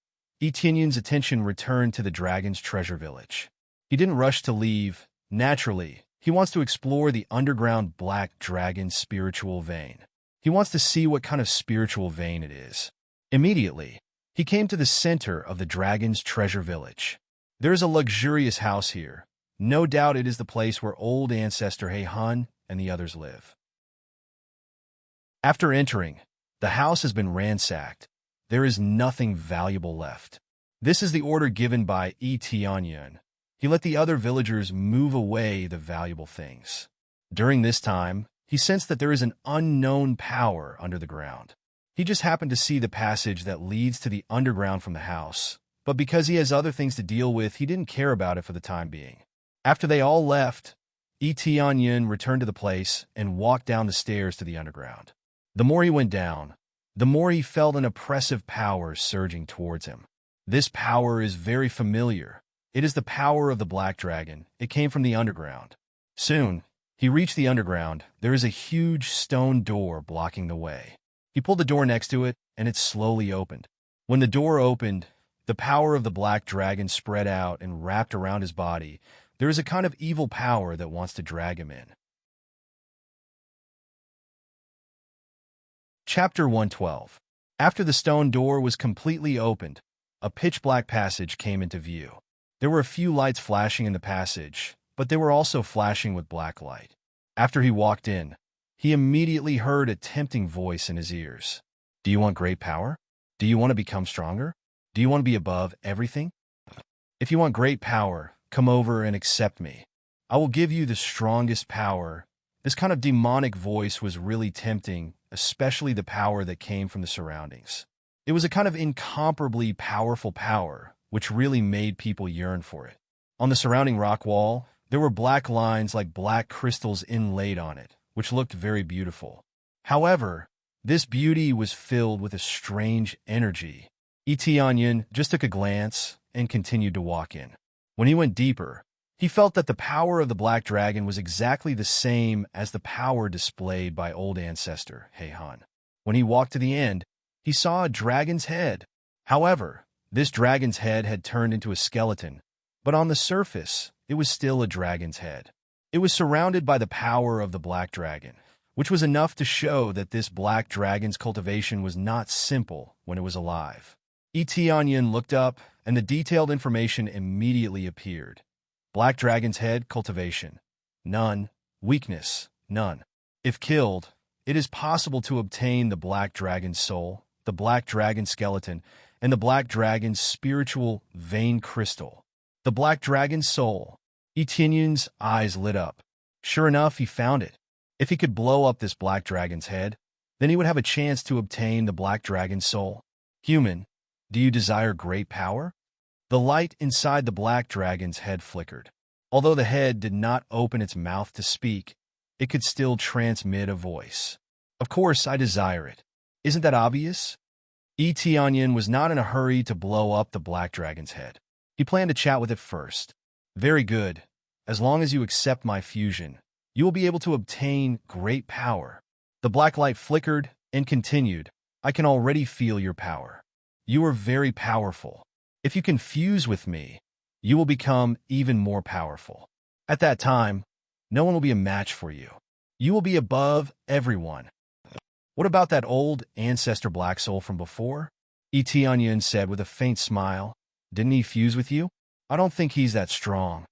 Etienne's attention returned to the Dragon's Treasure Village. He didn't rush to leave. Naturally, he wants to explore the underground Black Dragon's spiritual vein. He wants to see what kind of spiritual vein it is. Immediately, he came to the center of the Dragon's Treasure Village. There is a luxurious house here. No doubt it is the place where old ancestor Han and the others live. After entering, the house has been ransacked. There is nothing valuable left. This is the order given by Etienne. He let the other villagers move away the valuable things. During this time, he sensed that there is an unknown power under the ground. He just happened to see the passage that leads to the underground from the house, but because he has other things to deal with, he didn't care about it for the time being. After they all left, Etienne returned to the place and walked down the stairs to the underground. The more he went down, the more he felt an oppressive power surging towards him. This power is very familiar. It is the power of the Black Dragon. It came from the underground. Soon, he reached the underground. There is a huge stone door blocking the way. He pulled the door next to it, and it slowly opened. When the door opened, the power of the Black Dragon spread out and wrapped around his body. There is a kind of evil power that wants to drag him in. Chapter 112. After the stone door was completely opened, a pitch-black passage came into view. There were a few lights flashing in the passage, but they were also flashing with black light. After he walked in, he immediately heard a tempting voice in his ears. "Do you want great power? Do you want to become stronger? Do you want to be above everything? If you want great power, come over and accept me. I will give you the strongest power." This kind of demonic voice was really tempting, especially the power that came from the surroundings. It was a kind of incomparably powerful power, which really made people yearn for it. On the surrounding rock wall, there were black lines like black crystals inlaid on it, which looked very beautiful. However, this beauty was filled with a strange energy. Etienne just took a glance and continued to walk in. When he went deeper, he felt that the power of the Black Dragon was exactly the same as the power displayed by old ancestor Han. When he walked to the end, he saw a dragon's head. However, this dragon's head had turned into a skeleton, but on the surface, it was still a dragon's head. It was surrounded by the power of the Black Dragon, which was enough to show that this Black Dragon's cultivation was not simple when it was alive. Etienne looked up, and the detailed information immediately appeared. Black Dragon's head cultivation: none. Weakness: none. If killed, it is possible to obtain the Black Dragon's soul, the Black Dragon skeleton, and the Black Dragon's spiritual vein crystal. The Black Dragon's soul. Etienne's eyes lit up. Sure enough, he found it. If he could blow up this Black Dragon's head, then he would have a chance to obtain the Black Dragon's soul. Human, do you desire great power? The light inside the Black Dragon's head flickered. Although the head did not open its mouth to speak, it could still transmit a voice. Of course, I desire it. Isn't that obvious? Etianyan was not in a hurry to blow up the black dragon's head. He planned to chat with it first. Very good. As long as you accept my fusion, you will be able to obtain great power. The black light flickered and continued. I can already feel your power. You are very powerful. If you can fuse with me, you will become even more powerful. At that time, no one will be a match for you. You will be above everyone. What about that old ancestor black soul from before? Etianyan said with a faint smile. Didn't he fuse with you? I don't think he's that strong.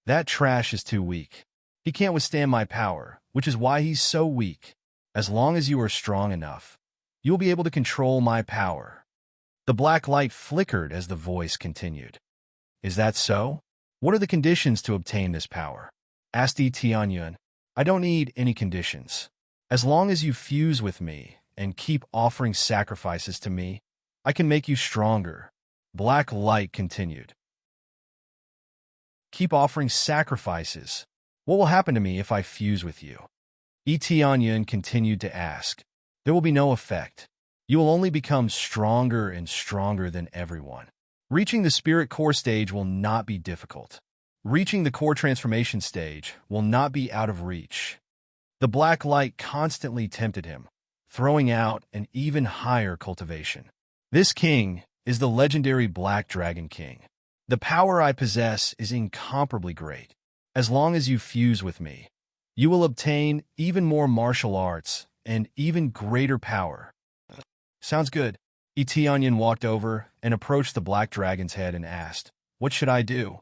That trash is too weak. He can't withstand my power, which is why he's so weak. As long as you are strong enough, you will be able to control my power. The black light flickered as the voice continued. Is that so? What are the conditions to obtain this power? Asked Etianyan. I don't need any conditions. As long as you fuse with me and keep offering sacrifices to me, I can make you stronger. Black light continued. Keep offering sacrifices. What will happen to me if I fuse with you? Etianyan continued to ask. There will be no effect. You will only become stronger and stronger than everyone. Reaching the spirit core stage will not be difficult. Reaching the core transformation stage will not be out of reach. The black light constantly tempted him, throwing out an even higher cultivation. This king is the legendary Black Dragon King. The power I possess is incomparably great. As long as you fuse with me, you will obtain even more martial arts and even greater power. Sounds good. Etianyan walked over and approached the black dragon's head and asked, What should I do?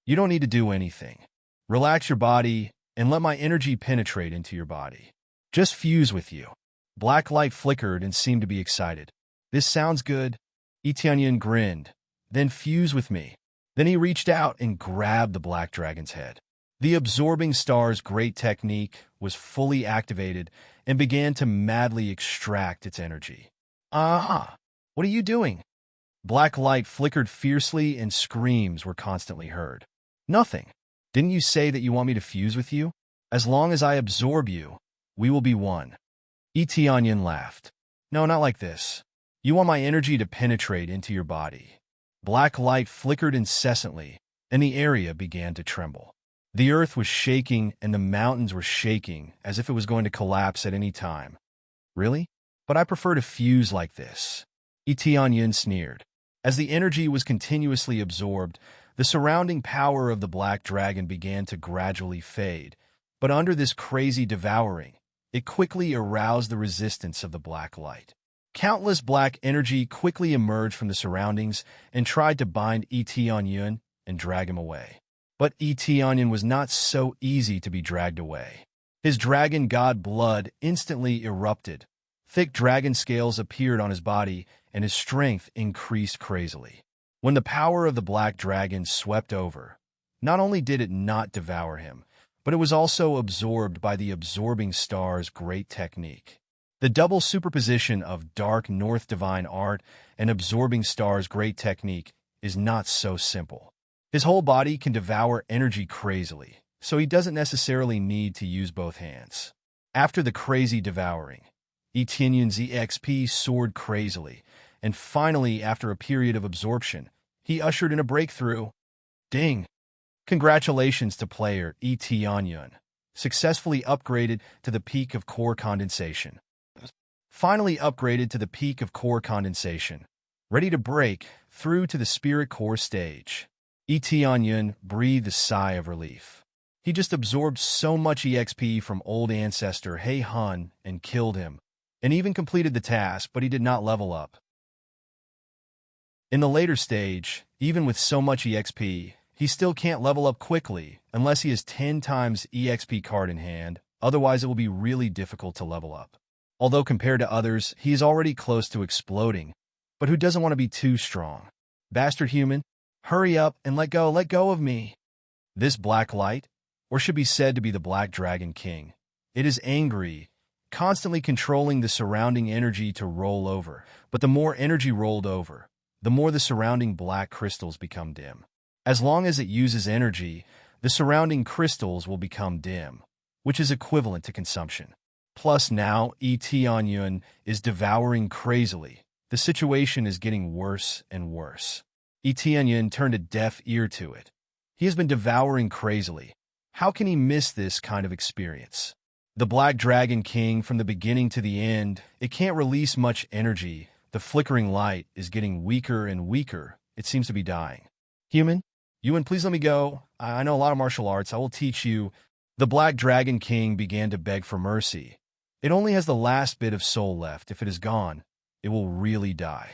You don't need to do anything. Relax your body and let my energy penetrate into your body. Just fuse with you. Black light flickered and seemed to be excited. This sounds good. Etianyan grinned. Then fuse with me. Then he reached out and grabbed the black dragon's head. The absorbing star's great technique was fully activated and began to madly extract its energy. Aha! What are you doing? Black light flickered fiercely and screams were constantly heard. Nothing. Didn't you say that you want me to fuse with you? As long as I absorb you, we will be one. Etianyan laughed. No, not like this. You want my energy to penetrate into your body. Black light flickered incessantly, and the area began to tremble. The earth was shaking and the mountains were shaking as if it was going to collapse at any time. Really? But I prefer to fuse like this. Etianyan sneered. As the energy was continuously absorbed, the surrounding power of the black dragon began to gradually fade, but under this crazy devouring, it quickly aroused the resistance of the black light. Countless black energy quickly emerged from the surroundings and tried to bind Etianyan and drag him away. But Etianyan was not so easy to be dragged away. His dragon god blood instantly erupted. Thick dragon scales appeared on his body, and his strength increased crazily. When the power of the black dragon swept over, not only did it not devour him, but it was also absorbed by the absorbing star's great technique. The double superposition of dark north divine art and absorbing star's great technique is not so simple. His whole body can devour energy crazily, so he doesn't necessarily need to use both hands. After the crazy devouring, Etianyan's EXP soared crazily, and finally, after a period of absorption, he ushered in a breakthrough. Ding! Congratulations to player Etianyan, successfully upgraded to the peak of core condensation. Finally upgraded to the peak of core condensation, ready to break through to the spirit core stage. Etianyan breathed a sigh of relief. He just absorbed so much EXP from old ancestor He Hun and killed him, and even completed the task, but he did not level up. In the later stage, even with so much EXP, he still can't level up quickly unless he has 10 times EXP card in hand, otherwise it will be really difficult to level up. Although compared to others, he is already close to exploding, but who doesn't want to be too strong? Bastard human, hurry up and let go of me. This black light, or should be said to be the Black Dragon King, it is angry, constantly controlling the surrounding energy to roll over, but the more energy rolled over, the more the surrounding black crystals become dim. As long as it uses energy, the surrounding crystals will become dim, which is equivalent to consumption. Plus now, Yun is devouring crazily. The situation is getting worse and worse. Yun turned a deaf ear to it. He has been devouring crazily. How can he miss this kind of experience? The Black Dragon King, from the beginning to the end, it can't release much energy. The flickering light is getting weaker and weaker. It seems to be dying. Human? Yun, please let me go. I know a lot of martial arts. I will teach you. The Black Dragon King began to beg for mercy. It only has the last bit of soul left. If it is gone, it will really die.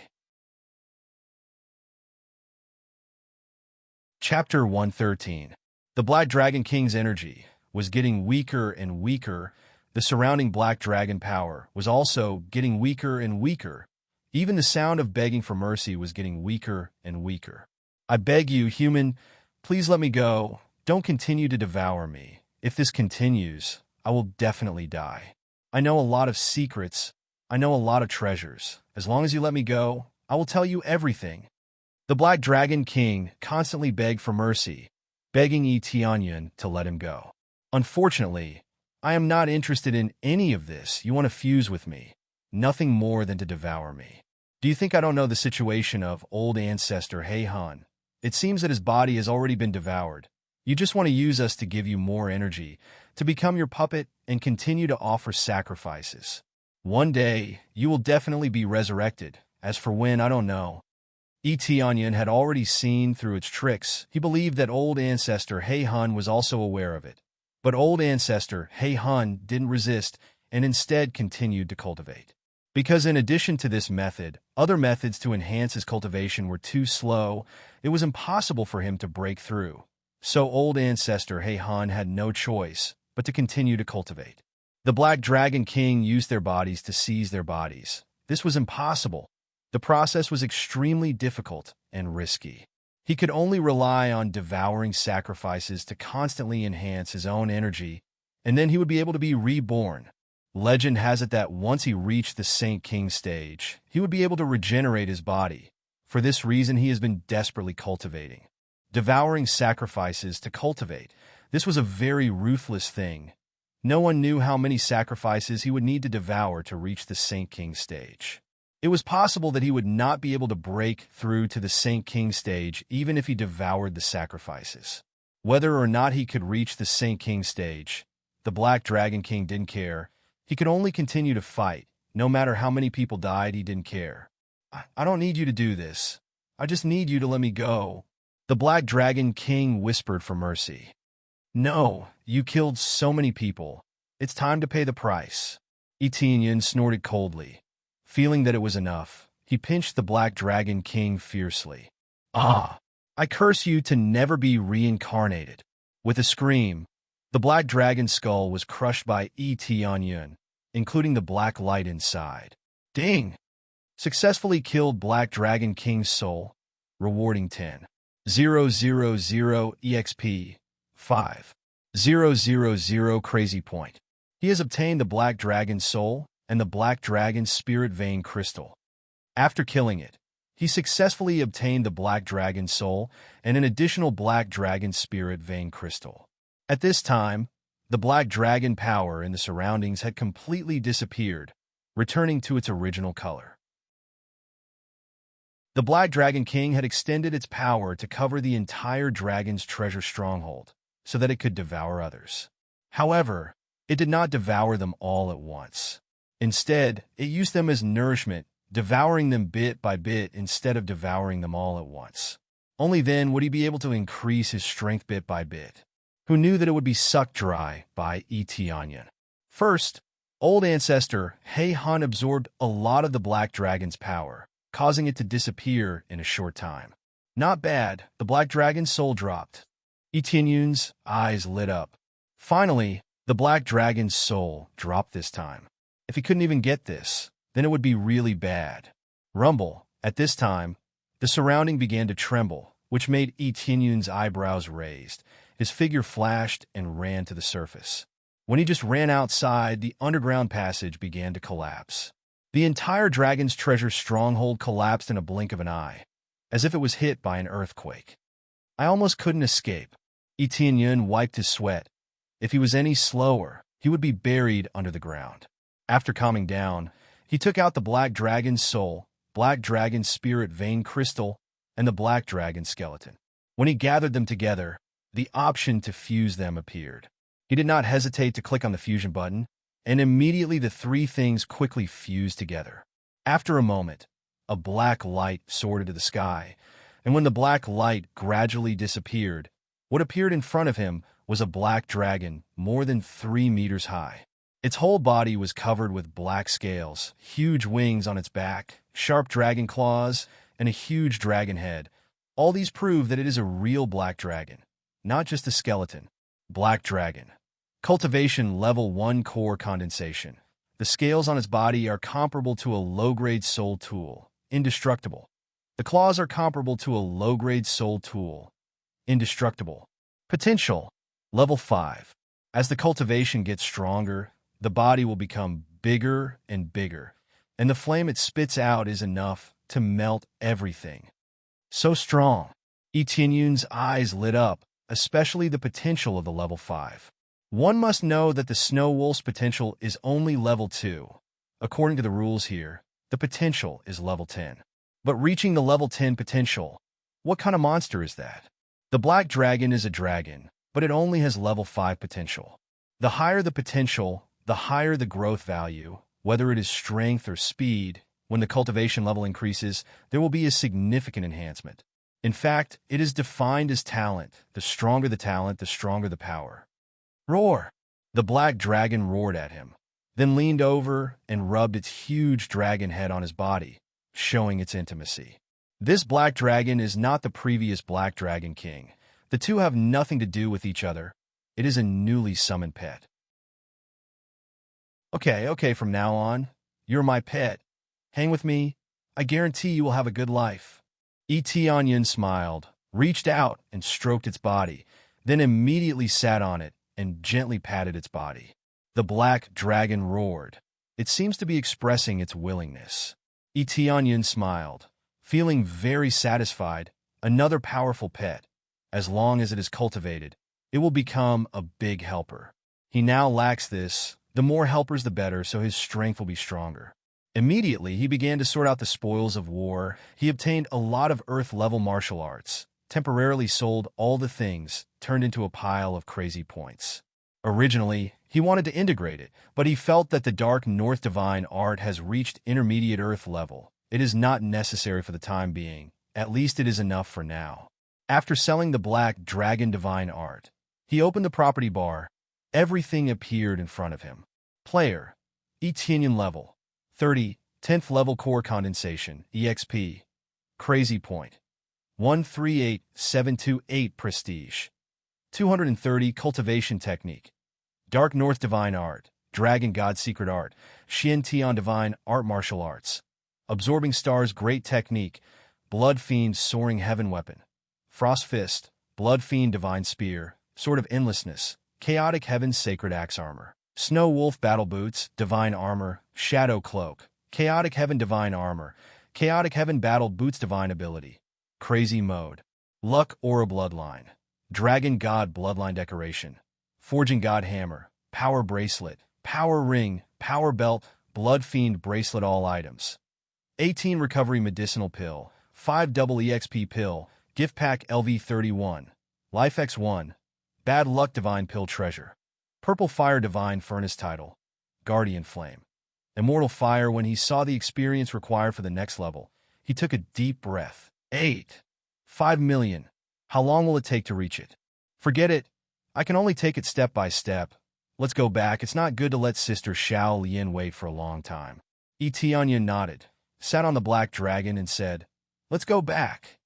Chapter 113. The Black Dragon King's energy was getting weaker and weaker. The surrounding Black Dragon power was also getting weaker and weaker. Even the sound of begging for mercy was getting weaker and weaker. I beg you, human, please let me go. Don't continue to devour me. If this continues, I will definitely die. I know a lot of secrets. I know a lot of treasures. As long as you let me go, I will tell you everything. The Black Dragon King constantly begged for mercy, begging Yun to let him go. Unfortunately, I am not interested in any of this. You want to fuse with me. Nothing more than to devour me. Do you think I don't know the situation of old ancestor Han? It seems that his body has already been devoured. You just want to use us to give you more energy, to become your puppet and continue to offer sacrifices. One day, you will definitely be resurrected. As for when, I don't know. Yun had already seen through its tricks. He believed that old ancestor Han was also aware of it. But old ancestor Han didn't resist and instead continued to cultivate. Because in addition to this method, other methods to enhance his cultivation were too slow, it was impossible for him to break through. So old ancestor Han had no choice but to continue to cultivate. The Black Dragon King used their bodies to seize their bodies. This was impossible. The process was extremely difficult and risky. He could only rely on devouring sacrifices to constantly enhance his own energy, and then he would be able to be reborn. Legend has it that once he reached the Saint King stage, he would be able to regenerate his body. For this reason, he has been desperately cultivating. Devouring sacrifices to cultivate. This was a very ruthless thing. No one knew how many sacrifices he would need to devour to reach the Saint King stage. It was possible that he would not be able to break through to the Saint King stage even if he devoured the sacrifices. Whether or not he could reach the Saint King stage, the Black Dragon King didn't care. He could only continue to fight. No matter how many people died, he didn't care. I don't need you to do this. I just need you to let me go. The Black Dragon King whispered for mercy. No, you killed so many people. It's time to pay the price. Yun snorted coldly. Feeling that it was enough, he pinched the Black Dragon King fiercely. Ah! I curse you to never be reincarnated. With a scream, the Black Dragon's skull was crushed by Yun, including the black light inside. Ding! Successfully killed Black Dragon King's soul, rewarding 10,000 EXP, 5,000 crazy point. He has obtained the Black Dragon's soul and the Black Dragon's spirit vein crystal. After killing it, he successfully obtained the Black Dragon's soul and an additional Black Dragon spirit vein crystal. At this time, the Black Dragon power in the surroundings had completely disappeared, returning to its original color. The Black Dragon King had extended its power to cover the entire dragon's treasure stronghold, so that it could devour others. However, it did not devour them all at once. Instead, it used them as nourishment, devouring them bit by bit instead of devouring them all at once. Only then would he be able to increase his strength bit by bit. Who knew that it would be sucked dry by Yun? First, old ancestor Han absorbed a lot of the Black Dragon's power, causing it to disappear in a short time. Not bad, the Black Dragon's soul dropped. Yun's eyes lit up. Finally, the Black Dragon's soul dropped this time. If he couldn't even get this, then it would be really bad. Rumble. At this time, the surrounding began to tremble, which made Yun's eyebrows raised. His figure flashed and ran to the surface. When he just ran outside, the underground passage began to collapse. The entire dragon's treasure stronghold collapsed in a blink of an eye, as if it was hit by an earthquake. I almost couldn't escape. Yun wiped his sweat. If he was any slower, he would be buried under the ground. After calming down, he took out the black dragon's soul, black dragon's spirit vein crystal, and the black dragon skeleton. When he gathered them together, the option to fuse them appeared. He did not hesitate to click on the fusion button, and immediately the three things quickly fused together. After a moment, a black light soared into the sky, and when the black light gradually disappeared, what appeared in front of him was a black dragon more than 3 meters high. Its whole body was covered with black scales, huge wings on its back, sharp dragon claws, and a huge dragon head. All these prove that it is a real black dragon, not just a skeleton. Black dragon. Cultivation level 1 core condensation. The scales on its body are comparable to a low-grade soul tool, indestructible. The claws are comparable to a low-grade soul tool, indestructible. Potential. Level 5. As the cultivation gets stronger, the body will become bigger and bigger, and the flame it spits out is enough to melt everything. So strong. Etienne's eyes lit up, especially the potential of the level 5. One must know that the Snow Wolf's potential is only level 2. According to the rules here, the potential is level 10. But reaching the level 10 potential, what kind of monster is that? The black dragon is a dragon, but it only has level 5 potential. The higher the potential, the higher the growth value, whether it is strength or speed. When the cultivation level increases, there will be a significant enhancement. In fact, it is defined as talent. The stronger the talent, the stronger the power. Roar! The black dragon roared at him, then leaned over and rubbed its huge dragon head on his body, showing its intimacy. This black dragon is not the previous black dragon king. The two have nothing to do with each other. It is a newly summoned pet. Okay, from now on, you're my pet. Hang with me. I guarantee you will have a good life. Etienne smiled, reached out and stroked its body, then immediately sat on it and gently patted its body. The black dragon roared. It seems to be expressing its willingness. Etienne smiled, feeling very satisfied. Another powerful pet. As long as it is cultivated, it will become a big helper. He now lacks this. The more helpers the better, so his strength will be stronger. Immediately, he began to sort out the spoils of war. He obtained a lot of Earth-level martial arts, temporarily sold all the things, turned into a pile of crazy points. Originally, he wanted to integrate it, but he felt that the Dark North Divine Art has reached intermediate Earth level. It is not necessary for the time being. At least it is enough for now. After selling the Black Dragon Divine Art, he opened the property bar. Everything appeared in front of him. Player. Etienne level. 30, 10th level core condensation, EXP. Crazy point. 138728 prestige. 230 cultivation technique. Dark North Divine Art, Dragon God Secret Art, Xian Tian Divine Art Martial Arts. Absorbing Stars Great Technique, Blood Fiend Soaring Heaven Weapon. Frost Fist, Blood Fiend Divine Spear, Sword of Endlessness, Chaotic Heaven Sacred Axe Armor. Snow Wolf Battle Boots, Divine Armor, Shadow Cloak, Chaotic Heaven Divine Armor, Chaotic Heaven Battle Boots Divine Ability, Crazy Mode, Luck Aura Bloodline, Dragon God Bloodline Decoration, Forging God Hammer, Power Bracelet, Power Ring, Power Belt, Blood Fiend Bracelet all items. 18 Recovery Medicinal Pill, 5 Double EXP Pill, Gift Pack LV31, Life X1, Bad Luck Divine Pill Treasure. Purple Fire Divine Furnace Title, Guardian Flame. Immortal Fire. When he saw the experience required for the next level, he took a deep breath. 5 million. How long will it take to reach it? Forget it. I can only take it step by step. Let's go back. It's not good to let Sister Xiao Lian wait for a long time. Etienne nodded, sat on the black dragon and said, "Let's go back."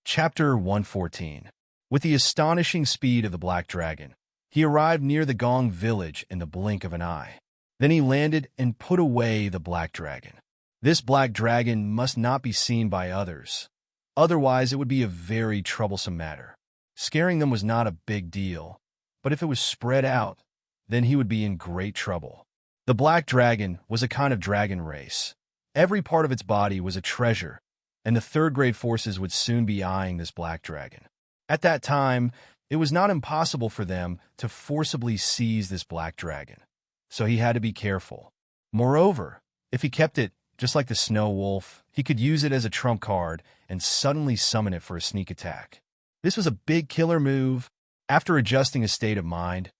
Chapter 114. With the astonishing speed of the black dragon, he arrived near the Gong village in the blink of an eye. Then he landed and put away the black dragon. This black dragon must not be seen by others. Otherwise, it would be a very troublesome matter. Scaring them was not a big deal, but if it was spread out, then he would be in great trouble. The black dragon was a kind of dragon race. Every part of its body was a treasure, and the third-grade forces would soon be eyeing this black dragon. At that time, It was not impossible for them to forcibly seize this black dragon, so he had to be careful. Moreover, if he kept it just like the snow wolf, he could use it as a trump card and suddenly summon it for a sneak attack. This was a big killer move. After adjusting his state of mind,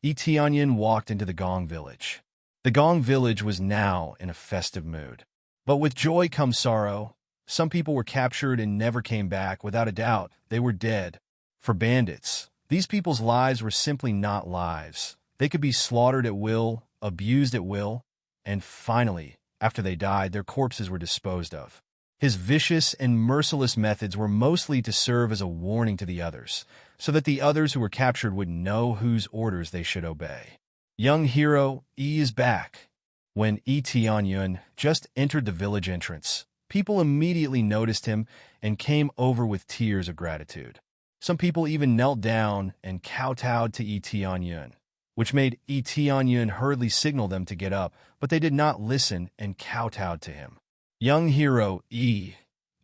Etionyan walked into the Gong village. The Gong village was now in a festive mood. But with joy comes sorrow. Some people were captured and never came back. Without a doubt, they were dead. For bandits, these people's lives were simply not lives. They could be slaughtered at will, abused at will, and finally, after they died, their corpses were disposed of. His vicious and merciless methods were mostly to serve as a warning to the others, so that the others who were captured would know whose orders they should obey. Young hero E is back. When Etionyan just entered the village entrance, people immediately noticed him and came over with tears of gratitude. Some people even knelt down and kowtowed to Etionyan, which made Etionyan hurriedly signal them to get up, but they did not listen and kowtowed to him. Young hero E,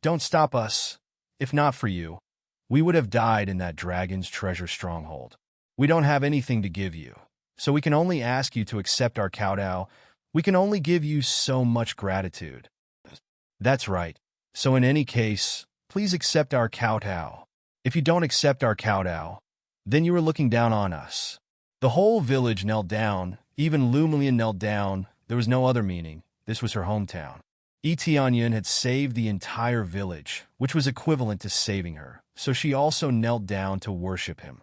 don't stop us. If not for you, we would have died in that dragon's treasure stronghold. We don't have anything to give you, so we can only ask you to accept our kowtow. We can only give you so much gratitude. That's right. So in any case, please accept our kowtow. If you don't accept our kowtow, then you are looking down on us. The whole village knelt down. Even Lumilian knelt down. There was no other meaning. This was her hometown. Etionyan had saved the entire village, which was equivalent to saving her, so she also knelt down to worship him.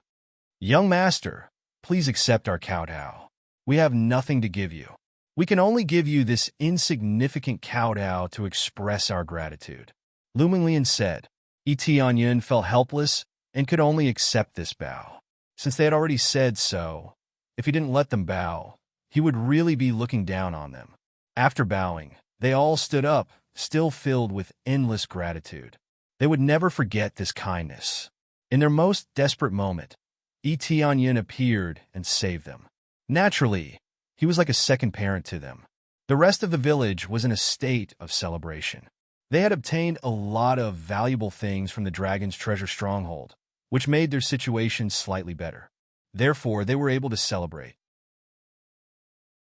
Young master, please accept our kowtow. We have nothing to give you. We can only give you this insignificant kowtow to express our gratitude. Lumilian said. Etionyan felt helpless and could only accept this bow. Since they had already said so, if he didn't let them bow, he would really be looking down on them. After bowing, they all stood up, still filled with endless gratitude. They would never forget this kindness. In their most desperate moment, Etionyan appeared and saved them. Naturally, he was like a second parent to them. The rest of the village was in a state of celebration. They had obtained a lot of valuable things from the dragon's treasure stronghold, which made their situation slightly better. Therefore, they were able to celebrate.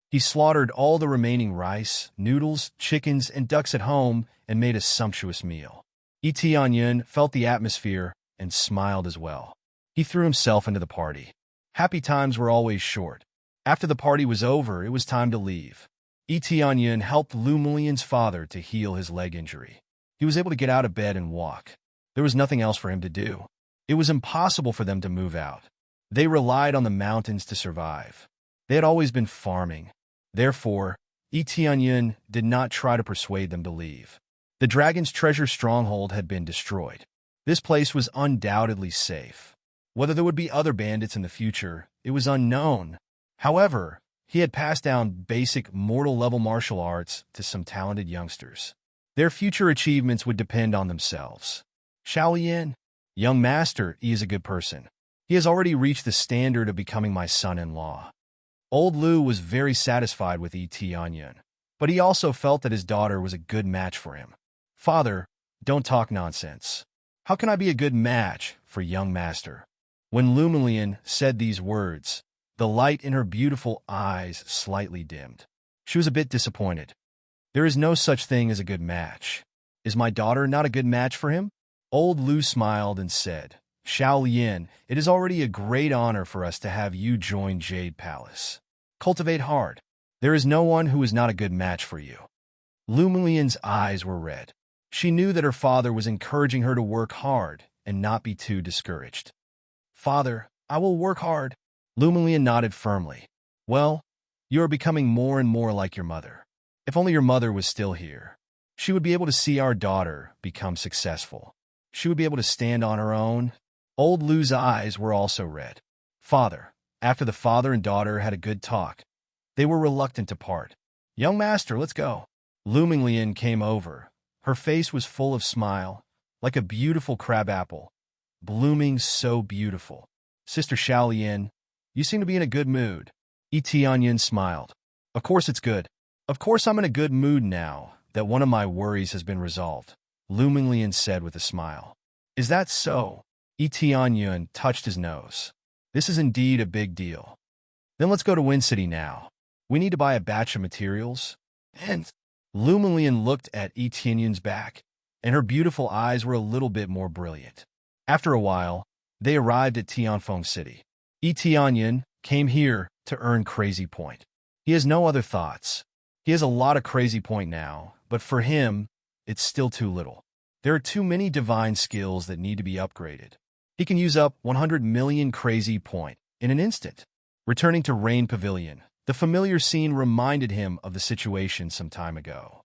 He slaughtered all the remaining rice, noodles, chickens, and ducks at home and made a sumptuous meal. Etionyan felt the atmosphere and smiled as well. He threw himself into the party. Happy times were always short. After the party was over, it was time to leave. Etionyan helped Lumilian's father to heal his leg injury. He was able to get out of bed and walk. There was nothing else for him to do. It was impossible for them to move out. They relied on the mountains to survive. They had always been farming. Therefore, Etionyan did not try to persuade them to leave. The dragon's treasure stronghold had been destroyed. This place was undoubtedly safe. Whether there would be other bandits in the future, it was unknown. However, he had passed down basic mortal-level martial arts to some talented youngsters. Their future achievements would depend on themselves. Shaolian, young master, he is a good person. He has already reached the standard of becoming my son-in-law. Old Lu was very satisfied with Etionyan, but he also felt that his daughter was a good match for him. Father, don't talk nonsense. How can I be a good match for young master? When Lumilian said these words, the light in her beautiful eyes slightly dimmed. She was a bit disappointed. There is no such thing as a good match. Is my daughter not a good match for him? Old Lu smiled and said, Shaolian, it is already a great honor for us to have you join Jade Palace. Cultivate hard. There is no one who is not a good match for you. Lumilian's eyes were red. She knew that her father was encouraging her to work hard and not be too discouraged. Father, I will work hard. Lumilian nodded firmly. Well, you are becoming more and more like your mother. If only your mother was still here. She would be able to see our daughter become successful. She would be able to stand on her own. Old Lu's eyes were also red. Father, after the father and daughter had a good talk, they were reluctant to part. Young master, let's go. Lumilian came over. Her face was full of smile, like a beautiful crabapple, blooming so beautiful. Sister Shaolian, you seem to be in a good mood. Etionyan smiled. Of course it's good. Of course I'm in a good mood now that one of my worries has been resolved, Lumilian said with a smile. Is that so? Tianyun touched his nose. This is indeed a big deal. Then let's go to Wind City now. We need to buy a batch of materials. And Lumilian looked at Tianyun's back, and her beautiful eyes were a little bit more brilliant. After a while, they arrived at Tianfeng City. Tianyun came here to earn Crazy Point. He has no other thoughts. He has a lot of Crazy Point now, but for him, it's still too little. There are too many divine skills that need to be upgraded. He can use up 100 million Crazy Point in an instant. Returning to Rain Pavilion, the familiar scene reminded him of the situation some time ago.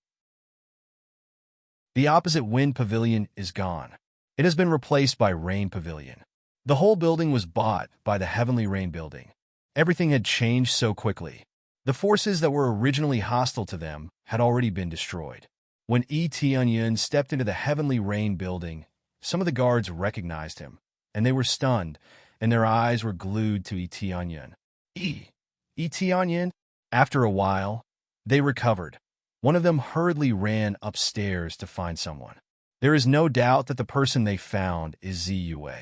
The opposite Wind Pavilion is gone. It has been replaced by Rain Pavilion. The whole building was bought by the Heavenly Rain Building. Everything had changed so quickly. The forces that were originally hostile to them had already been destroyed. When Tianyun stepped into the Heavenly Rain Building, some of the guards recognized him, and they were stunned, and their eyes were glued to Tianyun. Tianyun? After a while, they recovered. One of them hurriedly ran upstairs to find someone. There is no doubt that the person they found is Ziyue.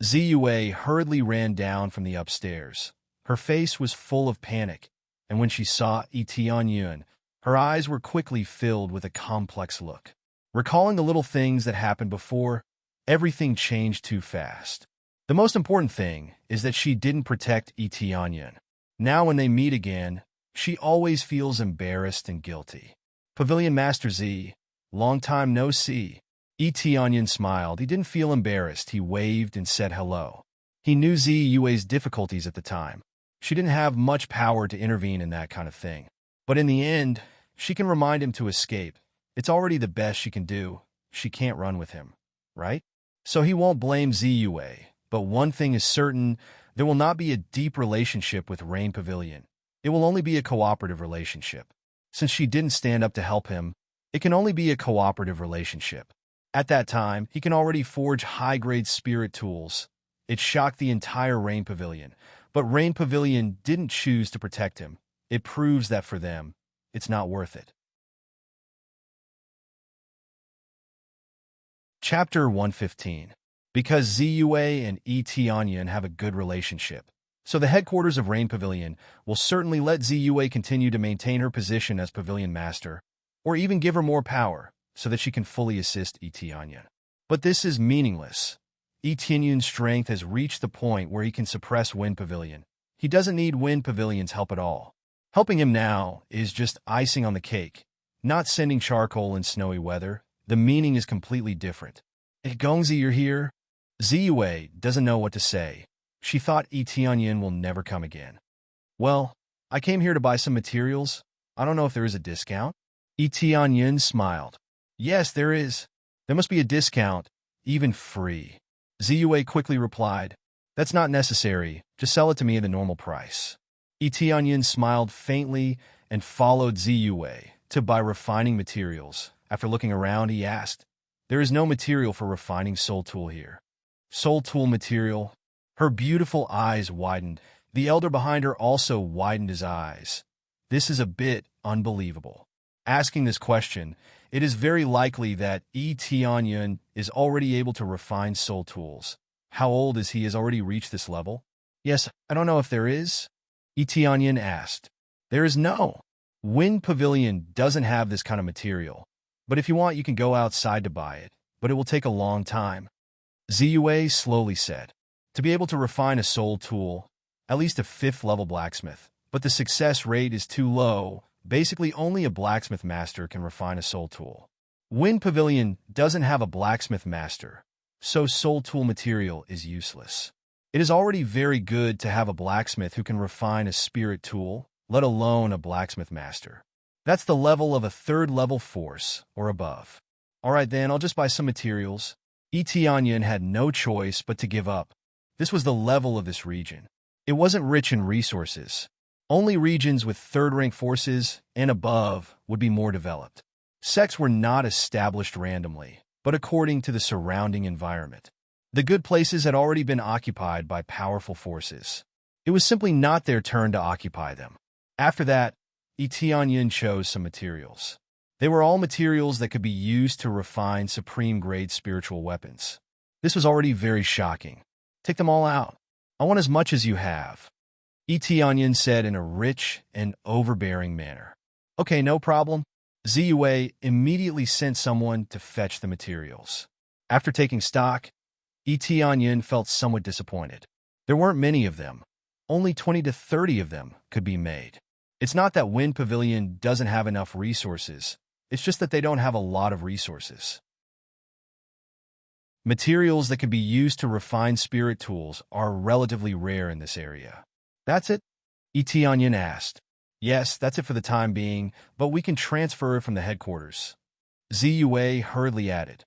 Ziyue hurriedly ran down from the upstairs. Her face was full of panic, and when she saw Tianyun, her eyes were quickly filled with a complex look. Recalling the little things that happened before, everything changed too fast. The most important thing is that she didn't protect Tianyun. Now when they meet again, she always feels embarrassed and guilty. Pavilion Master Z, long time no see. Tianyun smiled. He didn't feel embarrassed. He waved and said hello. He knew Ziyue's difficulties at the time. She didn't have much power to intervene in that kind of thing. But in the end, she can remind him to escape. It's already the best she can do. She can't run with him, right? So he won't blame Ziyue. But one thing is certain, there will not be a deep relationship with Rain Pavilion. It will only be a cooperative relationship. Since she didn't stand up to help him, it can only be a cooperative relationship. At that time, he can already forge high-grade spirit tools. It shocked the entire Rain Pavilion. But Rain Pavilion didn't choose to protect him. It proves that for them, it's not worth it. Chapter 115. Because Ziyue and Tianyun have a good relationship, so the headquarters of Rain Pavilion will certainly let Ziyue continue to maintain her position as Pavilion Master, or even give her more power, so that she can fully assist Tianyun. But this is meaningless. Tianyun's strength has reached the point where he can suppress Wind Pavilion. He doesn't need Wind Pavilion's help at all. Helping him now is just icing on the cake, not sending charcoal in snowy weather. The meaning is completely different. Hey, Gongzi, you're here? Ziyue doesn't know what to say. She thought Tianyun will never come again. Well, I came here to buy some materials. I don't know if there is a discount. Tianyun smiled. Yes, there is. There must be a discount, even free. Ziyue quickly replied, That's not necessary. Just sell it to me at the normal price. Tianyun smiled faintly and followed Ziyue to buy refining materials. After looking around, he asked, There is no material for refining soul tool here. Soul tool material? Her beautiful eyes widened. The elder behind her also widened his eyes. This is a bit unbelievable. Asking this question, it is very likely that Tianyun is already able to refine soul tools. How old is he? Has already reached this level? Yes, I don't know if there is. Tianyun asked. There is no. Wind Pavilion doesn't have this kind of material. But if you want, you can go outside to buy it. But it will take a long time. Ziyue slowly said. To be able to refine a soul tool, at least a 5th level blacksmith. But the success rate is too low. Basically, only a blacksmith master can refine a soul tool. Wind Pavilion doesn't have a blacksmith master, so soul tool material is useless. It is already very good to have a blacksmith who can refine a spirit tool, let alone a blacksmith master. That's the level of a 3rd level force or above. Alright then, I'll just buy some materials. Tianyun had no choice but to give up. This was the level of this region. It wasn't rich in resources. Only regions with 3rd-rank forces and above would be more developed. Sects were not established randomly, but according to the surrounding environment. The good places had already been occupied by powerful forces. It was simply not their turn to occupy them. After that, Tianyun chose some materials. They were all materials that could be used to refine supreme-grade spiritual weapons. This was already very shocking. Take them all out. I want as much as you have. Onion said in a rich and overbearing manner. Okay, no problem. Ziyue immediately sent someone to fetch the materials. After taking stock, Onion felt somewhat disappointed. There weren't many of them. Only 20 to 30 of them could be made. It's not that Wind Pavilion doesn't have enough resources. It's just that they don't have a lot of resources. Materials that can be used to refine spirit tools are relatively rare in this area. That's it? Onion asked. Yes, that's it for the time being, but we can transfer it from the headquarters. Ziyue hurriedly added.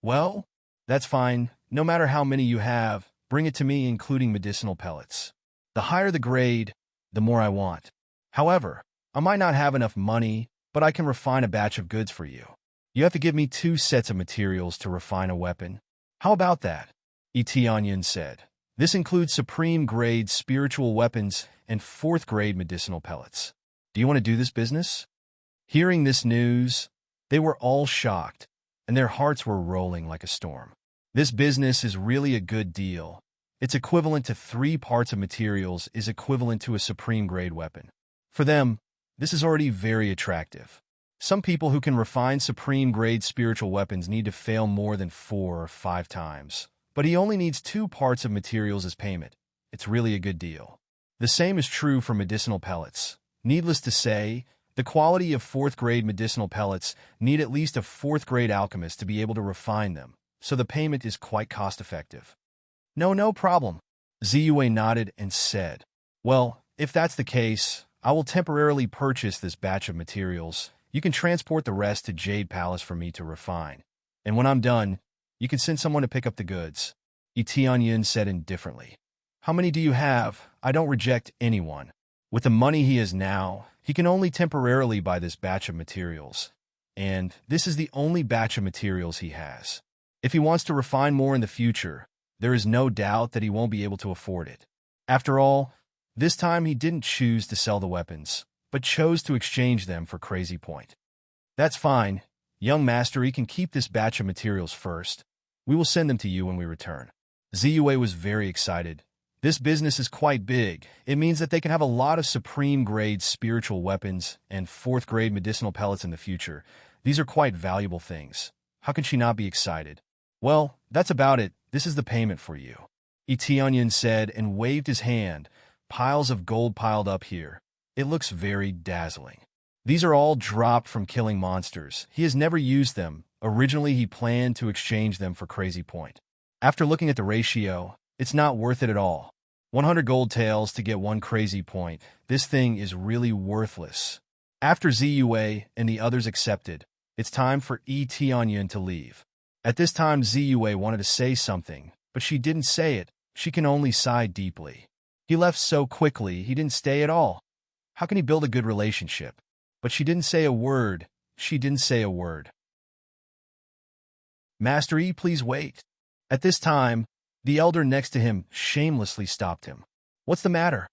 Well, that's fine. No matter how many you have, bring it to me including medicinal pellets. The higher the grade, the more I want. However, I might not have enough money, but I can refine a batch of goods for you. You have to give me 2 sets of materials to refine a weapon. How about that? Onion said. This includes supreme-grade spiritual weapons and 4th-grade medicinal pellets. Do you want to do this business? Hearing this news, they were all shocked, and their hearts were rolling like a storm. This business is really a good deal. It's equivalent to 3 parts of materials is equivalent to a supreme-grade weapon. For them, this is already very attractive. Some people who can refine supreme-grade spiritual weapons need to fail more than 4 or 5 times. But he only needs 2 parts of materials as payment. It's really a good deal. The same is true for medicinal pellets. Needless to say, the quality of 4th-grade medicinal pellets need at least a 4th-grade alchemist to be able to refine them, so the payment is quite cost-effective. No problem. Ziyue nodded and said, Well, if that's the case, I will temporarily purchase this batch of materials. You can transport the rest to Jade Palace for me to refine. And when I'm done, you can send someone to pick up the goods. Onion said indifferently. How many do you have? I don't reject anyone. With the money he has now, he can only temporarily buy this batch of materials. And this is the only batch of materials he has. If he wants to refine more in the future, there is no doubt that he won't be able to afford it. After all, this time he didn't choose to sell the weapons, but chose to exchange them for Crazy Point. That's fine. Young master, he can keep this batch of materials first. We will send them to you when we return. Ziyue was very excited. This business is quite big. It means that they can have a lot of supreme-grade spiritual weapons and 4th-grade medicinal pellets in the future. These are quite valuable things. How can she not be excited? Well, that's about it. This is the payment for you. Onion said and waved his hand. Piles of gold piled up here. It looks very dazzling. These are all dropped from killing monsters. He has never used them. Originally, he planned to exchange them for Crazy Point. After looking at the ratio, it's not worth it at all. 100 gold taels to get 1 Crazy Point. This thing is really worthless. After Ziyue and the others accepted, it's time for Onion to leave. At this time, Ziyue wanted to say something, but she didn't say it. She can only sigh deeply. He left so quickly, he didn't stay at all. How can he build a good relationship? But she didn't say a word. She didn't say a word. Master E, please wait. At this time, the elder next to him shamelessly stopped him. What's the matter?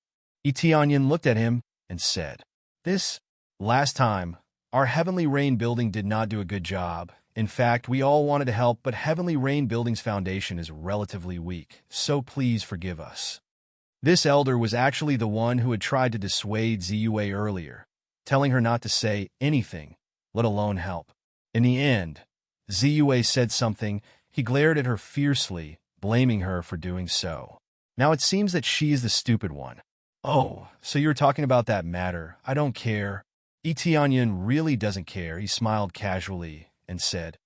Onion looked at him and said, This, last time, our Heavenly Rain building did not do a good job. In fact, we all wanted to help, but Heavenly Rain building's foundation is relatively weak, so please forgive us. This elder was actually the one who had tried to dissuade Ziyue earlier, telling her not to say anything, let alone help. In the end, Ziyue said something. He glared at her fiercely, blaming her for doing so. Now it seems that she is the stupid one. Oh, so you're talking about that matter. I don't care. Onion really doesn't care. He smiled casually and said,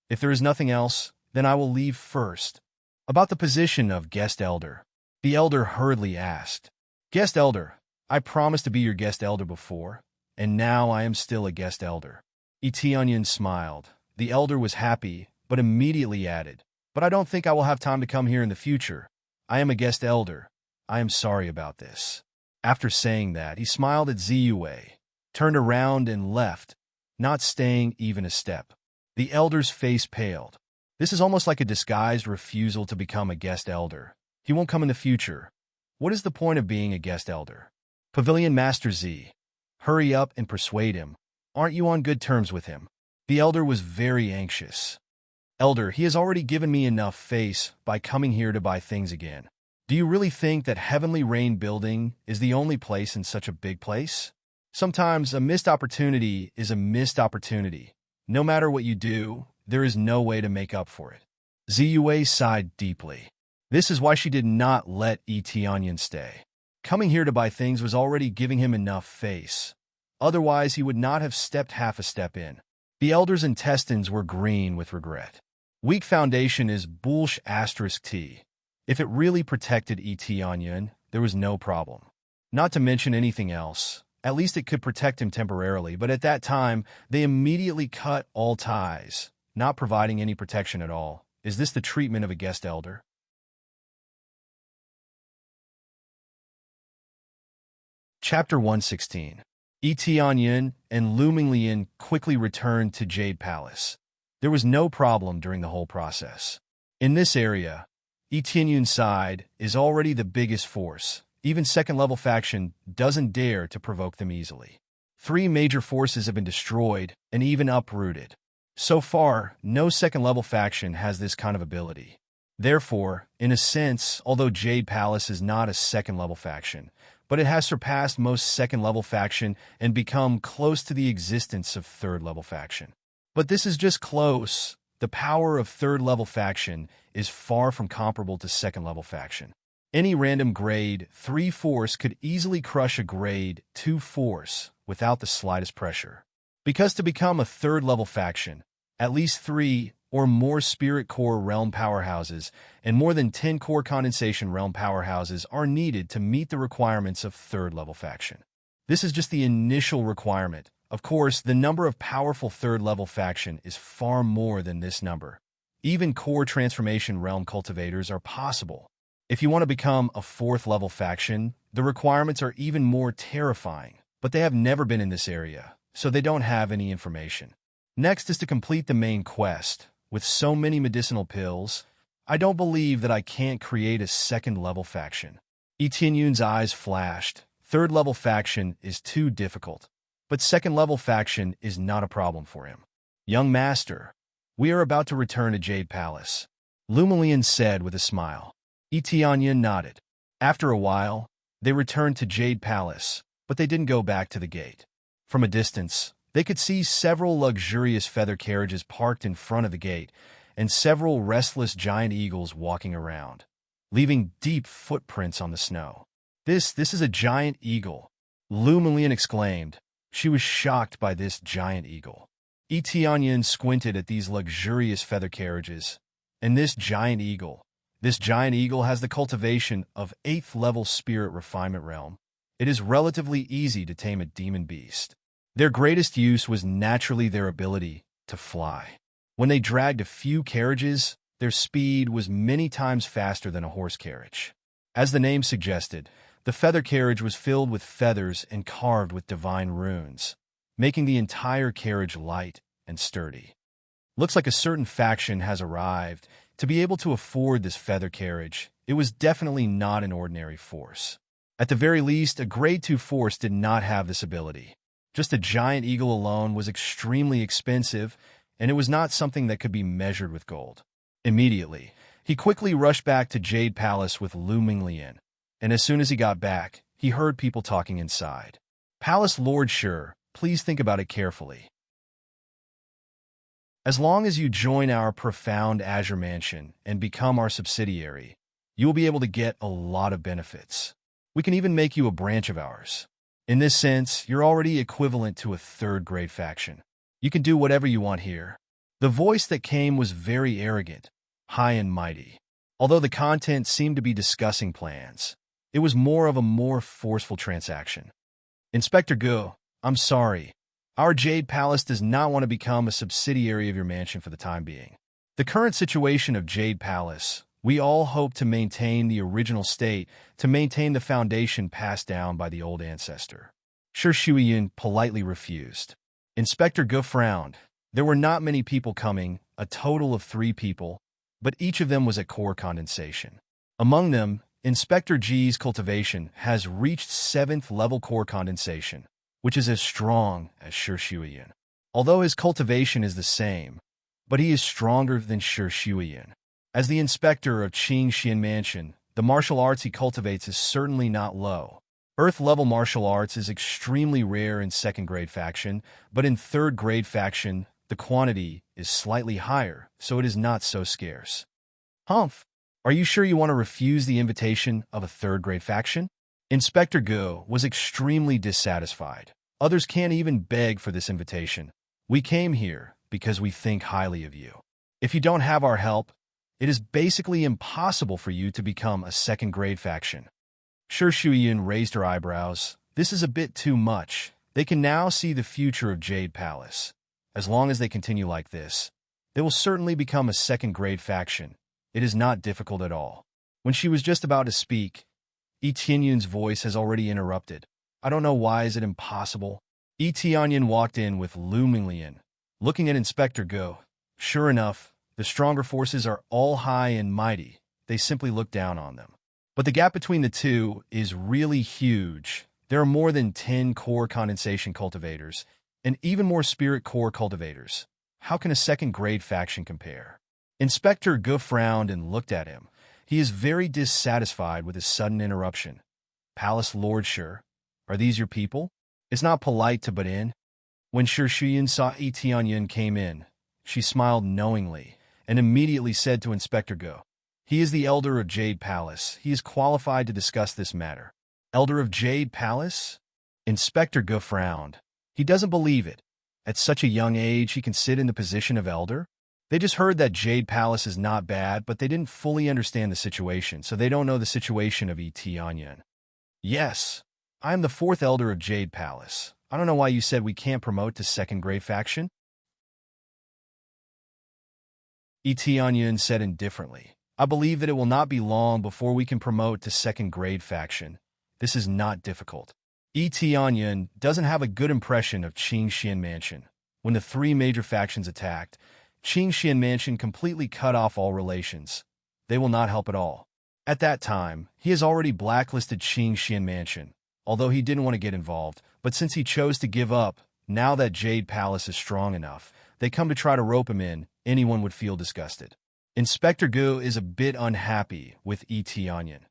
If there is nothing else, then I will leave first. About the position of guest elder, the elder hurriedly asked. Guest elder, I promised to be your guest elder before, and now I am still a guest elder. Onion smiled. The elder was happy, but immediately added, But I don't think I will have time to come here in the future. I am a guest elder. I am sorry about this. After saying that, he smiled at Ziyue, turned around and left, not staying even a step. The elder's face paled. This is almost like a disguised refusal to become a guest elder. He won't come in the future. What is the point of being a guest elder? Pavilion Master Z. Hurry up and persuade him. Aren't you on good terms with him? The elder was very anxious. Elder, he has already given me enough face by coming here to buy things again. Do you really think that Heavenly Rain Building is the only place in such a big place? Sometimes a missed opportunity is a missed opportunity. No matter what you do, there is no way to make up for it. Ziyue sighed deeply. This is why she did not let Etienne stay. Coming here to buy things was already giving him enough face. Otherwise, he would not have stepped half a step in. The elder's intestines were green with regret. Weak foundation is bullsh *t. If it really protected Etienne, there was no problem. Not to mention anything else. At least it could protect him temporarily, but at that time, they immediately cut all ties, not providing any protection at all. Is this the treatment of a guest elder? Chapter 116. Etienne and Luminglian quickly returned to Jade Palace. There was no problem during the whole process. In this area, Etienne's side is already the biggest force. Even second-level faction doesn't dare to provoke them easily. 3 major forces have been destroyed and even uprooted. So far, no second-level faction has this kind of ability. Therefore, in a sense, although Jade Palace is not a second-level faction, but it has surpassed most second-level faction and become close to the existence of third-level faction. But this is just close. The power of third-level faction is far from comparable to second-level faction. Any random grade 3 force could easily crush a grade 2 force without the slightest pressure. Because to become a third-level faction, at least 3 or more Spirit Core Realm powerhouses and more than 10 Core Condensation Realm powerhouses are needed to meet the requirements of third-level faction. This is just the initial requirement. Of course, the number of powerful third-level faction is far more than this number. Even Core Transformation Realm cultivators are possible. If you want to become a 4th-level faction, the requirements are even more terrifying, but they have never been in this area, so they don't have any information. Next is to complete the main quest. With so many medicinal pills, I don't believe that I can't create a 2nd-level faction. Etienne's eyes flashed. 3rd-level faction is too difficult, but 2nd-level faction is not a problem for him. Young master, we are about to return to Jade Palace, Lumilian said with a smile. Etienne nodded. After a while, they returned to Jade Palace, but they didn't go back to the gate. From a distance, they could see several luxurious feather carriages parked in front of the gate and several restless giant eagles walking around, leaving deep footprints on the snow. This is a giant eagle, Lumilian exclaimed. She was shocked by this giant eagle. Etienne squinted at these luxurious feather carriages, and this giant eagle has the cultivation of 8th-level spirit refinement realm. It is relatively easy to tame a demon beast. Their greatest use was naturally their ability to fly. When they dragged a few carriages, their speed was many times faster than a horse carriage. As the name suggested, the feather carriage was filled with feathers and carved with divine runes, making the entire carriage light and sturdy. Looks like a certain faction has arrived. To be able to afford this feather carriage, it was definitely not an ordinary force. At the very least, a grade 2 force did not have this ability. Just a giant eagle alone was extremely expensive, and it was not something that could be measured with gold. Immediately, he quickly rushed back to Jade Palace with Luminglian, and as soon as he got back, he heard people talking inside. Palace Lord Sure, please think about it carefully. As long as you join our profound Azure Mansion and become our subsidiary, you will be able to get a lot of benefits. We can even make you a branch of ours. In this sense, you're already equivalent to a 3rd-grade faction. You can do whatever you want here. The voice that came was very arrogant, high and mighty. Although the content seemed to be discussing plans, it was more of a more forceful transaction. Inspector Gu, I'm sorry. Our Jade Palace does not want to become a subsidiary of your mansion for the time being. The current situation of Jade Palace, we all hope to maintain the original state, to maintain the foundation passed down by the old ancestor. Shi Shuiyin politely refused. Inspector Gu frowned. There were not many people coming, a total of 3 people, but each of them was at core condensation. Among them, Inspector G's cultivation has reached 7th level core condensation, which is as strong as Shi Shuiyin. Although his cultivation is the same, but he is stronger than Shi Shuiyan. As the inspector of Qing Xian Mansion, the martial arts he cultivates is certainly not low. Earth-level martial arts is extremely rare in second-grade faction, but in third-grade faction, the quantity is slightly higher, so it is not so scarce. Humph! Are you sure you want to refuse the invitation of a third-grade faction? Inspector Go was extremely dissatisfied. Others can't even beg for this invitation. We came here because we think highly of you. If you don't have our help, it is basically impossible for you to become a second-grade faction. Shi Shuiyan raised her eyebrows. This is a bit too much. They can now see the future of Jade Palace. As long as they continue like this, they will certainly become a second-grade faction. It is not difficult at all. When she was just about to speak, Yi Tianyun's voice has already interrupted. I don't know why is it impossible. Yi Tianyun walked in with Lu Minglian, looking at Inspector Go. Sure enough, the stronger forces are all high and mighty. They simply look down on them. But the gap between the two is really huge. There are more than 10 core condensation cultivators, and even more spirit core cultivators. How can a second-grade faction compare? Inspector Go frowned and looked at him. He is very dissatisfied with his sudden interruption. Palace Lord Shi, are these your people? It's not polite to butt in. When Shi Shuiyan saw Yi Tianyun came in, she smiled knowingly and immediately said to Inspector Go, he is the Elder of Jade Palace. He is qualified to discuss this matter. Elder of Jade Palace? Inspector Go frowned. He doesn't believe it. At such a young age, he can sit in the position of Elder? They just heard that Jade Palace is not bad, but they didn't fully understand the situation, so they don't know the situation of Yi Tianyun. Yes, I am the 4th Elder of Jade Palace. I don't know why you said we can't promote to second-grade faction. Yi Tianyun said indifferently. I believe that it will not be long before we can promote to second-grade faction. This is not difficult. Yi Tianyun doesn't have a good impression of Qing Xian Mansion. When the 3 major factions attacked, Qing Xian Mansion completely cut off all relations. They will not help at all. At that time, he has already blacklisted Qing Xian Mansion, although he didn't want to get involved, but since he chose to give up, now that Jade Palace is strong enough, they come to try to rope him in, anyone would feel disgusted. Inspector Gu is a bit unhappy with Yi Tianyun.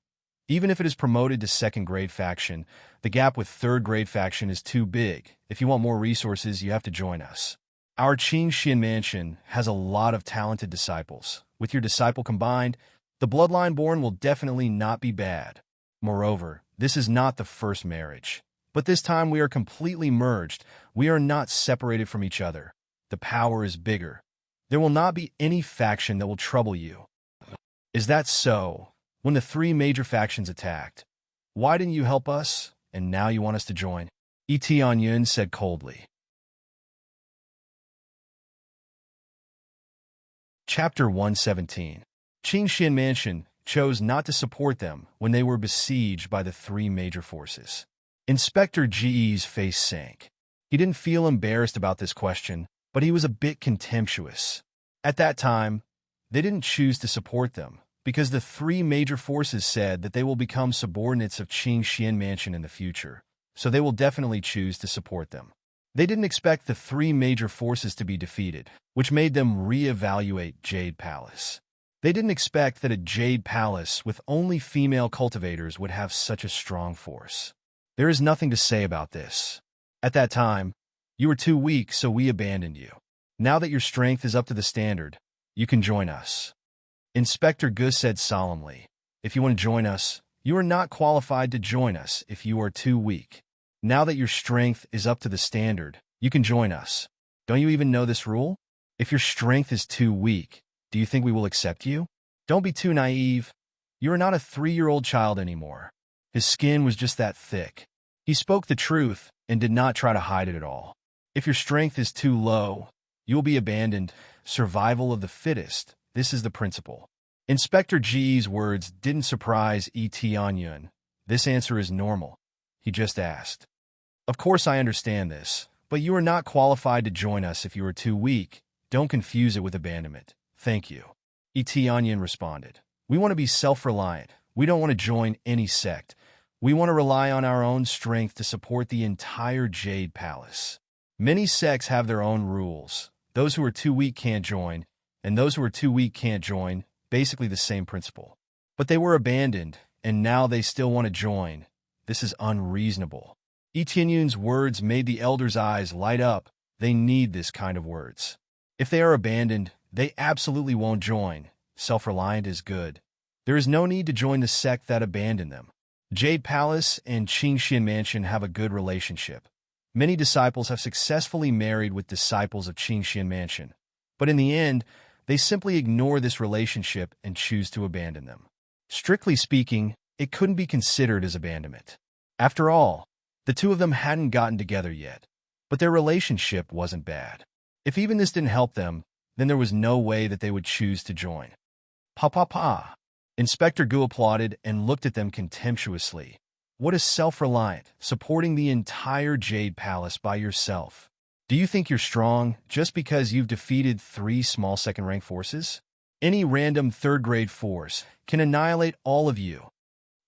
Even if it is promoted to second-grade faction, the gap with third-grade faction is too big. If you want more resources, you have to join us. Our Qing Xian Mansion has a lot of talented disciples. With your disciple combined, the bloodline born will definitely not be bad. Moreover, this is not the first marriage. But this time we are completely merged. We are not separated from each other. The power is bigger. There will not be any faction that will trouble you. Is that so? When the 3 major factions attacked, why didn't you help us, and now you want us to join? Yi Tianyun said coldly. Chapter 117. Qing Xian Mansion chose not to support them when they were besieged by the 3 major forces. Inspector Ge's face sank. He didn't feel embarrassed about this question, but he was a bit contemptuous. At that time, they didn't choose to support them, because the 3 major forces said that they will become subordinates of Qing Xian Mansion in the future, so they will definitely choose to support them. They didn't expect the 3 major forces to be defeated, which made them re-evaluate Jade Palace. They didn't expect that a Jade Palace with only female cultivators would have such a strong force. There is nothing to say about this. At that time, you were too weak, so we abandoned you. Now that your strength is up to the standard, you can join us. Inspector Gu said solemnly, if you want to join us, you are not qualified to join us if you are too weak. Now that your strength is up to the standard, you can join us. Don't you even know this rule? If your strength is too weak, do you think we will accept you? Don't be too naive. You are not a 3-year-old child anymore. His skin was just that thick. He spoke the truth and did not try to hide it at all. If your strength is too low, you will be abandoned. Survival of the fittest. This is the principle. Inspector G's words didn't surprise Yi Tianyun. This answer is normal. He just asked. Of course I understand this, but you are not qualified to join us if you are too weak. Don't confuse it with abandonment. Thank you. Yi Tianyun responded. We want to be self-reliant. We don't want to join any sect. We want to rely on our own strength to support the entire Jade Palace. Many sects have their own rules. Those who are too weak can't join, and those who are too weak can't join, basically the same principle. But they were abandoned, and now they still want to join. This is unreasonable. Etienne's words made the elders' eyes light up. They need this kind of words. If they are abandoned, they absolutely won't join. Self-reliant is good. There is no need to join the sect that abandoned them. Jade Palace and Qingxian Mansion have a good relationship. Many disciples have successfully married with disciples of Qingxian Mansion, but in the end, they simply ignore this relationship and choose to abandon them. Strictly speaking, it couldn't be considered as abandonment. After all, the two of them hadn't gotten together yet, but their relationship wasn't bad. If even this didn't help them, then there was no way that they would choose to join. Pa. Inspector Gu applauded and looked at them contemptuously. What is self-reliant, supporting the entire Jade Palace by yourself? Do you think you're strong just because you've defeated 3 small second-rank forces? Any random third-grade force can annihilate all of you.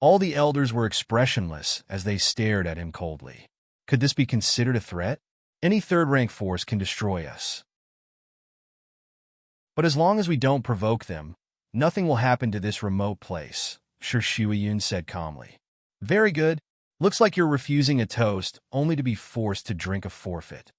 All the elders were expressionless as they stared at him coldly. Could this be considered a threat? Any third-rank force can destroy us. But as long as we don't provoke them, nothing will happen to this remote place, Shi Shuiyun said calmly. Very good. Looks like you're refusing a toast only to be forced to drink a forfeit.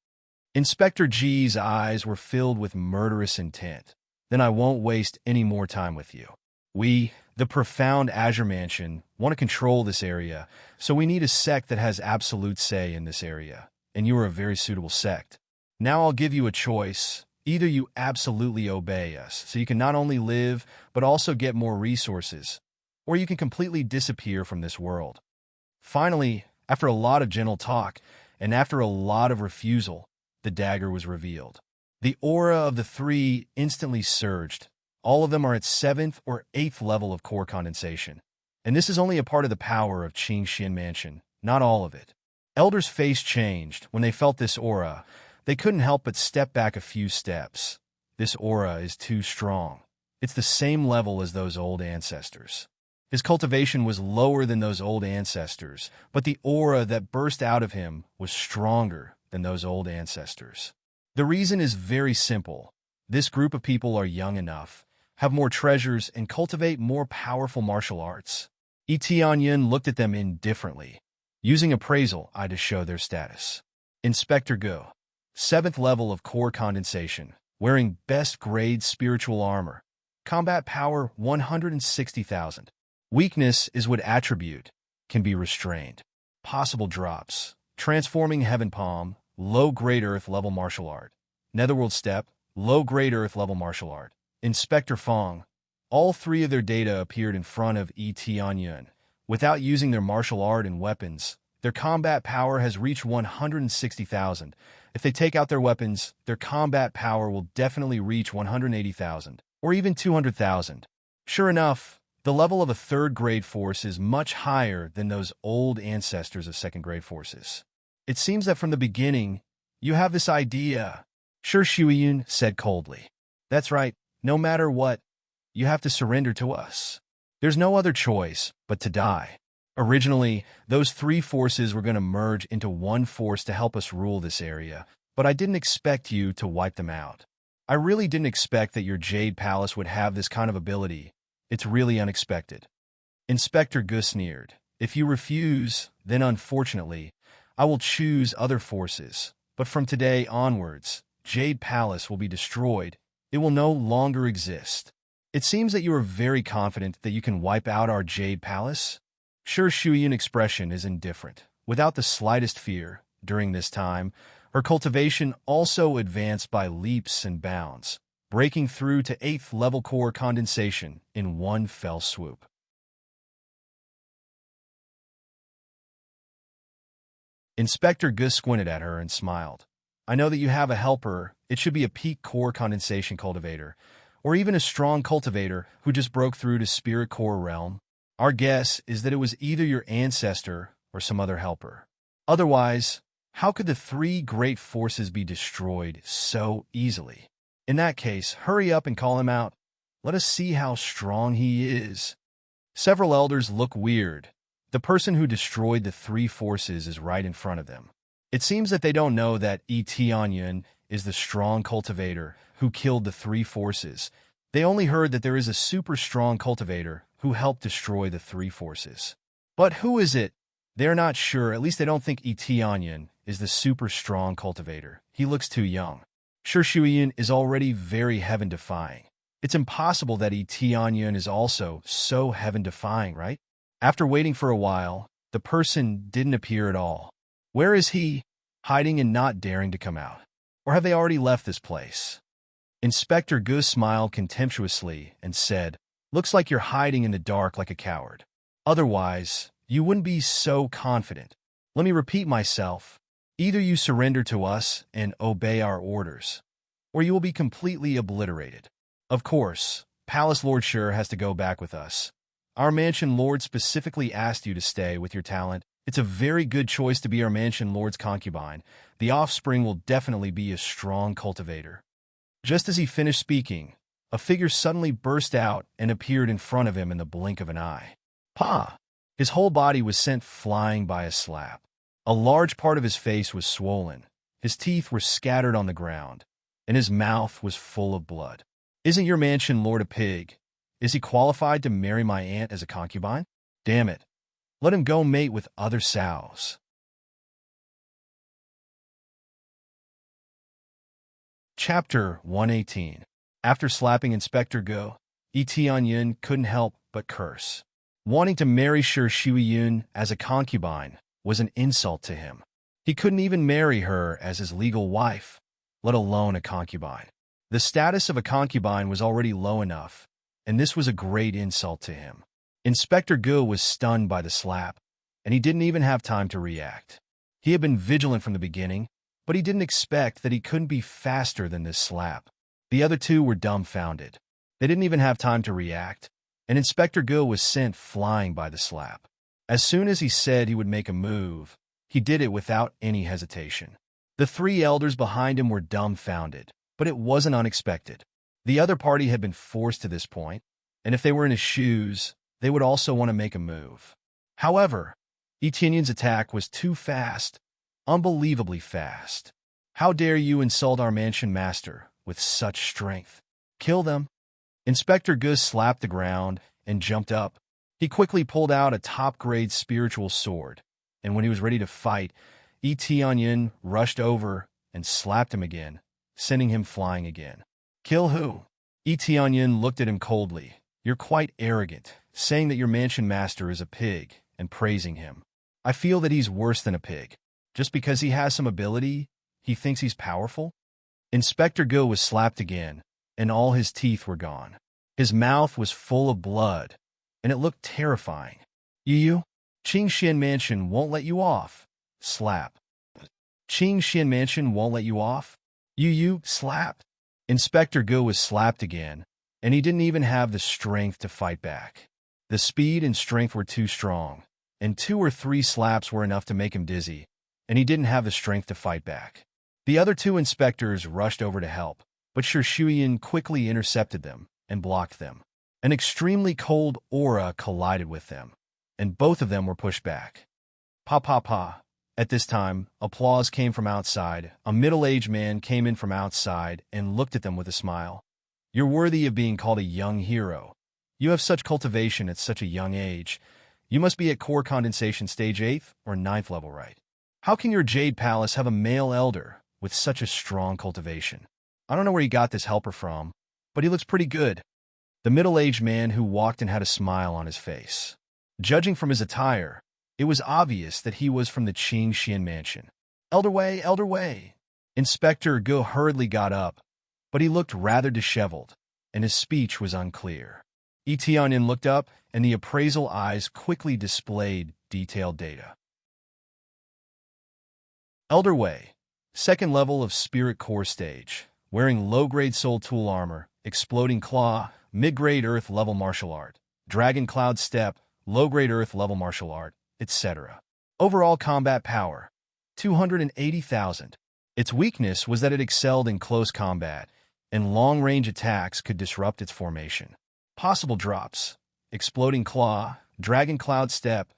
Inspector G's eyes were filled with murderous intent. Then I won't waste any more time with you. We, the profound Azure Mansion, want to control this area, so we need a sect that has absolute say in this area, and you are a very suitable sect. Now I'll give you a choice. Either you absolutely obey us, so you can not only live, but also get more resources, or you can completely disappear from this world. Finally, after a lot of gentle talk, and after a lot of refusal, the dagger was revealed. The aura of the 3 instantly surged. All of them are at 7th or 8th level of core condensation. And this is only a part of the power of Qingxian Mansion, not all of it. Elder's face changed when they felt this aura. They couldn't help but step back a few steps. This aura is too strong. It's the same level as those old ancestors. His cultivation was lower than those old ancestors, but the aura that burst out of him was stronger than those old ancestors. The reason is very simple. This group of people are young enough, have more treasures, and cultivate more powerful martial arts. Etienne looked at them indifferently, using appraisal eye to show their status. Inspector Gu, 7th level of core condensation, wearing best grade spiritual armor. Combat power 160,000. Weakness is what attribute can be restrained. Possible drops: transforming heaven palm, low grade earth level martial art. Netherworld step, low grade earth level martial art. Inspector Fong. All 3 of their data appeared in front of Etienne. Without using their martial art and weapons, their combat power has reached 160,000. If they take out their weapons, their combat power will definitely reach 180,000, or even 200,000. Sure enough, the level of a third-grade force is much higher than those old ancestors of second-grade forces. It seems that from the beginning, you have this idea, Shi Shuiyun said coldly. That's right, no matter what, you have to surrender to us. There's no other choice but to die. Originally, those 3 forces were going to merge into one force to help us rule this area, but I didn't expect you to wipe them out. I really didn't expect that your Jade Palace would have this kind of ability. It's really unexpected. Inspector Gu sneered. If you refuse, then unfortunately, I will choose other forces. But from today onwards, Jade Palace will be destroyed. It will no longer exist. It seems that you are very confident that you can wipe out our Jade Palace? Shi Shuiyun's expression is indifferent. Without the slightest fear, during this time, her cultivation also advanced by leaps and bounds, breaking through to 8th level core condensation in one fell swoop. Inspector Gu squinted at her and smiled. I know that you have a helper. It should be a peak core condensation cultivator, or even a strong cultivator who just broke through to spirit core realm. Our guess is that it was either your ancestor or some other helper. Otherwise, how could the 3 great forces be destroyed so easily? In that case, hurry up and call him out. Let us see how strong he is. Several elders look weird. The person who destroyed the 3 forces is right in front of them. It seems that they don't know that Etienne is the strong cultivator who killed the three forces. They only heard that there is a super strong cultivator who helped destroy the three forces. But who is it? They're not sure, at least they don't think Etianyan is the super strong cultivator. He looks too young. Sure, Shuiyan is already very heaven-defying. It's impossible that Etianyan is also so heaven-defying, right? After waiting for a while, the person didn't appear at all. Where is he? Hiding and not daring to come out. Or have they already left this place? Inspector Gus smiled contemptuously and said, "Looks like you're hiding in the dark like a coward. Otherwise, you wouldn't be so confident. Let me repeat myself. Either you surrender to us and obey our orders, or you will be completely obliterated. Of course, Palace Lord sure has to go back with us. Our mansion lord specifically asked you to stay with your talent. It's a very good choice to be our mansion lord's concubine. The offspring will definitely be a strong cultivator." Just as he finished speaking, a figure suddenly burst out and appeared in front of him in the blink of an eye. Pa! His whole body was sent flying by a slap. A large part of his face was swollen, his teeth were scattered on the ground, and his mouth was full of blood. "Isn't your mansion lord a pig? Is he qualified to marry my aunt as a concubine? Damn it. Let him go mate with other sows." Chapter 118. After slapping Inspector Go, Etianyan couldn't help but curse. Wanting to marry Shi Shuiyun as a concubine was an insult to him. He couldn't even marry her as his legal wife, let alone a concubine. The status of a concubine was already low enough, and this was a great insult to him. Inspector Go was stunned by the slap, and he didn't even have time to react. He had been vigilant from the beginning, but he didn't expect that he couldn't be faster than this slap. The other two were dumbfounded. They didn't even have time to react, and Inspector Go was sent flying by the slap. As soon as he said he would make a move, he did it without any hesitation. The three elders behind him were dumbfounded, but it wasn't unexpected. The other party had been forced to this point, and if they were in his shoes, they would also want to make a move. However, Etienne's attack was too fast, unbelievably fast. "How dare you insult our mansion master with such strength? Kill them." Inspector Gus slapped the ground and jumped up. He quickly pulled out a top-grade spiritual sword, and when he was ready to fight, Etienne rushed over and slapped him again, sending him flying again. "Kill who?" Etienne looked at him coldly. "You're quite arrogant, saying that your mansion master is a pig and praising him. I feel that he's worse than a pig. Just because he has some ability, he thinks he's powerful?" Inspector Go was slapped again, and all his teeth were gone. His mouth was full of blood, and it looked terrifying. "You? Qingxian Mansion won't let you off." Slap. "Qingxian Mansion won't let you off." You, slap. Inspector Go was slapped again, and he didn't even have the strength to fight back. The speed and strength were too strong, and 2 or 3 slaps were enough to make him dizzy, and he didn't have the strength to fight back. The other 2 inspectors rushed over to help, but Shi Shuiyan quickly intercepted them and blocked them. An extremely cold aura collided with them, and both of them were pushed back. Pa pa pa. At this time, applause came from outside. A middle-aged man came in from outside and looked at them with a smile. "You're worthy of being called a young hero. You have such cultivation at such a young age. You must be at core condensation stage 8th or 9th level, right? How can your Jade Palace have a male elder with such a strong cultivation? I don't know where he got this helper from, but he looks pretty good." The middle-aged man who walked in had a smile on his face. Judging from his attire, it was obvious that he was from the Qingxian Mansion. Elder Wei, Elder Wei." Inspector Go hurriedly got up, but he looked rather disheveled, and his speech was unclear. Etienne looked up, and the appraisal eyes quickly displayed detailed data. Elder Wei, 2nd level of Spirit Core Stage, wearing low-grade Soul Tool Armor, Exploding Claw, mid-grade Earth level Martial Art, Dragon Cloud Step, low-grade Earth level Martial Art, etc. Overall combat power, 280,000. Its weakness was that it excelled in close combat, and long-range attacks could disrupt its formation. Possible drops: Exploding Claw, Dragon Cloud Step,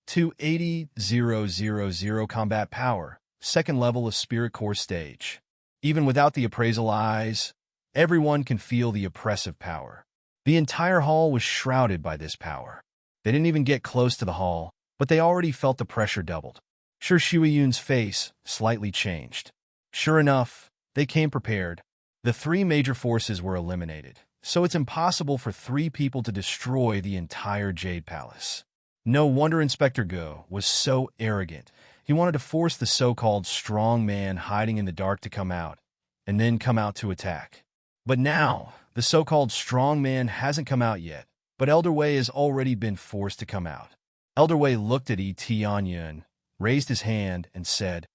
280,000 combat power, 2nd level of Spirit Core Stage. Even without the appraisal eyes, everyone can feel the oppressive power. The entire hall was shrouded by this power. They didn't even get close to the hall, but they already felt the pressure doubled. Sure Shuiyun's face slightly changed. Sure enough, they came prepared. The three major forces were eliminated, so it's impossible for three people to destroy the entire Jade Palace. No wonder Inspector Go was so arrogant. He wanted to force the so-called strong man hiding in the dark to come out, and then come out to attack. But now, the so-called strong man hasn't come out yet, but Elder Wei has already been forced to come out. Elder Wei looked at Tianyun, raised his hand, and said,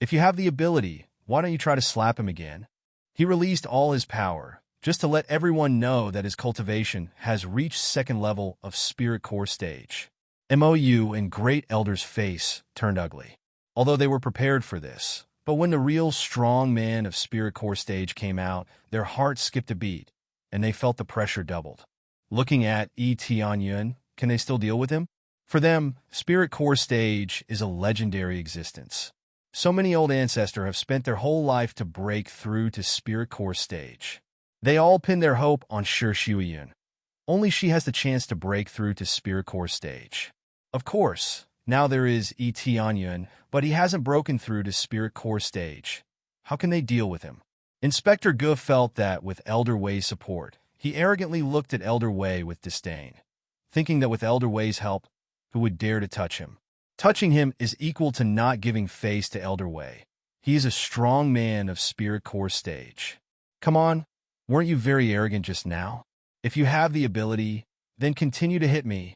"If you have the ability, why don't you try to slap him again?" He released all his power, just to let everyone know that his cultivation has reached second level of Spirit Core stage. Mou and Great Elder's face turned ugly. Although they were prepared for this, but when the real strong man of Spirit Core stage came out, their hearts skipped a beat, and they felt the pressure doubled. Looking at Tianyun, can they still deal with him? For them, Spirit Core stage is a legendary existence. So many old ancestors have spent their whole life to break through to Spirit Core stage. They all pin their hope on Shi Shuiyun. Only she has the chance to break through to Spirit Core stage. Of course, now there is Tianyun, but he hasn't broken through to Spirit Core stage. How can they deal with him? Inspector Gu felt that with Elder Wei's support, he arrogantly looked at Elder Wei with disdain, thinking that with Elder Wei's help, who would dare to touch him? Touching him is equal to not giving face to Elder Wei. He is a strong man of Spirit Core stage. Come on, weren't you very arrogant just now? If you have the ability, then continue to hit me.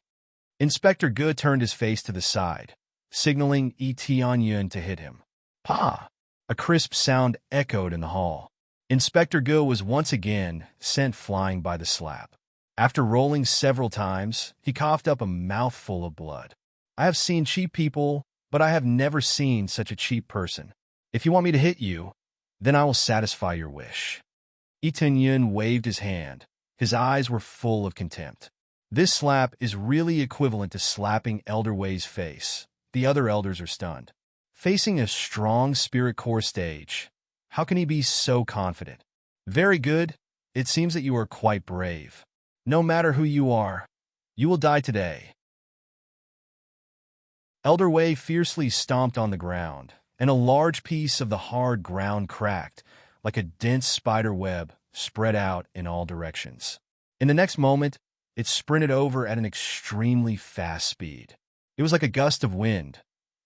Inspector Gu turned his face to the side, signaling Tianyun to hit him. Pa! A crisp sound echoed in the hall. Inspector Gu was once again sent flying by the slap. After rolling several times, he coughed up a mouthful of blood. I have seen cheap people, but I have never seen such a cheap person. If you want me to hit you, then I will satisfy your wish. Tianyun waved his hand. His eyes were full of contempt. This slap is really equivalent to slapping Elder Wei's face. The other elders are stunned. Facing a strong Spirit Core stage, how can he be so confident? Very good. It seems that you are quite brave. No matter who you are, you will die today. Elder Wei fiercely stomped on the ground, and a large piece of the hard ground cracked, like a dense spider web spread out in all directions. In the next moment, it sprinted over at an extremely fast speed. It was like a gust of wind,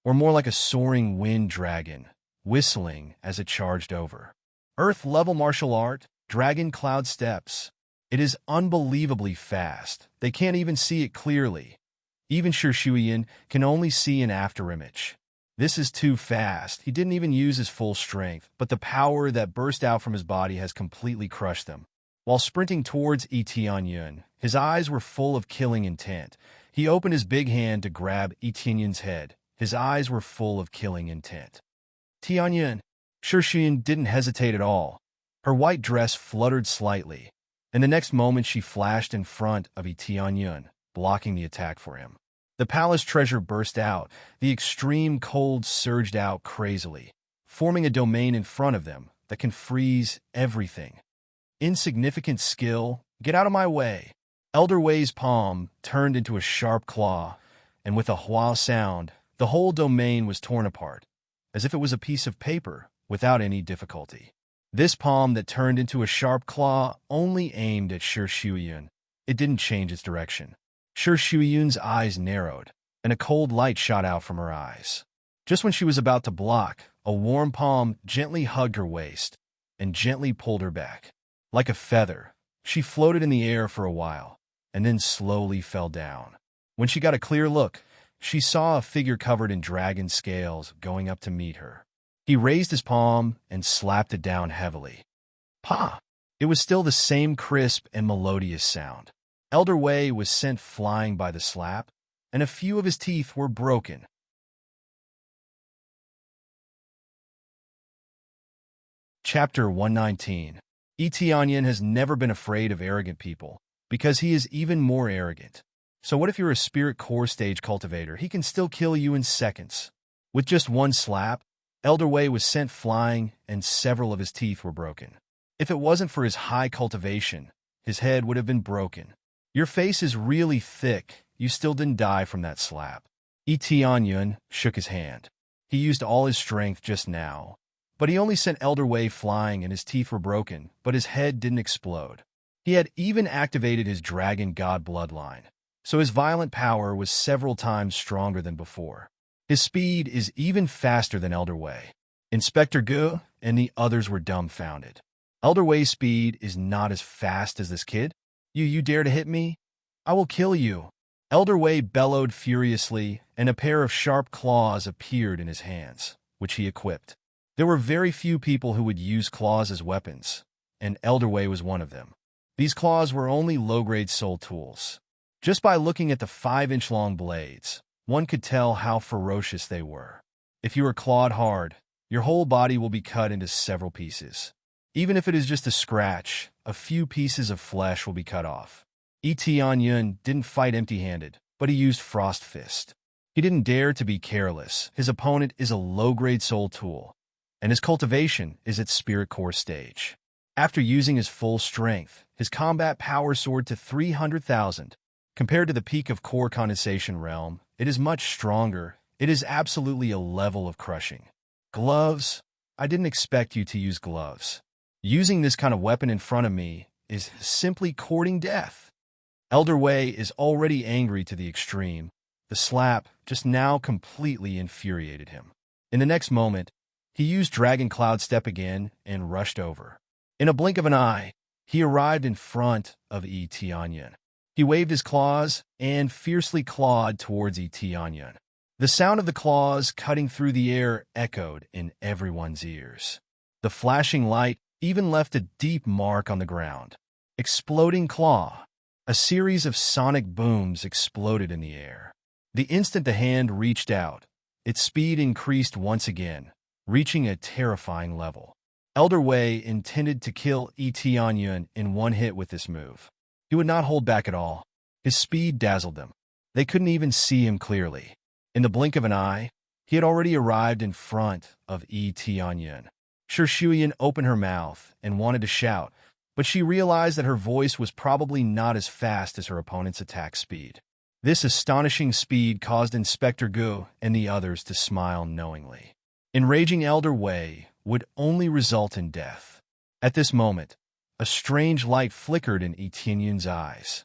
or more like a soaring wind dragon, whistling as it charged over. Earth-level martial art, Dragon Cloud Steps. It is unbelievably fast. They can't even see it clearly. Even Shi Shuiyun can only see an afterimage. This is too fast. He didn't even use his full strength, but the power that burst out from his body has completely crushed them. While sprinting towards Tianyun, his eyes were full of killing intent. He opened his big hand to grab Tianyun's head. His eyes were full of killing intent. Tianyun. Shi Shuiyun didn't hesitate at all. Her white dress fluttered slightly, and the next moment she flashed in front of Tianyun, blocking the attack for him. The palace treasure burst out. The extreme cold surged out crazily, forming a domain in front of them that can freeze everything. Insignificant skill, get out of my way. Elder Wei's palm turned into a sharp claw, and with a hua sound, the whole domain was torn apart, as if it was a piece of paper, without any difficulty. This palm that turned into a sharp claw only aimed at Shi Shuiyun. It didn't change its direction. Shi Shuiyun's eyes narrowed, and a cold light shot out from her eyes. Just when she was about to block, a warm palm gently hugged her waist and gently pulled her back. Like a feather, she floated in the air for a while, and then slowly fell down. When she got a clear look, she saw a figure covered in dragon scales going up to meet her. He raised his palm and slapped it down heavily. Pa! It was still the same crisp and melodious sound. Elder Wei was sent flying by the slap, and a few of his teeth were broken. Chapter 119. Tianyun has never been afraid of arrogant people, because he is even more arrogant. So what if you're a Spirit Core stage cultivator? He can still kill you in seconds. With just one slap, Elder Wei was sent flying, and several of his teeth were broken. If it wasn't for his high cultivation, his head would have been broken. Your face is really thick. You still didn't die from that slap. Tianyun shook his hand. He used all his strength just now, but he only sent Elder Wei flying and his teeth were broken, but his head didn't explode. He had even activated his dragon god bloodline, so his violent power was several times stronger than before. His speed is even faster than Elder Wei. Inspector Gu and the others were dumbfounded. Elder Wei's speed is not as fast as this kid. You dare to hit me? I will kill you. Elder Wei bellowed furiously, and a pair of sharp claws appeared in his hands, which he equipped. There were very few people who would use claws as weapons, and Elder Wei was one of them. These claws were only low-grade soul tools. Just by looking at the 5-inch-long blades, one could tell how ferocious they were. If you are clawed hard, your whole body will be cut into several pieces. Even if it is just a scratch, a few pieces of flesh will be cut off. Tianyun didn't fight empty-handed, but he used Frost Fist. He didn't dare to be careless. His opponent is a low-grade soul tool, and his cultivation is at Spirit Core stage. After using his full strength, his combat power soared to 300,000. Compared to the peak of Core Condensation Realm, it is much stronger. It is absolutely a level of crushing. Gloves? I didn't expect you to use gloves. Using this kind of weapon in front of me is simply courting death. Elder Wei is already angry to the extreme. The slap just now completely infuriated him. In the next moment, he used Dragon Cloud Step again and rushed over. In a blink of an eye, he arrived in front of Tianyun. He waved his claws and fiercely clawed towards Tianyun. The sound of the claws cutting through the air echoed in everyone's ears. The flashing light even left a deep mark on the ground. Exploding claw. A series of sonic booms exploded in the air. The instant the hand reached out, its speed increased once again, reaching a terrifying level. Elder Wei intended to kill Tianyun in one hit with this move. He would not hold back at all. His speed dazzled them. They couldn't even see him clearly. In the blink of an eye, he had already arrived in front of Tianyun. Shuyan opened her mouth and wanted to shout, but she realized that her voice was probably not as fast as her opponent's attack speed. This astonishing speed caused Inspector Gu and the others to smile knowingly. Enraging Elder Wei would only result in death. At this moment, a strange light flickered in Tianyun's eyes.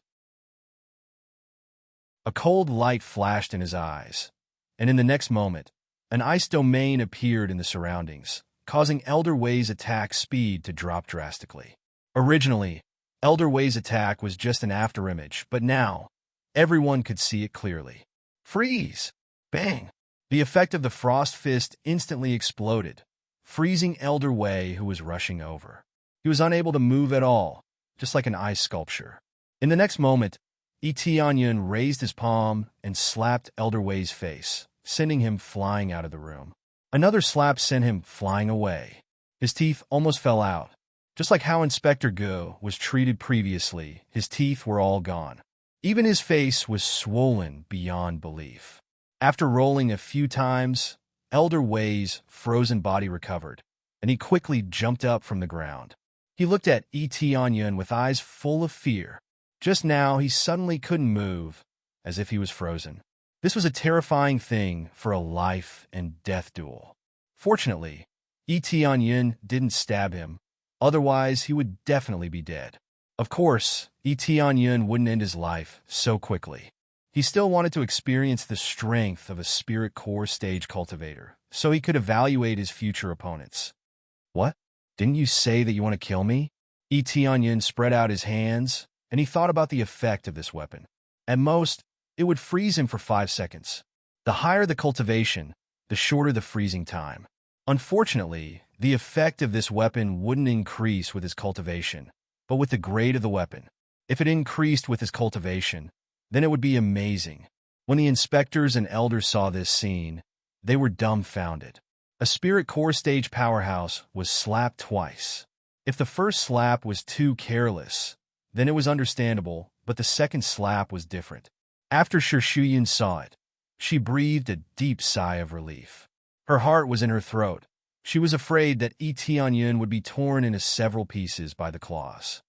A cold light flashed in his eyes, and in the next moment, an ice domain appeared in the surroundings, causing Elder Wei's attack speed to drop drastically. Originally, Elder Wei's attack was just an afterimage, but now, everyone could see it clearly. Freeze! Bang! The effect of the Frost Fist instantly exploded, freezing Elder Wei, who was rushing over. He was unable to move at all, just like an ice sculpture. In the next moment, Tianyun raised his palm and slapped Elder Wei's face, sending him flying out of the room. Another slap sent him flying away. His teeth almost fell out. Just like how Inspector Gu was treated previously, his teeth were all gone. Even his face was swollen beyond belief. After rolling a few times, Elder Wei's frozen body recovered, and he quickly jumped up from the ground. He looked at Tianyun with eyes full of fear. Just now, he suddenly couldn't move, as if he was frozen. This was a terrifying thing for a life and death duel. Fortunately, Tianyun didn't stab him, otherwise he would definitely be dead. Of course, Tianyun wouldn't end his life so quickly. He still wanted to experience the strength of a Spirit Core stage cultivator, so he could evaluate his future opponents. What? Didn't you say that you want to kill me? Tianyun spread out his hands, and he thought about the effect of this weapon. At most, it would freeze him for 5 seconds. The higher the cultivation, the shorter the freezing time. Unfortunately, the effect of this weapon wouldn't increase with his cultivation, but with the grade of the weapon. If it increased with his cultivation, then it would be amazing. When the inspectors and elders saw this scene, they were dumbfounded. A Spirit Core stage powerhouse was slapped twice. If the first slap was too careless, then it was understandable, but the second slap was different. After Shuyan saw it, she breathed a deep sigh of relief. Her heart was in her throat. She was afraid that Yun would be torn into several pieces by the claws.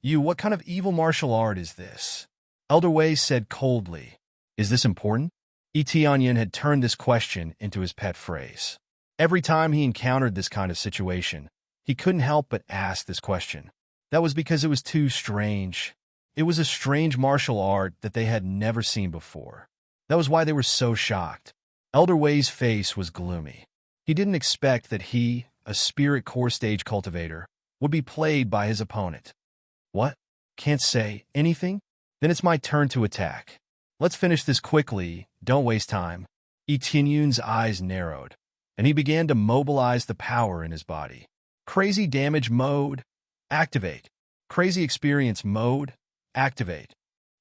What kind of evil martial art is this? Elder Wei said coldly. Is this important? Yun had turned this question into his pet phrase. Every time he encountered this kind of situation, he couldn't help but ask this question. That was because it was too strange. It was a strange martial art that they had never seen before. That was why they were so shocked. Elder Wei's face was gloomy. He didn't expect that he, a spirit core stage cultivator, would be played by his opponent. What? Can't say anything? Then it's my turn to attack. Let's finish this quickly, don't waste time. Yun's eyes narrowed, and he began to mobilize the power in his body. Crazy damage mode, activate. Crazy experience mode, activate.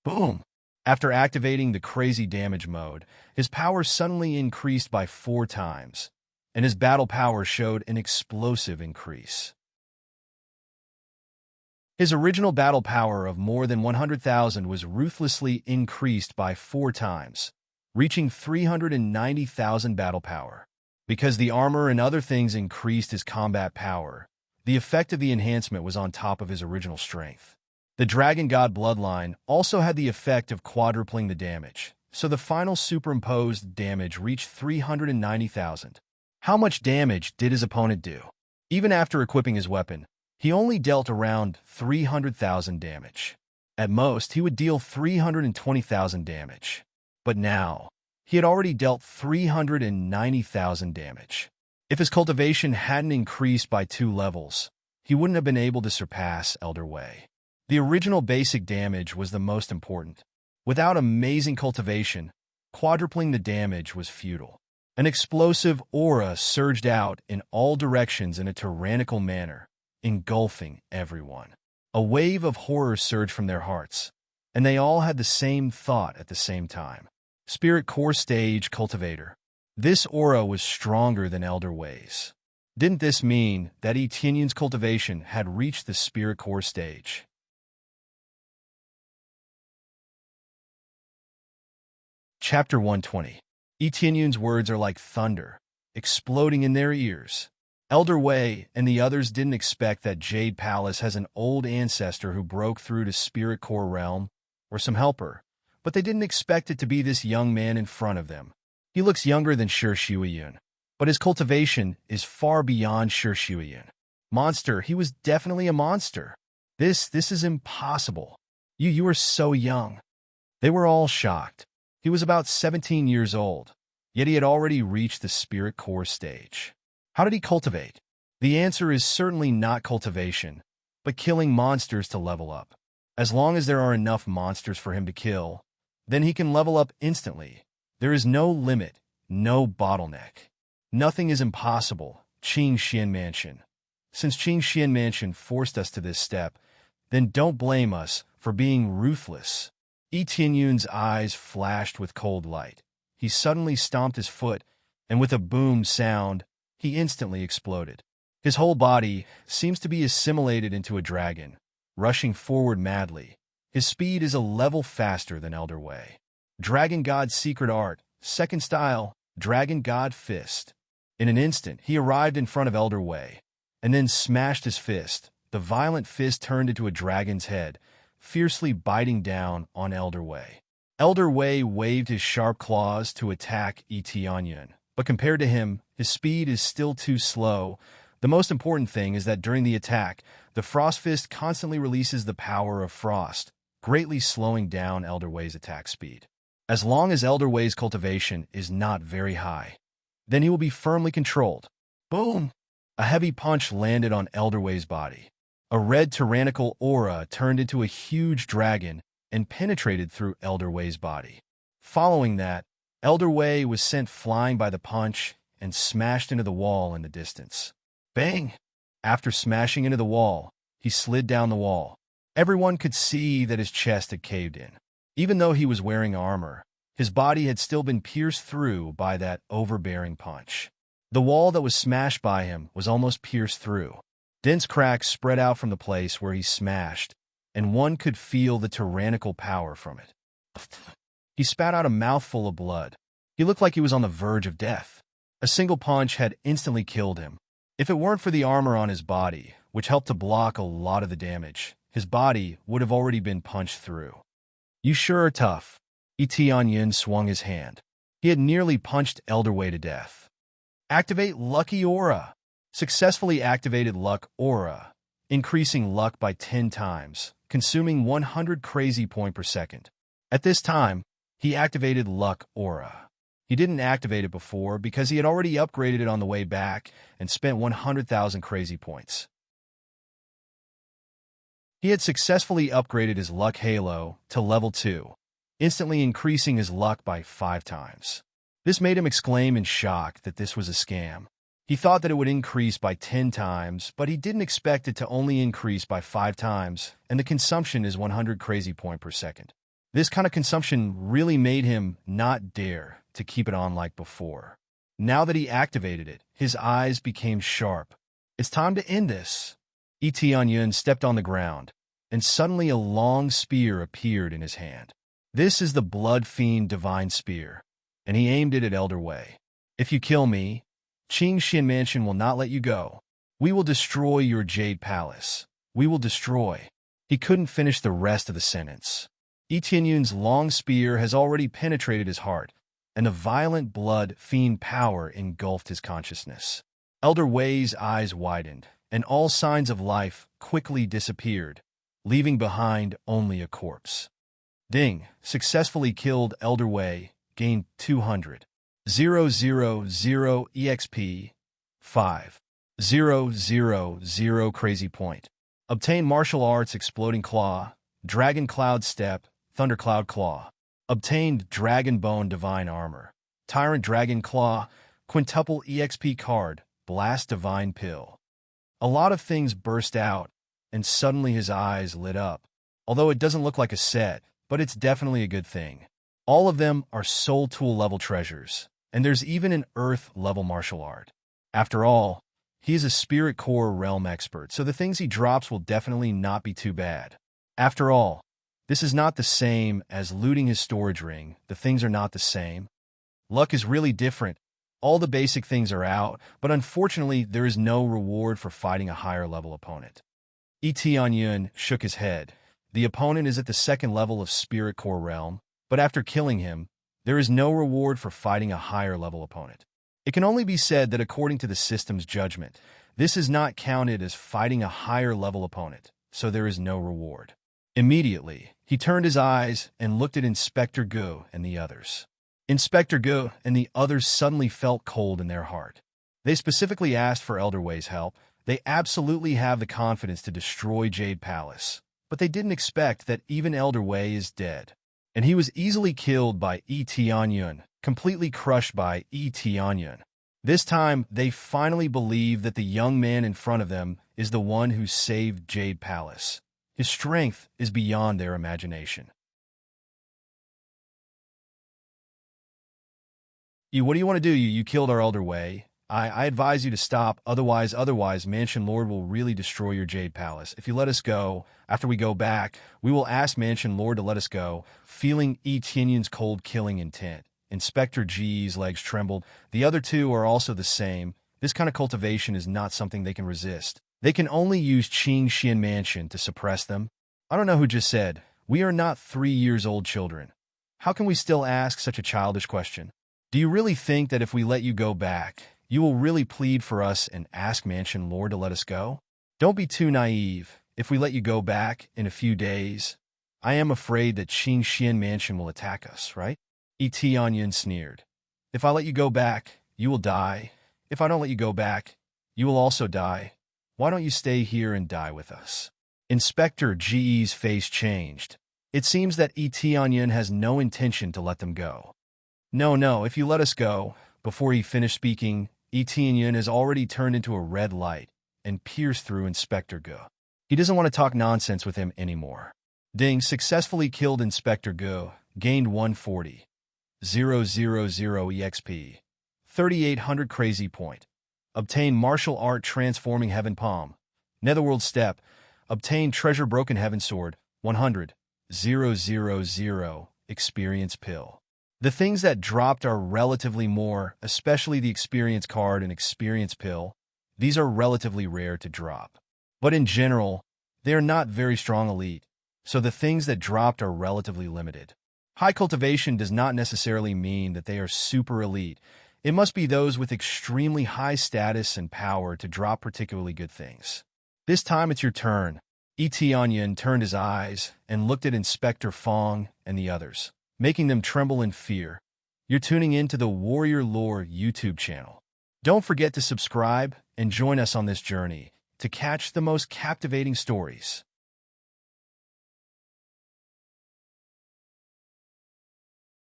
Boom! After activating the crazy damage mode, his power suddenly increased by 4 times, and his battle power showed an explosive increase. His original battle power of more than 100,000 was ruthlessly increased by 4 times, reaching 390,000 battle power. Because the armor and other things increased his combat power, the effect of the enhancement was on top of his original strength. The Dragon God bloodline also had the effect of quadrupling the damage, so the final superimposed damage reached 390,000. How much damage did his opponent do? Even after equipping his weapon, he only dealt around 300,000 damage. At most, he would deal 320,000 damage. But now, he had already dealt 390,000 damage. If his cultivation hadn't increased by 2 levels, he wouldn't have been able to surpass Elder Wei. The original basic damage was the most important. Without amazing cultivation, quadrupling the damage was futile. An explosive aura surged out in all directions in a tyrannical manner, engulfing everyone. A wave of horror surged from their hearts, and they all had the same thought at the same time. Spirit Core Stage Cultivator. This aura was stronger than Elder Wei's. Didn't this mean that Yun's cultivation had reached the Spirit Core Stage? Chapter 120. Yun's words are like thunder, exploding in their ears. Elder Wei and the others didn't expect that Jade Palace has an old ancestor who broke through to Spirit Core Realm, or some helper, but they didn't expect it to be this young man in front of them. He looks younger than Yun, but his cultivation is far beyond Yun. Monster, he was definitely a monster. This is impossible. You are so young. They were all shocked. He was about 17 years old, yet he had already reached the Spirit Core stage. How did he cultivate? The answer is certainly not cultivation, but killing monsters to level up. As long as there are enough monsters for him to kill, then he can level up instantly. There is no limit, no bottleneck. Nothing is impossible, Qing Xian Mansion. Since Qing Xian Mansion forced us to this step, then don't blame us for being ruthless. Yun's eyes flashed with cold light. He suddenly stomped his foot, and with a boom sound, he instantly exploded. His whole body seems to be assimilated into a dragon, rushing forward madly. His speed is a level faster than Elder Wei. Dragon God's secret art, second style, Dragon God Fist. In an instant, he arrived in front of Elder Wei, and then smashed his fist. The violent fist turned into a dragon's head, fiercely biting down on Elder Wei. Elder Wei waved his sharp claws to attack Yun, but compared to him, his speed is still too slow. The most important thing is that during the attack, the Frost Fist constantly releases the power of Frost, greatly slowing down Elder Wei's attack speed. As long as Elder Wei's cultivation is not very high, then he will be firmly controlled. Boom! A heavy punch landed on Elder Wei's body. A red tyrannical aura turned into a huge dragon and penetrated through Elder Wei's body. Following that, Elder Wei was sent flying by the punch and smashed into the wall in the distance. Bang! After smashing into the wall, he slid down the wall. Everyone could see that his chest had caved in. Even though he was wearing armor, his body had still been pierced through by that overbearing punch. The wall that was smashed by him was almost pierced through. Dense cracks spread out from the place where he smashed, and one could feel the tyrannical power from it. He spat out a mouthful of blood. He looked like he was on the verge of death. A single punch had instantly killed him. If it weren't for the armor on his body, which helped to block a lot of the damage, his body would have already been punched through. You sure are tough. Etienne swung his hand. He had nearly punched Elderway to death. Activate Lucky Aura. Successfully activated Luck Aura, increasing luck by 10 times, consuming 100 crazy point per second. At this time, he activated Luck Aura. He didn't activate it before because he had already upgraded it on the way back and spent 100,000 crazy points. He had successfully upgraded his Luck Halo to level 2, instantly increasing his luck by 5 times. This made him exclaim in shock that this was a scam. He thought that it would increase by 10 times, but he didn't expect it to only increase by 5 times, and the consumption is 100 crazy point per second. This kind of consumption really made him not dare to keep it on like before. Now that he activated it, his eyes became sharp. It's time to end this. Etienne stepped on the ground, and suddenly a long spear appeared in his hand. This is the Blood Fiend Divine Spear, and he aimed it at Elderway. If you kill me, Qing Xin Mansion will not let you go. We will destroy your Jade Palace. We will destroy. He couldn't finish the rest of the sentence. Etienne's long spear has already penetrated his heart, and the violent blood fiend power engulfed his consciousness. Elderway's eyes widened, and all signs of life quickly disappeared, leaving behind only a corpse. Ding, successfully killed Elderway, gained 200,000 EXP, 5,000 crazy point. Obtain martial arts Exploding Claw, Dragon Cloud Step, Thundercloud Claw. Obtained Dragon Bone Divine Armor, Tyrant Dragon Claw, Quintuple EXP card, Blast Divine Pill. A lot of things burst out, and suddenly his eyes lit up. Although it doesn't look like a set, but it's definitely a good thing. All of them are Soul Tool level treasures, and there's even an Earth level martial art. After all, he is a Spirit Core realm expert, so the things he drops will definitely not be too bad. After all, this is not the same as looting his storage ring. The things are not the same. Luck is really different. All the basic things are out, but unfortunately there is no reward for fighting a higher level opponent. Etienne shook his head. The opponent is at the 2nd level of Spirit Core realm, but after killing him, there is no reward for fighting a higher level opponent. It can only be said that according to the system's judgment, this is not counted as fighting a higher level opponent, so there is no reward. Immediately, he turned his eyes and looked at Inspector Gu and the others. Inspector Gu and the others suddenly felt cold in their heart. They specifically asked for Elderway's help. They absolutely have the confidence to destroy Jade Palace, but they didn't expect that even Elderway is dead. And he was easily killed by Etienne, completely crushed by Etienne. This time, they finally believe that the young man in front of them is the one who saved Jade Palace. His strength is beyond their imagination. What do you want to do? You killed our Elderway. I advise you to stop, otherwise, Mansion Lord will really destroy your Jade Palace. If you let us go, after we go back, we will ask Mansion Lord to let us go. Feeling Etienne's cold killing intent, Inspector G's legs trembled. The other two are also the same. This kind of cultivation is not something they can resist. They can only use Qing Xin Mansion to suppress them. I don't know who just said, we are not 3-year-old children. How can we still ask such a childish question? Do you really think that if we let you go back, you will really plead for us and ask Mansion Lord to let us go? Don't be too naive. If we let you go back in a few days, I am afraid that Qing Xin Mansion will attack us, right? Etienne sneered. If I let you go back, you will die. If I don't let you go back, you will also die. Why don't you stay here and die with us? Inspector G's face changed. It seems that Etienne has no intention to let them go. No, if you let us go. Before he finished speaking, Etienne has already turned into a red light and pierced through Inspector Gu. He doesn't want to talk nonsense with him anymore. Ding successfully killed Inspector Gu, gained 140,000 EXP, 3,800 crazy point. Obtain Martial Art Transforming Heaven Palm, Netherworld Step. Obtain Treasure Broken Heaven Sword, 100,000 Experience Pill. The things that dropped are relatively more, especially the experience card and experience pill. These are relatively rare to drop. But in general, they are not very strong elite, so the things that dropped are relatively limited. High cultivation does not necessarily mean that they are super elite. It must be those with extremely high status and power to drop particularly good things. This time it's your turn. Etianyan turned his eyes and looked at Inspector Fong and the others, making them tremble in fear. You're tuning in to the Warrior Lore YouTube channel. Don't forget to subscribe and join us on this journey to catch the most captivating stories.